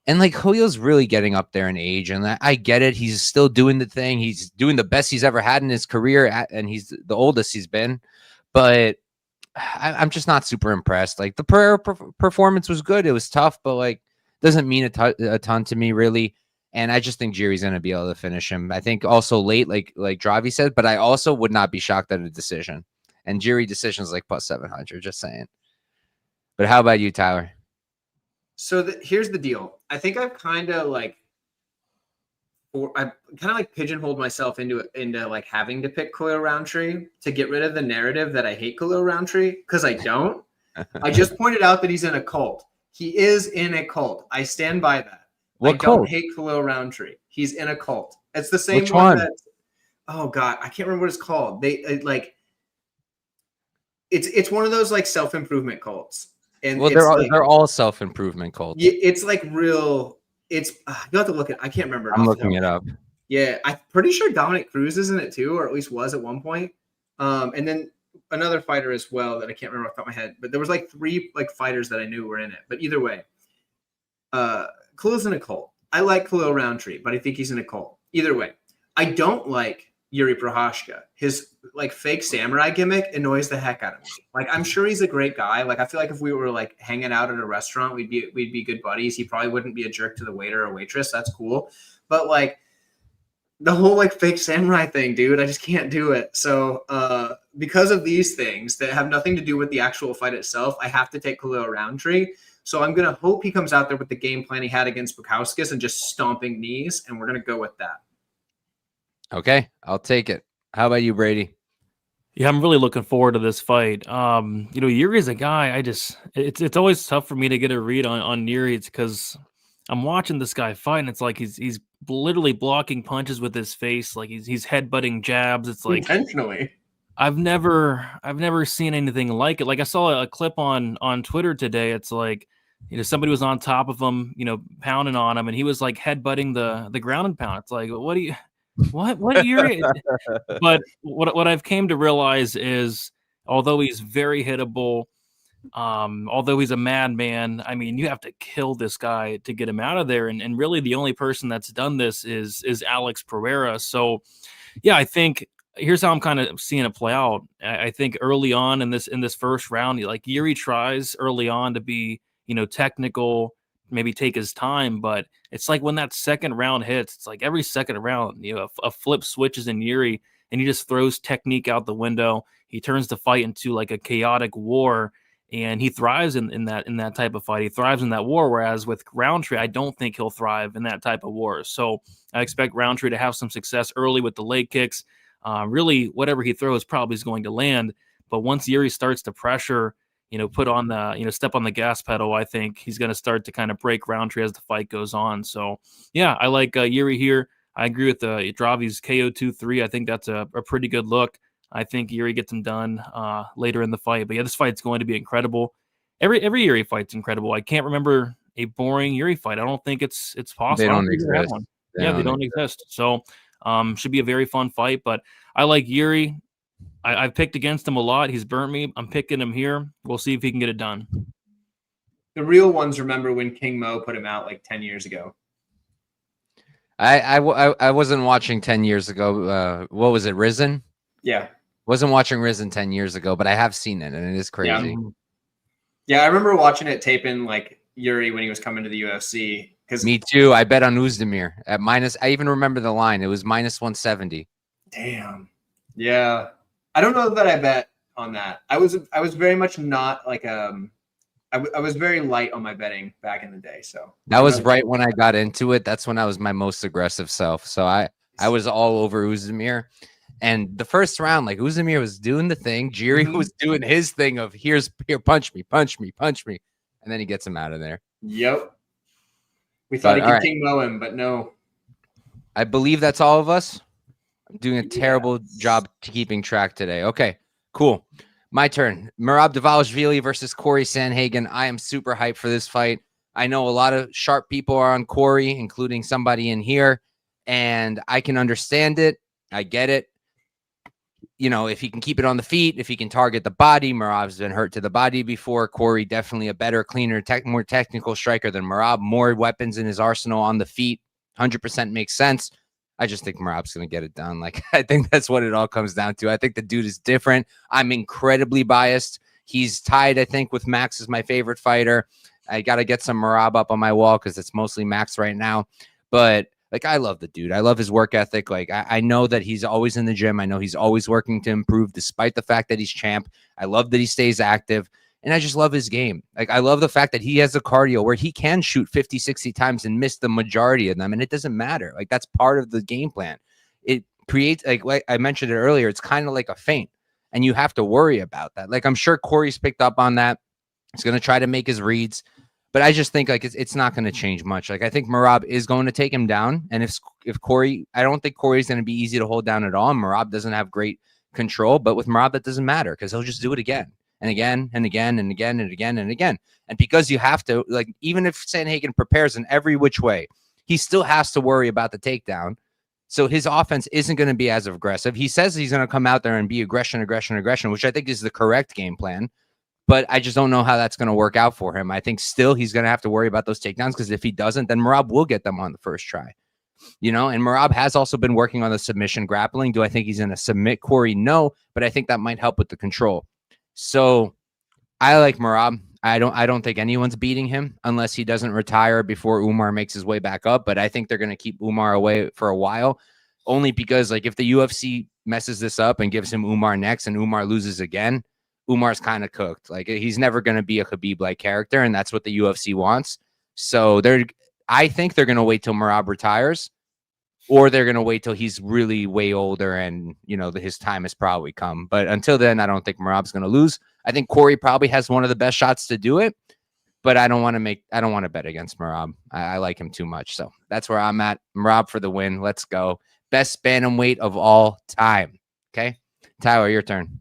And like Halil's really getting up there in age, and I get it. He's still doing the thing. He's doing the best he's ever had in his career, and he's the oldest he's been. But I'm just not super impressed. Like the performance was good. It was tough, but like doesn't mean a ton to me really. And I just think Jiri's going to be able to finish him. I think also late, like Dravi said, but I also would not be shocked at a decision. And Jiri decisions like plus 700. Just saying. But how about you, Tyler? So here's the deal. I think I've kind of pigeonholed myself into like having to pick Khalil Roundtree to get rid of the narrative that I hate Khalil Roundtree because I don't. I just pointed out that he's in a cult. He is in a cult. I stand by that. What I cult? don't hate Khalil Roundtree. He's in a cult. It's the same Which one one? that. Oh God, I can't remember what it's called. It's one of those like self-improvement cults. And well, they're all self-improvement cults. It's like real. It's you have to look at. I can't remember. I'm looking it up. Yeah, I'm pretty sure Dominic Cruz is in it too, or at least was at one point. And then another fighter as well that I can't remember off the top of my head, but there was like 3 like fighters that I knew were in it. But either way, Khalil's in a cult. I like Khalil Roundtree, but I think he's in a cult. Either way, I don't like Yuri Prohashka. His like fake samurai gimmick annoys the heck out of me. Like, I'm sure he's a great guy. Like, I feel like if we were like hanging out at a restaurant, we'd be good buddies. He probably wouldn't be a jerk to the waiter or waitress. That's cool. But like the whole like fake samurai thing, dude, I just can't do it. So because of these things that have nothing to do with the actual fight itself, I have to take Khalil Roundtree. So I'm going to hope he comes out there with the game plan he had against Bukowskis and just stomping knees, and we're going to go with that. Okay, I'll take it. How about you, Brady? Yeah, I'm really looking forward to this fight. Yuri's a guy. It's always tough for me to get a read on Yuri. It's because I'm watching this guy fight, and it's like he's literally blocking punches with his face, like he's headbutting jabs. It's like intentionally. I've never seen anything like it. Like I saw a clip on Twitter today. It's like, somebody was on top of him, pounding on him, and he was like headbutting the ground and pound. It's like, what Yuri? But what I've came to realize is, although he's very hittable, although he's a madman, I mean, you have to kill this guy to get him out of there. And really the only person that's done this is Alex Pereira. So yeah, I think here's how I'm kind of seeing it play out. I think early on in this first round, like Yuri tries early on to be, technical, maybe take his time, but it's like when that second round hits, it's like every second round, a flip switches in Yuri and he just throws technique out the window. He turns the fight into like a chaotic war, and he thrives in that type of fight. He thrives in that war, whereas with Roundtree, I don't think he'll thrive in that type of war. So I expect Roundtree to have some success early with the leg kicks. Really, whatever he throws probably is going to land. But once Yuri starts to pressure, put on the, step on the gas pedal, I think he's going to start to kind of break Roundtree as the fight goes on. So, yeah, I like Yuri here. I agree with Dravi's KO 2-3. I think that's a pretty good look. I think Yuri gets him done later in the fight. But, yeah, this fight's going to be incredible. Every Yuri fight's incredible. I can't remember a boring Yuri fight. I don't think it's possible. They don't exist. They don't exist. So, should be a very fun fight. But I like Yuri. I've picked against him a lot. He's burnt me. I'm picking him here. We'll see if he can get it done. The real ones remember when King Mo put him out like 10 years ago. I wasn't watching 10 years ago. What was it, Risen? Yeah. Wasn't watching Risen 10 years ago, but I have seen it, and it is crazy. Yeah, I remember watching it taping like Yuri when he was coming to the UFC. Me too. I bet on Uzdemir at minus. I even remember the line. It was minus 170. Damn. Yeah. I don't know that I bet on that. I was very much not like I was very light on my betting back in the day. So that was right when I got into it. That's when I was my most aggressive self. So I was all over Uzdemir. And the first round, like Uzdemir was doing the thing. Jiri was doing his thing of here, punch me. And then he gets him out of there. Yep. We thought he could King Mo him, but no. I believe that's all of us. I'm doing a terrible job keeping track today. Okay, cool. My turn. Merab Dvalishvili versus Corey Sandhagen. I am super hyped for this fight. I know a lot of sharp people are on Corey, including somebody in here, and I can understand it. I get it. If he can keep it on the feet, if he can target the body, Merab's been hurt to the body before. Corey, definitely a better, cleaner, more technical striker than Merab. More weapons in his arsenal on the feet. 100% makes sense. I just think Merab's going to get it done. Like, I think that's what it all comes down to. I think the dude is different. I'm incredibly biased. He's tied, I think, with Max as my favorite fighter. I got to get some Merab up on my wall because it's mostly Max right now. But, like, I love the dude. I love his work ethic. Like, I know that he's always in the gym. I know he's always working to improve despite the fact that he's champ. I love that he stays active. And I just love his game. Like, I love the fact that he has a cardio where he can shoot 50, 60 times and miss the majority of them. And it doesn't matter. Like, that's part of the game plan. It creates, like I mentioned it earlier, it's kind of like a feint. And you have to worry about that. Like, I'm sure Corey's picked up on that. He's going to try to make his reads. But I just think, like, it's not going to change much. Like, I think Merab is going to take him down. And if Corey, I don't think Corey's going to be easy to hold down at all. And Merab doesn't have great control. But with Merab, that doesn't matter because he'll just do it again. And again, and again, and again, and again, and again. And because you have to, like, even if Sandhagen prepares in every which way, he still has to worry about the takedown. So his offense isn't going to be as aggressive. He says he's going to come out there and be aggression, which I think is the correct game plan. But I just don't know how that's going to work out for him. I think still he's going to have to worry about those takedowns, because if he doesn't, then Merab will get them on the first try. And Merab has also been working on the submission grappling. Do I think he's going to submit Corey? No, but I think that might help with the control. So I like Merab. I don't think anyone's beating him unless he doesn't retire before Umar makes his way back up. But I think they're going to keep Umar away for a while, only because if the UFC messes this up and gives him Umar next and Umar loses again, Umar's kind of cooked. He's never going to be a Khabib-like character, and that's what the UFC wants. So I think they're going to wait till Merab retires, or they're going to wait till he's really way older and, his time has probably come. But until then, I don't think Merab's going to lose. I think Corey probably has one of the best shots to do it, but I don't want to bet against Merab. I like him too much. So that's where I'm at. Merab for the win. Let's go. Best bantamweight of all time. Okay. Tyler, your turn.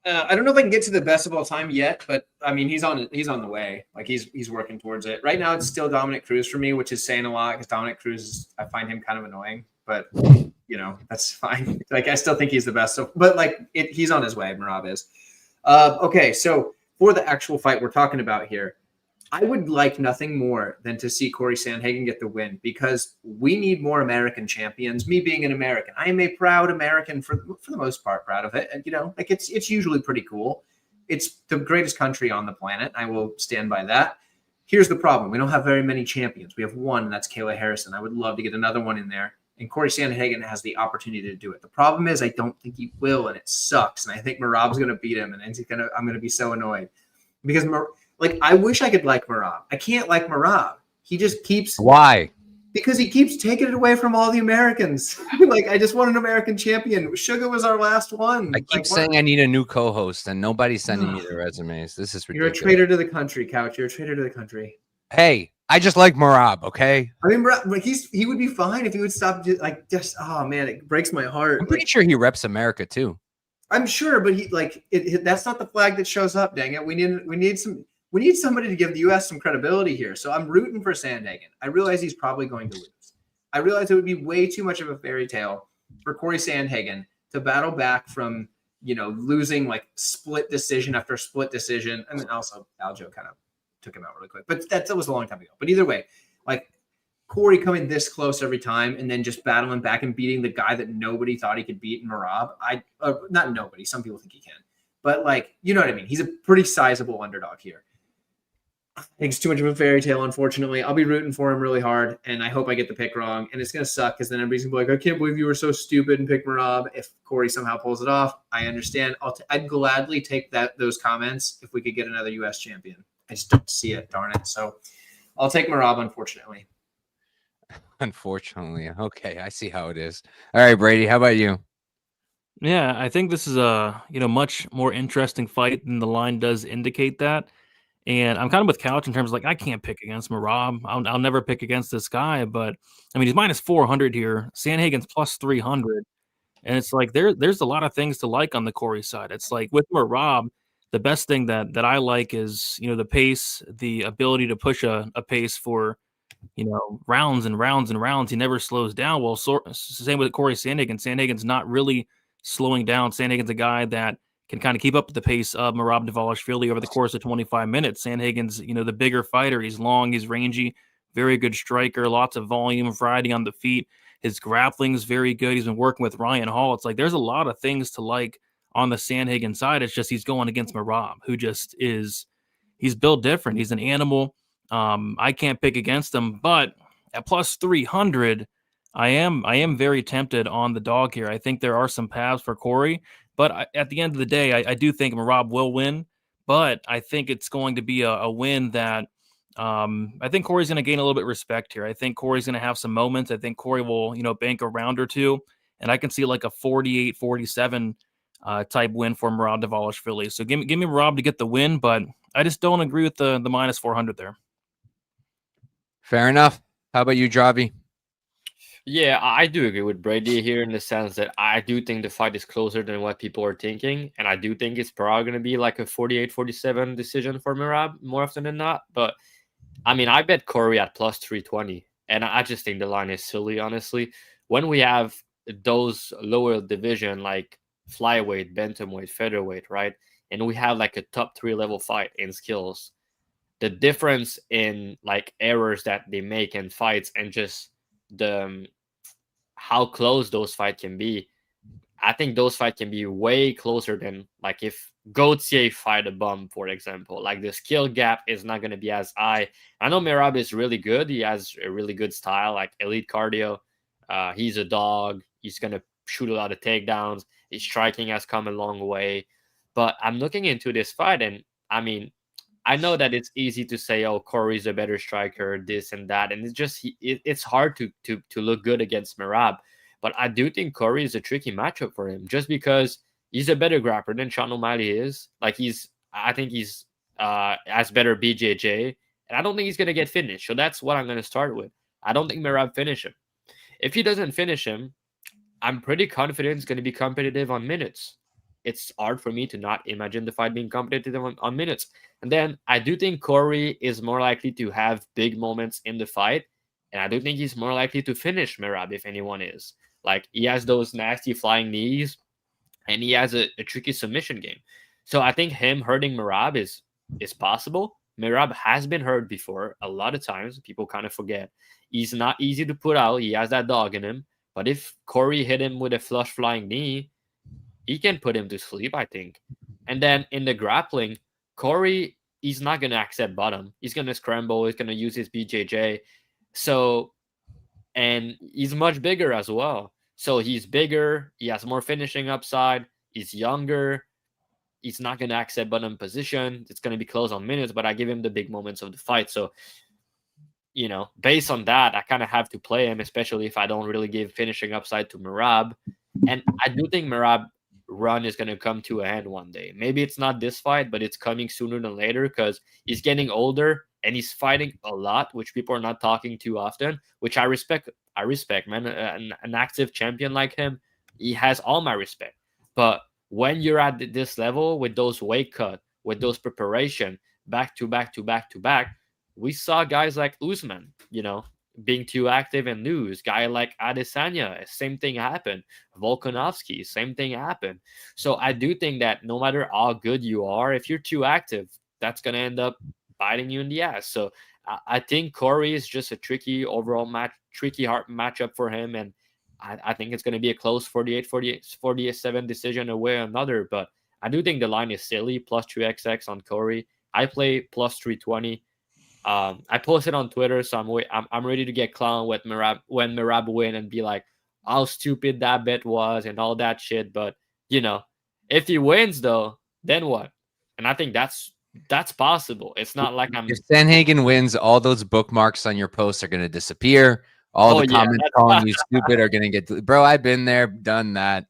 I don't know if I can get to the best of all time yet, but I mean, he's on the way. He's working towards it. Right now, it's still Dominic Cruz for me, which is saying a lot, because Dominic Cruz, I find him kind of annoying, but that's fine. I still think he's the best. So, but he's on his way. Merab is. Okay, so for the actual fight we're talking about here, I would like nothing more than to see Corey Sandhagen get the win, because we need more American champions. Me being an American, I am a proud American for the most part, proud of it. And, it's usually pretty cool. It's the greatest country on the planet. I will stand by that. Here's the problem. We don't have very many champions. We have one, and that's Kayla Harrison. I would love to get another one in there. And Corey Sandhagen has the opportunity to do it. The problem is I don't think he will, and it sucks. And I think Merab's going to beat him, and I'm going to be so annoyed. Because I wish I could like Merab. I can't like Merab. He just keeps... Why? Because he keeps taking it away from all the Americans. I just want an American champion. Sugar was our last one. I keep saying I need a new co-host, and nobody's sending me the resumes. This is ridiculous. You're a traitor to the country, Couch. You're a traitor to the country. Hey, I just like Merab, okay? I mean, he would be fine if he would stop. Oh man, it breaks my heart. I'm pretty sure he reps America too. I'm sure, but that's not the flag that shows up. Dang it, we need somebody to give the U.S. some credibility here. So I'm rooting for Sandhagen. I realize he's probably going to lose. I realize it would be way too much of a fairy tale for Corey Sandhagen to battle back from losing split decision after split decision, and then also Aljo kind of took him out really quick, but that was a long time ago. But either way, Corey coming this close every time and then just battling back and beating the guy that nobody thought he could beat in Merab. Not nobody. Some people think he can, but you know what I mean? He's a pretty sizable underdog here. I think it's too much of a fairy tale, unfortunately. I'll be rooting for him really hard, and I hope I get the pick wrong. And it's going to suck, because then everybody's going to be like, I can't believe you were so stupid and pick Merab. If Corey somehow pulls it off, I understand. I'd gladly take those comments if we could get another U.S. champion. I just don't see it, darn it. So I'll take Merab, unfortunately. Unfortunately. Okay, I see how it is. All right, Brady, how about you? Yeah, I think this is a much more interesting fight than the line does indicate that. And I'm kind of with Couch in terms of I can't pick against Merab. I'll never pick against this guy. But I mean, he's minus 400 here. Sandhagen's plus 300, and it's there's a lot of things to like on the Corey side. It's with Merab, the best thing that I like is the pace, the ability to push a pace for rounds and rounds and rounds. He never slows down. Well, same with Corey Sandhagen. Sandhagen's not really slowing down. Sandhagen's a guy that can kind of keep up with the pace of Merab Dvalishvili over the course of 25 minutes. Sandhagen's, the bigger fighter. He's long, he's rangy, very good striker, lots of volume, variety on the feet. His grappling is very good. He's been working with Ryan Hall. It's there's a lot of things to like on the Sandhagen side. It's just he's going against Merab, who just he's built different. He's an animal. I can't pick against him, but at plus 300, I am very tempted on the dog here. I think there are some paths for Corey. But at the end of the day, I do think Merab will win, but I think it's going to be a win that I think Corey's going to gain a little bit of respect here. I think Corey's going to have some moments. I think Corey will, bank a round or two, and I can see a 48-47 type win for Merab Dvalishvili. So give me Merab to get the win, but I just don't agree with the minus 400 there. Fair enough. How about you, Javi? Yeah, I do agree with Brady here in the sense that I do think the fight is closer than what people are thinking. And I do think it's probably going to be a 48-47 decision for Merab more often than not. But, I mean, I bet Corey at plus 320. And I just think the line is silly, honestly. when we have those lower division like flyweight, bantamweight, featherweight, right? And we have like a top 3 level fight in skills, the difference in like errors that they make in fights and just the how close those fights can be. I think those fights can be way closer than like if Gauthier fight a bum, for example. Like the skill gap is not going to be as high. I know Merab is really good. He has a really good style, like elite cardio. He's a dog. He's going to shoot a lot of takedowns. His striking has come a long way. But I'm looking into this fight, and I mean, I know that it's easy to say, "Oh, Corey's a better striker," this and that, and it's just it's hard to look good against Merab. But I do think Corey is a tricky matchup for him, just because he's a better grappler than Sean O'Malley is. Like I think he's as better BJJ, and I don't think he's gonna get finished. So that's what I'm gonna start with. I don't think Merab finish him. If he doesn't finish him, I'm pretty confident it's gonna be competitive on minutes. It's hard for me to not imagine the fight being competitive on minutes. And then I do think Corey is more likely to have big moments in the fight, and I do think he's more likely to finish Merab if anyone is. Like, he has those nasty flying knees, and he has a tricky submission game. So I think him hurting Merab is possible. Merab has been hurt before a lot of times. People kind of forget. He's not easy to put out. He has that dog in him. But if Corey hit him with a flush flying knee, he can put him to sleep, I think. And then in the grappling, Corey, he's not going to accept bottom. He's going to scramble. He's going to use his BJJ. So, and he's much bigger as well. So he's bigger. He has more finishing upside. He's younger. He's not going to accept bottom position. It's going to be close on minutes, but I give him the big moments of the fight. So, you know, based on that, I kind of have to play him, especially if I don't really give finishing upside to Merab. And I do think Merab run is going to come to a end one day. Maybe it's not this fight, but it's coming sooner than later because he's getting older and he's fighting a lot, which people are not talking too often, which I respect. I respect, man. An active champion like him, he has all my respect. But when you're at this level with those weight cut, with those preparation, back to back to back to back, we saw guys like Usman, you know, being too active and lose. Guy like Adesanya, same thing happened. Volkanovski, same thing happened. So I do think that no matter how good you are, if you're too active, that's going to end up biting you in the ass. So I think Corey is just a tricky overall match, tricky hard matchup for him. And I think it's going to be a close 48-47 decision away or another. But I do think the line is silly, plus 3XX on Corey. I play plus 320. I posted on Twitter, so I'm ready to get clown with Merab when Merab win and be like how stupid that bet was and all that shit. But you know, if he wins though, then what? And I think that's possible. It's not like I'm. If Sanhagen wins, all those bookmarks on your posts are gonna disappear. All the comments calling you stupid are gonna get. Bro, I've been there, done that.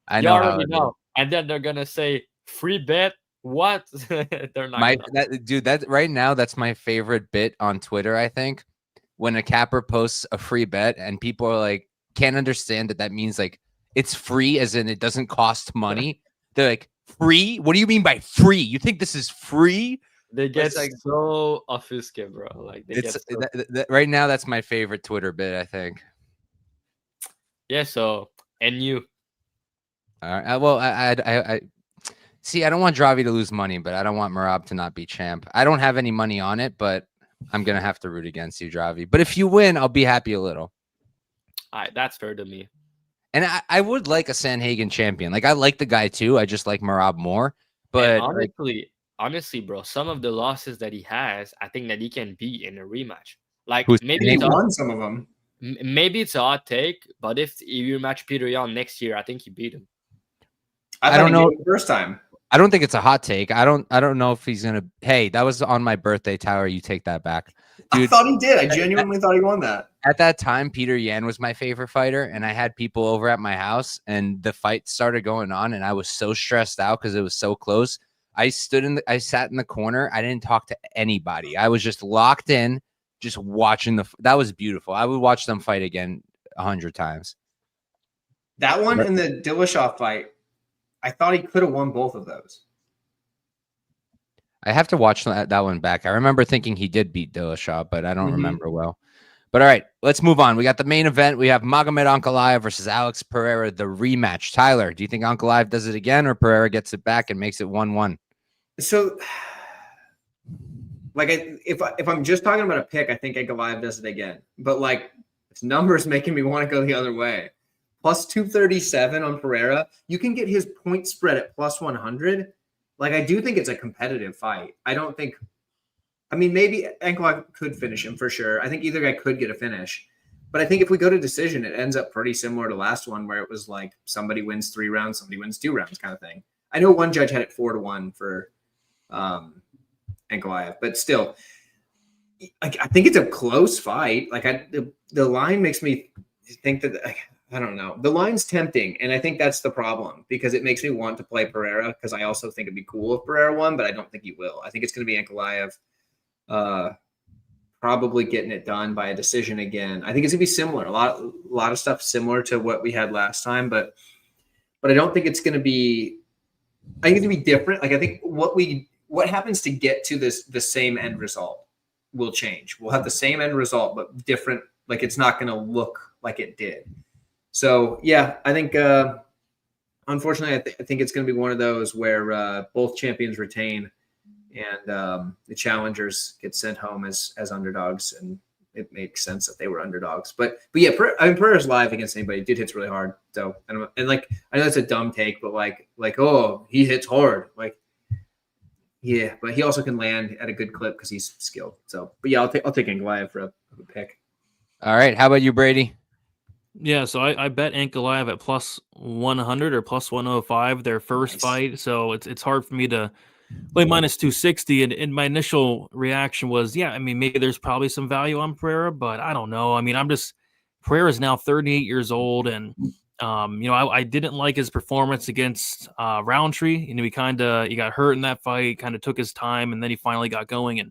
I know how it is. And then they're gonna say free bet. What? They're not that right now, that's my favorite bit on Twitter. I think when a capper posts a free bet and people are like, can't understand that means like it's free, as in it doesn't cost money. They're like, free? What do you mean by free? You think this is free? They get like so offuscated, bro. Like right now, that's my favorite Twitter bit, I think. Yeah. So, and you. All right. Well, I see, I don't want Dravi to lose money, but I don't want Merab to not be champ. I don't have any money on it, but I'm going to have to root against you, Dravi. But if you win, I'll be happy a little. All right, that's fair to me. And I would like a Sanhagen champion. Like, I like the guy too. I just like Merab more. But honestly, bro, some of the losses that he has, I think that he can beat in a rematch. Like, maybe he won some of them. Maybe it's a hot take, but if you match Peter Yan next year, I think you beat him. I don't know the first time. I don't think it's a hot take. I don't know if he's gonna. Hey, that was on my birthday, Tyler. You take that back, dude. I thought he did. I genuinely thought he won that. At that time, Peter Yan was my favorite fighter, and I had people over at my house, and the fight started going on, and I was so stressed out because it was so close. I sat in the corner. I didn't talk to anybody. I was just locked in, just watching that was beautiful. I would watch them fight again 100 times. That one and the Dillashaw fight. I thought he could have won both of those. I have to watch that one back. I remember thinking he did beat Dillashaw, but I don't remember well. But all right, let's move on. We got the main event. We have Magomed Ankalaev versus Alex Pereira, the rematch. Tyler, do you think Ankalaev does it again, or Pereira gets it back and makes it 1-1? So, like, if I'm just talking about a pick, I think Ankalaev does it again. But like, this number's making me want to go the other way. Plus 237 on Pereira. You can get his point spread at plus 100. Like, I do think it's a competitive fight. I don't think. I mean, maybe Ankalaev could finish him for sure. I think either guy could get a finish. But I think if we go to decision, it ends up pretty similar to last one where it was like somebody wins 3 rounds, somebody wins 2 rounds kind of thing. I know one judge had it 4-1 for Ankalaev, but still, I think it's a close fight. Like the line makes me think that, I don't know. The line's tempting, and I think that's the problem because it makes me want to play Pereira because I also think it'd be cool if Pereira won, but I don't think he will. I think it's going to be Ankalaev. Probably getting it done by a decision again. I think it's gonna be similar. A lot of stuff similar to what we had last time, but I don't think it's gonna be. I think it's gonna be different. Like I think what happens to get to the same end result will change. We'll have the same end result, but different. Like it's not gonna look like it did. So yeah, I think. Unfortunately, I think it's gonna be one of those where both champions retain. And the challengers get sent home as underdogs, and it makes sense that they were underdogs. But yeah, Pereira's live against anybody. He did hits really hard. So and like I know it's a dumb take, but like oh, he hits hard. Like yeah, but he also can land at a good clip because he's skilled. So but yeah, I'll take Ankalaev for a pick. All right, how about you, Brady? Yeah, so I bet Ankalaev at plus 100 or plus 105 their first fight. So it's hard for me to play minus 260, and my initial reaction was, yeah, I mean, maybe there's probably some value on Pereira, but I don't know. I mean, Pereira is now 38 years old, and I didn't like his performance against Roundtree. He got hurt in that fight, kind of took his time, and then he finally got going and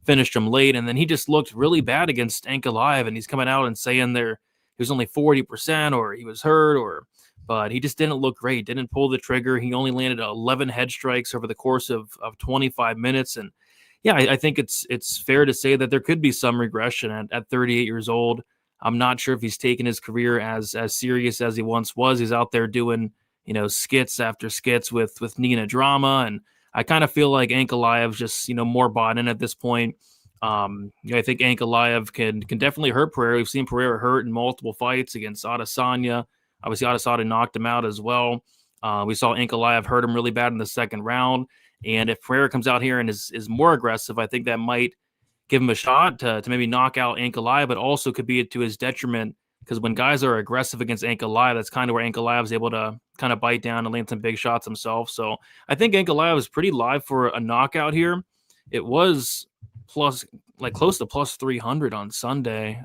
finished him late, and then he just looked really bad against Ankalaev, and he's coming out and saying he was only 40% or he was hurt but he just didn't look great, didn't pull the trigger. He only landed 11 head strikes over the course of 25 minutes. And yeah, I think it's fair to say that there could be some regression at 38 years old. I'm not sure if he's taken his career as serious as he once was. He's out there doing, skits after skits with Nina Drama. And I kind of feel like Ankalaev's just, more bought in at this point. I think Ankalaev can definitely hurt Pereira. We've seen Pereira hurt in multiple fights against Adesanya. Obviously, Adesanya knocked him out as well. We saw Ankalaev hurt him really bad in the second round. And if Pereira comes out here and is more aggressive, I think that might give him a shot to maybe knock out Ankalaev, but also could be to his detriment because when guys are aggressive against Ankalaev, that's kind of where Ankalaev is able to kind of bite down and land some big shots himself. So I think Ankalaev is pretty live for a knockout here. It was close to plus 300 on Sunday.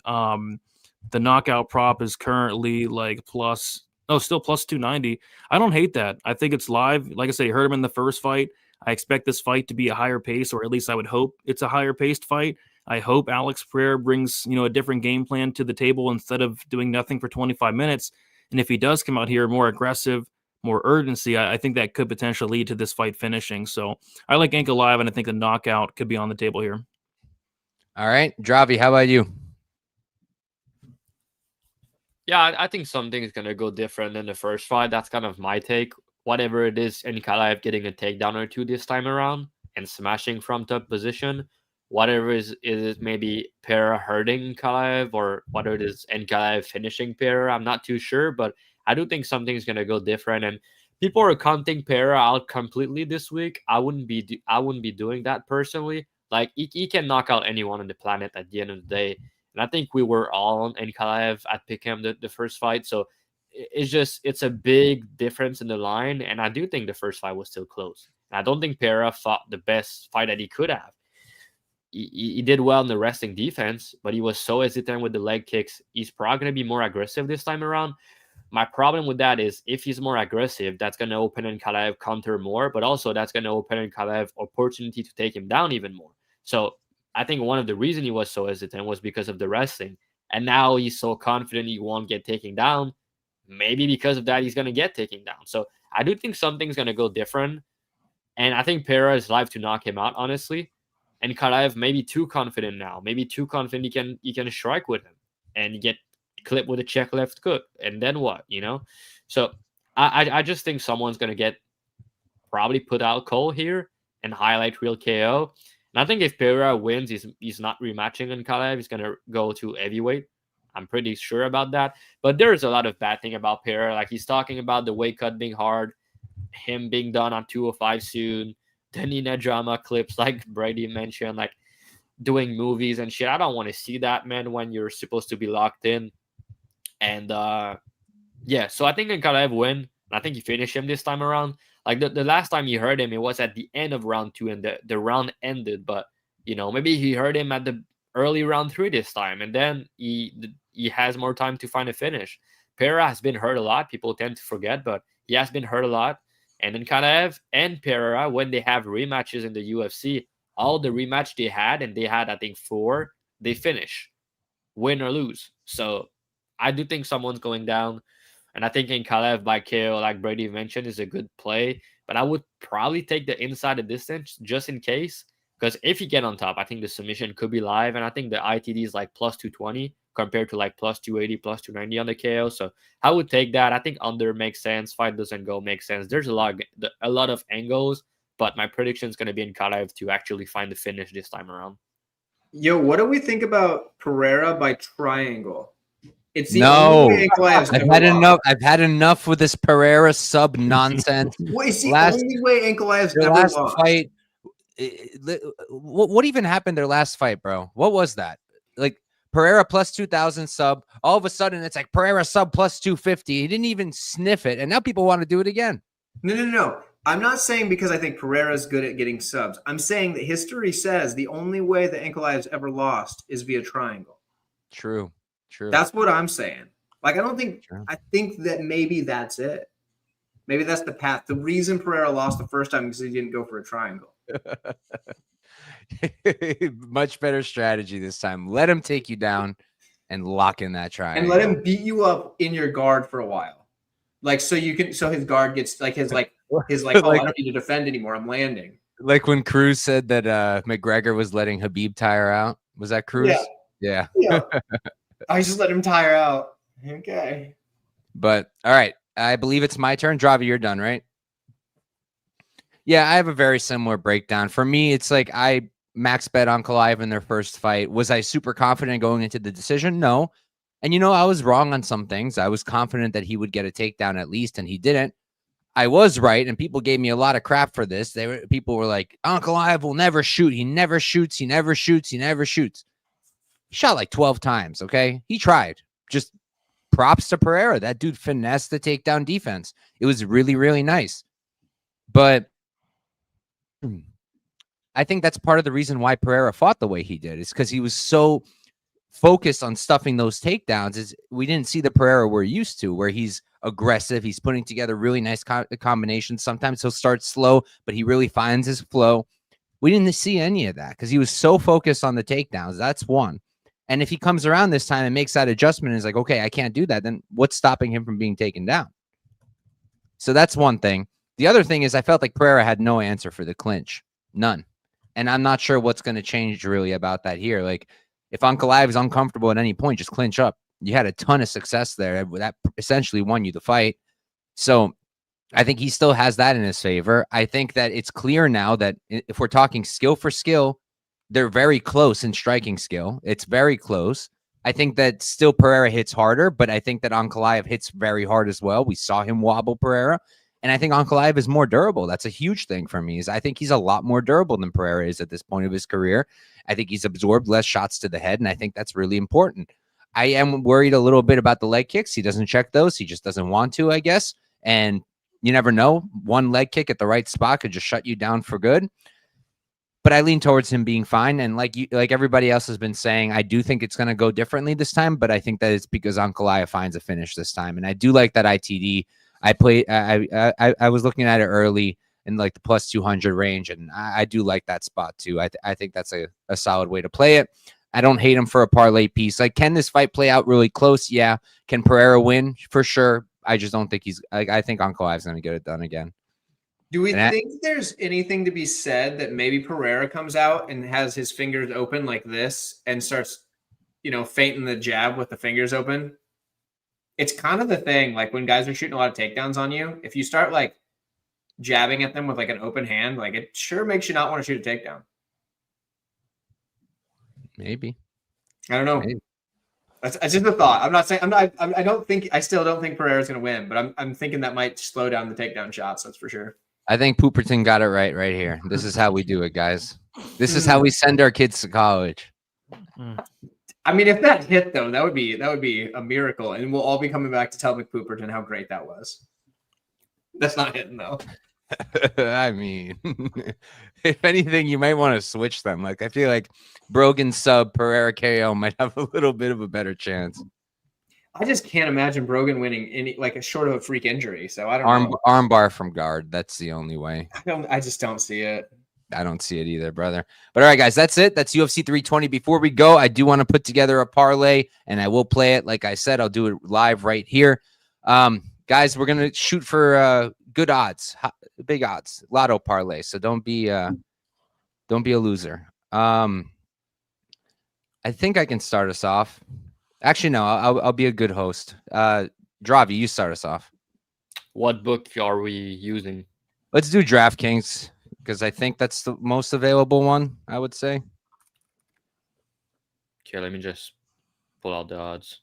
The knockout prop is currently still plus 290. I don't hate that. I think it's live. Like I said, you heard him in the first fight. I expect this fight to be a higher pace, or at least I would hope it's a higher paced fight. I hope Alex Pereira brings, a different game plan to the table instead of doing nothing for 25 minutes. And if he does come out here more aggressive, more urgency, I think that could potentially lead to this fight finishing. So I like Ankalaev, and I think a knockout could be on the table here. All right, Dravi, how about you? Yeah, I think something is going to go different than the first fight. That's kind of my take. Whatever it is, Ankalaev getting a takedown or two this time around and smashing from top position. Whatever is it maybe Pereira hurting Ankalaev, or whether it is Ankalaev finishing Pereira. I'm not too sure, but I do think something's going to go different. And people are counting Pereira out completely this week. I wouldn't be doing that personally. Like he can knock out anyone on the planet at the end of the day. And I think we were all on Ankalaev at Pick'em the first fight. So it's a big difference in the line. And I do think the first fight was still close. And I don't think Pereira fought the best fight that he could have. He did well in the wrestling defense, but he was so hesitant with the leg kicks. He's probably going to be more aggressive this time around. My problem with that is if he's more aggressive, that's going to open Ankalaev counter more, but also that's going to open Ankalaev opportunity to take him down even more. So I think one of the reasons he was so hesitant was because of the wrestling. And now he's so confident he won't get taken down. Maybe because of that, he's going to get taken down. So I do think something's going to go different. And I think Pereira is live to knock him out, honestly. And Ankalaev maybe too confident now. Maybe too confident he can strike with him. and you get clipped with a check left hook, and then what? So I just think someone's gonna get probably put out cold here and highlight real KO. And I think if Pereira wins, he's not rematching Ankalaev. He's gonna go to heavyweight. I'm pretty sure about that. But there's a lot of bad thing about Pereira. Like, he's talking about the weight cut being hard, him being done on 205 soon, the Nina drama clips, like Brady mentioned, like doing movies and shit. I don't want to see that, man, when you're supposed to be locked in. And yeah, so I think Ankalaev win. I think he finished him this time around. Like the last time you heard him, it was at the end of round 2 and the round ended. But, maybe he heard him at the early round 3 this time. And then he has more time to find a finish. Pereira has been hurt a lot. People tend to forget, but he has been hurt a lot. And then Ankalaev and Pereira, when they have rematches in the UFC, all the rematch they had, and they had, I think, 4, they finish, win or lose. So I do think someone's going down. And I think Ankalaev by KO, like Brady mentioned, is a good play. But I would probably take the inside of distance just in case. Because if you get on top, I think the submission could be live. And I think the ITD is like plus 220 compared to like plus 280, plus 290 on the KO. So I would take that. I think under makes sense. Fight doesn't go makes sense. There's a lot of angles. But my prediction is going to be Ankalaev to actually find the finish this time around. Yo, what do we think about Pereira by triangle? It's the No, only way Ankalaev's I've ever had lost. enough. I've had enough with this Pereira sub nonsense. Well, it's the only way Ankalaev's Their ever last lost. fight. What even happened their last fight, bro? What was that? Like Pereira plus 2,000 sub. All of a sudden, it's like Pereira sub plus 250. He didn't even sniff it, and now people want to do it again. No. I'm not saying because I think Pereira's good at getting subs. I'm saying that history says the only way that Ankalaev's ever lost is via triangle. True. That's what I'm saying. Like, True. I think that maybe that's it. Maybe that's the path. The reason Pereira lost the first time is because he didn't go for a triangle. Much better strategy this time. Let him take you down and lock in that triangle. And let him beat you up in your guard for a while. Like, so his guard gets like his I don't need to defend anymore. I'm landing. Like when Cruz said that McGregor was letting Habib tire out. Was that Cruz? Yeah. I just let him tire out. Okay. But all right. I believe it's my turn. Dravi, you're done, right? Yeah, I have a very similar breakdown. For me, it's like I max bet on Ankalaev in their first fight. Was I super confident going into the decision? No. And, I was wrong on some things. I was confident that he would get a takedown at least, and he didn't. I was right, and people gave me a lot of crap for this. People were like, Ankalaev will never shoot. He never shoots. He never shoots. He never shoots. He shot like 12 times, okay? He tried. Just props to Pereira. That dude finessed the takedown defense. It was really, really nice. But I think that's part of the reason why Pereira fought the way he did. Is because he was so focused on stuffing those takedowns. Is we didn't see the Pereira we're used to, where he's aggressive. He's putting together really nice combinations. Sometimes he'll start slow, but he really finds his flow. We didn't see any of that because he was so focused on the takedowns. That's one. And if he comes around this time and makes that adjustment and is like, okay, I can't do that, then what's stopping him from being taken down? So that's one thing. The other thing is I felt like Pereira had no answer for the clinch. None. And I'm not sure what's going to change really about that here. Like, if Ankalaev is uncomfortable at any point, just clinch up. You had a ton of success there. That essentially won you the fight. So I think he still has that in his favor. I think that it's clear now that if we're talking skill for skill, they're very close in striking skill. It's very close. I think that still Pereira hits harder, but I think that Ankalaev hits very hard as well. We saw him wobble Pereira. And I think Ankalaev is more durable. That's a huge thing for me. I think he's a lot more durable than Pereira is at this point of his career. I think he's absorbed less shots to the head, and I think that's really important. I am worried a little bit about the leg kicks. He doesn't check those. He just doesn't want to, I guess. And you never know. One leg kick at the right spot could just shut you down for good. But I lean towards him being fine. And like everybody else has been saying, I do think it's going to go differently this time, but I think that it's because Ankalaev finds a finish this time. And I do like that ITD. I was looking at it early in like the plus 200 range, and I do like that spot too. I think that's a solid way to play it. I don't hate him for a parlay piece. Like, can this fight play out really close? Yeah. Can Pereira win? For sure. I just don't think I think Ankalaev's going to get it done again. Do we think there's anything to be said that maybe Pereira comes out and has his fingers open like this and starts feinting the jab with the fingers open. It's kind of the thing, like when guys are shooting a lot of takedowns on you, if you start like jabbing at them with like an open hand, like it sure makes you not want to shoot a takedown. Maybe. I don't know. Maybe. That's just a thought. I'm not saying I still don't think Pereira's going to win, but I'm thinking that might slow down the takedown shots. That's for sure. I think Pooperton got it right here. This is how we do it, guys. This is how we send our kids to college. I mean, if that hit though, that would be a miracle, and we'll all be coming back to tell McPooperton how great that was. That's not hitting though. I mean, if anything, you might want to switch them. Like I feel like Brogan sub Pereira KO might have a little bit of a better chance. I just can't imagine Brogan winning any like a short of a freak injury. So I don't know. Arm bar from guard. That's the only way. I just don't see it. I don't see it either, brother. But all right, guys, that's it. That's UFC 320. Before we go, I do want to put together a parlay, and I will play it. Like I said, I'll do it live right here. Guys, we're gonna shoot for good odds, big odds, lotto parlay. So don't be a loser. I think I can start us off. Actually, no, I'll be a good host. Dravi, you start us off. What book are we using? Let's do DraftKings because I think that's the most available one, I would say. Okay, let me just pull out the odds.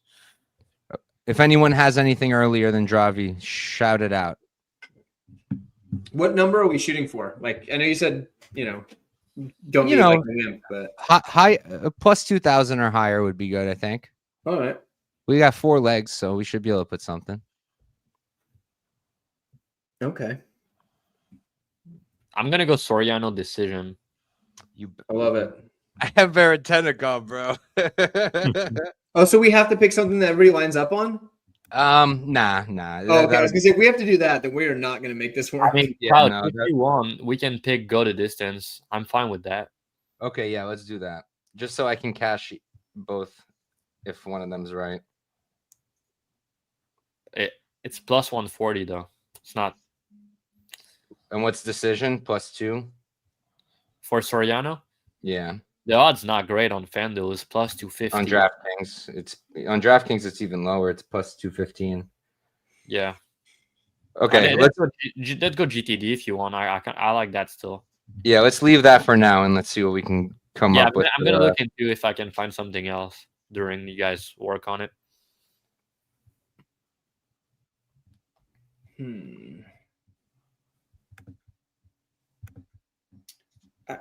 If anyone has anything earlier than Dravi, shout it out. What number are we shooting for? Like, I know you said, don't be like a wimp, but high plus 2,000 or higher would be good, I think. All right. We got 4 legs, so we should be able to put something. Okay. I'm gonna go Soriano decision. I love it. I have Berrettinico, bro. Oh, so we have to pick something that everybody lines up on? Nah. Oh, okay. I was gonna say if we have to do that, then we are not gonna make this work. I mean, if you want, we can pick go the distance. I'm fine with that. Okay, yeah, let's do that. Just so I can cash both if one of them's right. It's plus 140 though. It's not. And what's decision? Plus 2 for Soriano? Yeah. The odds not great on FanDuel. It's plus 250. On DraftKings, it's even lower. It's plus 215. Yeah. Okay. Let's go GTD if you want. I like that still. Yeah, let's leave that for now and let's see what we can come up with. I'm gonna look into if I can find something else during you guys work on it. I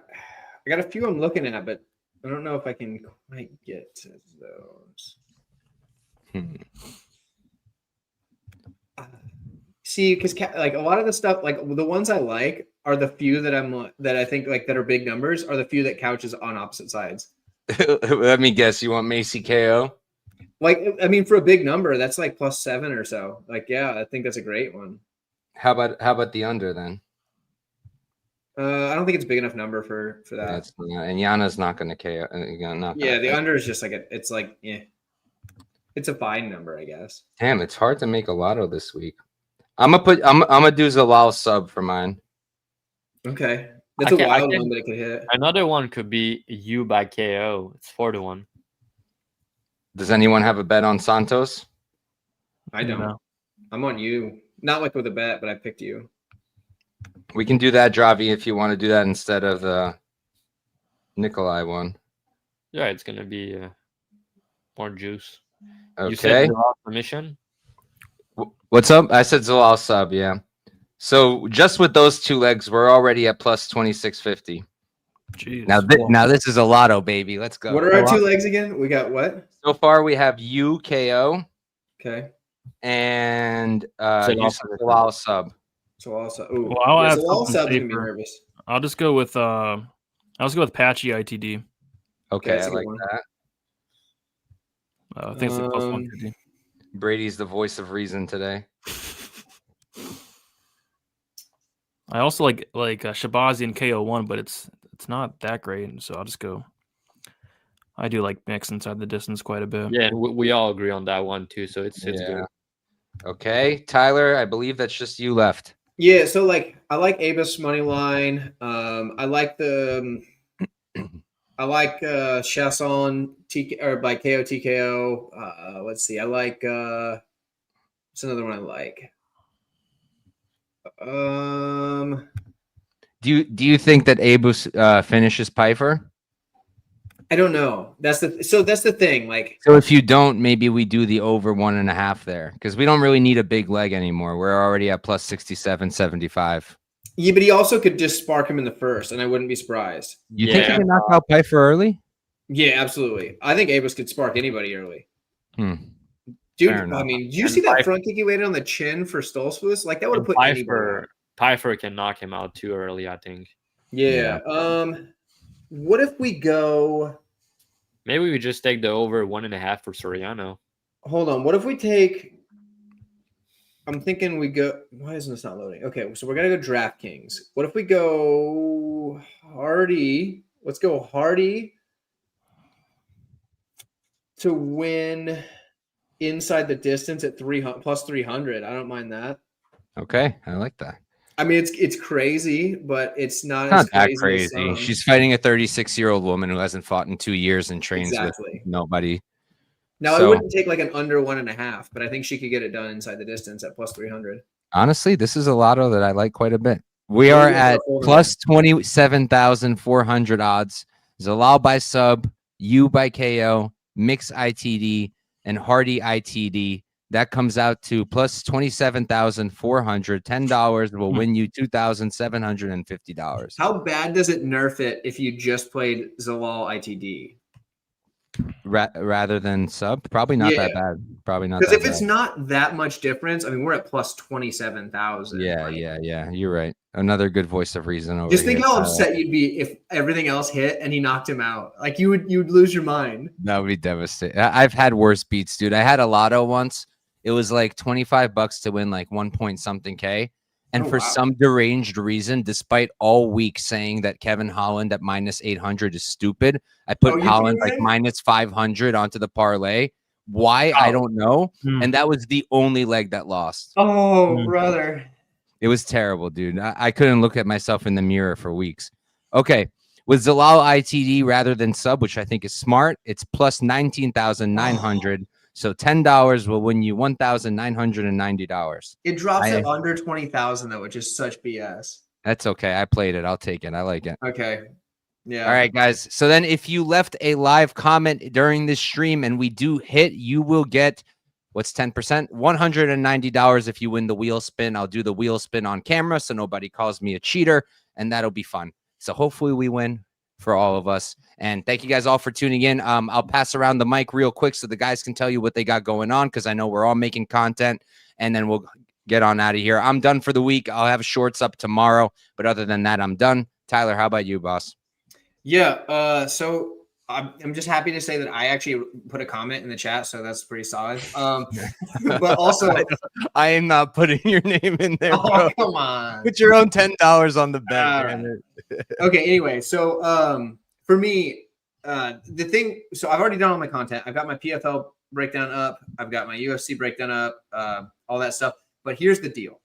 got a few I'm looking at, but I don't know if I can quite get to those. See, because like a lot of the stuff, like the ones I like are the few that I think like that are big numbers are the few that couches on opposite sides. Let me guess. You want Macy KO? Like, I mean, for a big number, that's like plus 7 or so. Like, yeah, I think that's a great one. How about the under then? I don't think it's a big enough number for that. And Yana's not going to KO. The under is just like it's a fine number, I guess. Damn, it's hard to make a lotto this week. I'm gonna do Zalal sub for mine. Okay, that's a wild one that it could hit. Another one could be you by KO. It's 4-1. Does anyone have a bet on Santos? I don't. No. I'm on you. Not like with a bet, but I picked you. We can do that, Dravi, if you want to do that instead of the Nikolai one. Yeah, it's gonna be more juice. Okay. You said permission. What's up? I said Zalal sub, yeah. So just with those 2 legs, we're already at plus 2650. Jeez. Now this is a lotto, baby. Let's go. What are our 2 legs again? We got what? So far we have you KO. Okay. And Zalal sub. So also, I'll add something safer. I'll just go with Patchy ITD. Okay, I like that. I think it's like plus 150. Brady's the voice of reason today. I also like Shabazi and KO1, but it's not that great, so I'll just go. I do like mix inside the distance quite a bit. Yeah, and we all agree on that one too, so it's good. Okay, Tyler, I believe that's just you left. Yeah, so like I like Abus money line. I like the I like Chasson TK or by KO TKO. Let's see. I like what's another one I like? Do you think that Abus finishes Piper? I don't know. That's the thing. Like, So if you don't, maybe we do the over 1.5 there because we don't really need a big leg anymore. We're already at plus 67.75. yeah, but he also could just spark him in the first, and I wouldn't be surprised. You think he can knock out Piper early? Yeah, absolutely. I think Abus could spark anybody early. Dude, I mean, did you see that front kick he landed on the chin for Stoltzfus? Like that would have put anybody. Piper can knock him out too early, I think. Yeah. What if we go? Maybe we just take the over 1.5 for Soriano. Hold on. What if we take? I'm thinking we go. Why isn't this not loading? Okay, so we're gonna go DraftKings. What if we go Hardy? Let's go Hardy to win inside the distance at 300 plus 300. I don't mind that. Okay, I like that. I mean, it's crazy, but it's not that crazy. She's fighting a 36-year-old woman who hasn't fought in 2 years and trains with nobody. Now, I wouldn't take like an under 1.5, but I think she could get it done inside the distance at plus 300. Honestly, this is a lotto that I like quite a bit. We are at plus 27,400 odds. Zalal by sub, you by KO, Mix ITD, and Hardy ITD. That comes out to plus 27,400. $10 will win you $2,750. How bad does it nerf it if you just played Zalal ITD? Rather than sub? Probably not that bad. Probably not because if it's not that much difference, I mean, we're at plus 27,000. Yeah, right? Yeah. You're right. Another good voice of reason over Just think here. how upset you'd be if everything else hit and he knocked him out. Like you'd lose your mind. That would be devastating. I've had worse beats, dude. I had a lotto once. It was like $25 to win like 1 point something K. And for some deranged reason, despite all week saying that Kevin Holland at minus 800 is stupid, I put Holland like minus 500 onto the parlay. Why? I don't know. And that was the only leg that lost. Oh, brother. It was terrible, dude. I couldn't look at myself in the mirror for weeks. Okay. With Zalal ITD rather than sub, which I think is smart, it's plus 19,900. So $10 will win you $1,990. It drops it under 20,000 though, which is such BS. That's okay. I played it. I'll take it. I like it. Okay. Yeah. All right, guys. So then if you left a live comment during this stream and we do hit, you will get what's 10%? $190 if you win the wheel spin. I'll do the wheel spin on camera so nobody calls me a cheater, and that'll be fun. So hopefully we win for all of us. And thank you guys all for tuning in. I'll pass around the mic real quick so the guys can tell you what they got going on, because I know we're all making content, and then we'll get on out of here. I'm done for the week. I'll have shorts up tomorrow, but other than that, I'm done. Tyler, how about you, boss? Yeah. So I'm just happy to say that I actually put a comment in the chat, so that's pretty solid. But also, I am not putting your name in there. Oh, bro. Come on! Put your own $10 on the bet. Okay. Anyway, so for me, the thing. So I've already done all my content. I've got my PFL breakdown up. I've got my UFC breakdown up. All that stuff. But here's the deal.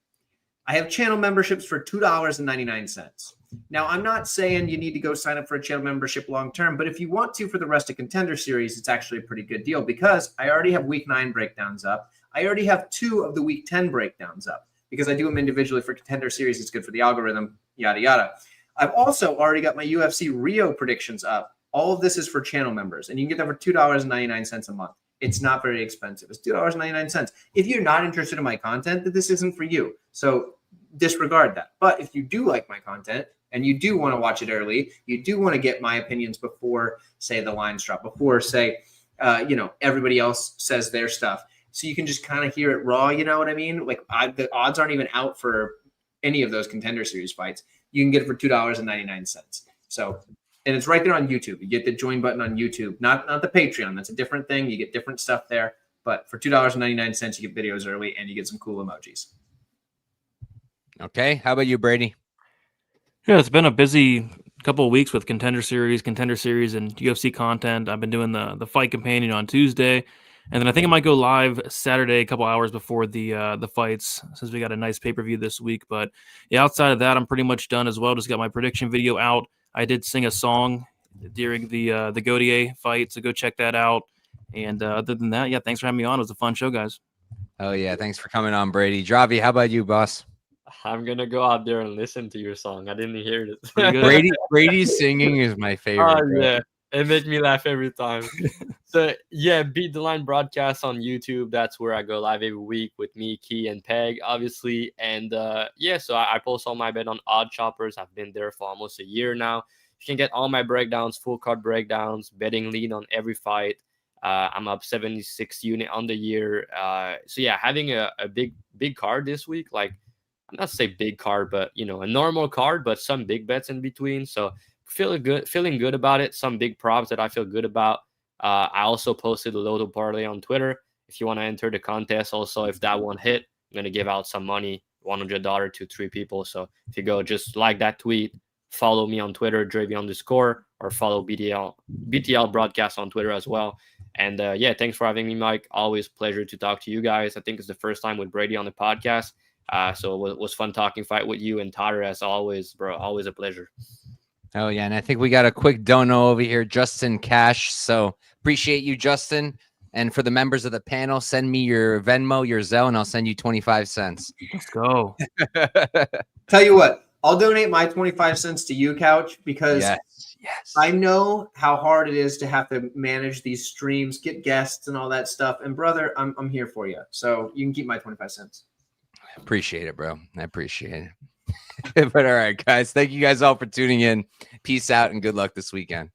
I have channel memberships for $2.99. Now, I'm not saying you need to go sign up for a channel membership long term, but if you want to for the rest of Contender Series, it's actually a pretty good deal because I already have Week 9 breakdowns up. I already have 2 of the Week 10 breakdowns up because I do them individually for Contender Series. It's good for the algorithm, yada, yada. I've also already got my UFC Rio predictions up. All of this is for channel members, and you can get them for $2.99 a month. It's not very expensive. It's $2.99. If you're not interested in my content, then this isn't for you. So disregard that. But if you do like my content and you do want to watch it early, you do want to get my opinions before, say, the lines drop, before, say, everybody else says their stuff. So you can just kind of hear it raw. You know what I mean? Like the odds aren't even out for any of those Contender Series fights. You can get it for $2.99. So, and it's right there on YouTube. You get the join button on YouTube, not the Patreon. That's a different thing. You get different stuff there. But for $2.99, you get videos early and you get some cool emojis. Okay. How about you, Brady? Yeah, it's been a busy couple of weeks with Contender Series, and UFC content. I've been doing the Fight Companion on Tuesday, and then I think I might go live Saturday, a couple hours before the fights, since we got a nice pay-per-view this week. But yeah, outside of that, I'm pretty much done as well. Just got my prediction video out. I did sing a song during the Gautier fight. So go check that out. And other than that, yeah, thanks for having me on. It was a fun show, guys. Oh yeah, thanks for coming on, Brady. Dravi, how about you, boss? I'm gonna go out there and listen to your song. I didn't hear it. Pretty good. Brady's singing is my favorite. Oh yeah, it makes me laugh every time. So yeah, Beat the Line broadcast on YouTube. That's where I go live every week with me, Key, and Peg, obviously. And yeah, so I post all my bet on Odd Choppers. I've been there for almost a year now. You can get all my breakdowns, full card breakdowns, betting lead on every fight. I'm up 76 unit on the year. So yeah, having a big card this week, like I'm not say big card, but you know, a normal card, but some big bets in between. So feeling good about it. Some big props that I feel good about. I also posted a Lotto parlay on Twitter. If you want to enter the contest, also if that one hit, I'm gonna give out some money, $100 to 3 people. So if you go just like that tweet, follow me on Twitter, Dravy_, or follow BTL broadcast on Twitter as well. And yeah, thanks for having me, Mike. Always pleasure to talk to you guys. I think it's the first time with Brady on the podcast. So it was fun talking fight with you and Tyler as always, bro. Always a pleasure. Oh yeah, and I think we got a quick dono over here, Justin Cash. So appreciate you, Justin. And for the members of the panel, send me your Venmo, your Zelle, and I'll send you 25 cents. Let's go. Tell you what, I'll donate my 25 cents to you, Couch, because Yes. I know how hard it is to have to manage these streams, get guests and all that stuff. And brother, I'm here for you. So you can keep my 25 cents. Appreciate it, bro. I appreciate it. But all right, guys. Thank you guys all for tuning in. Peace out and good luck this weekend.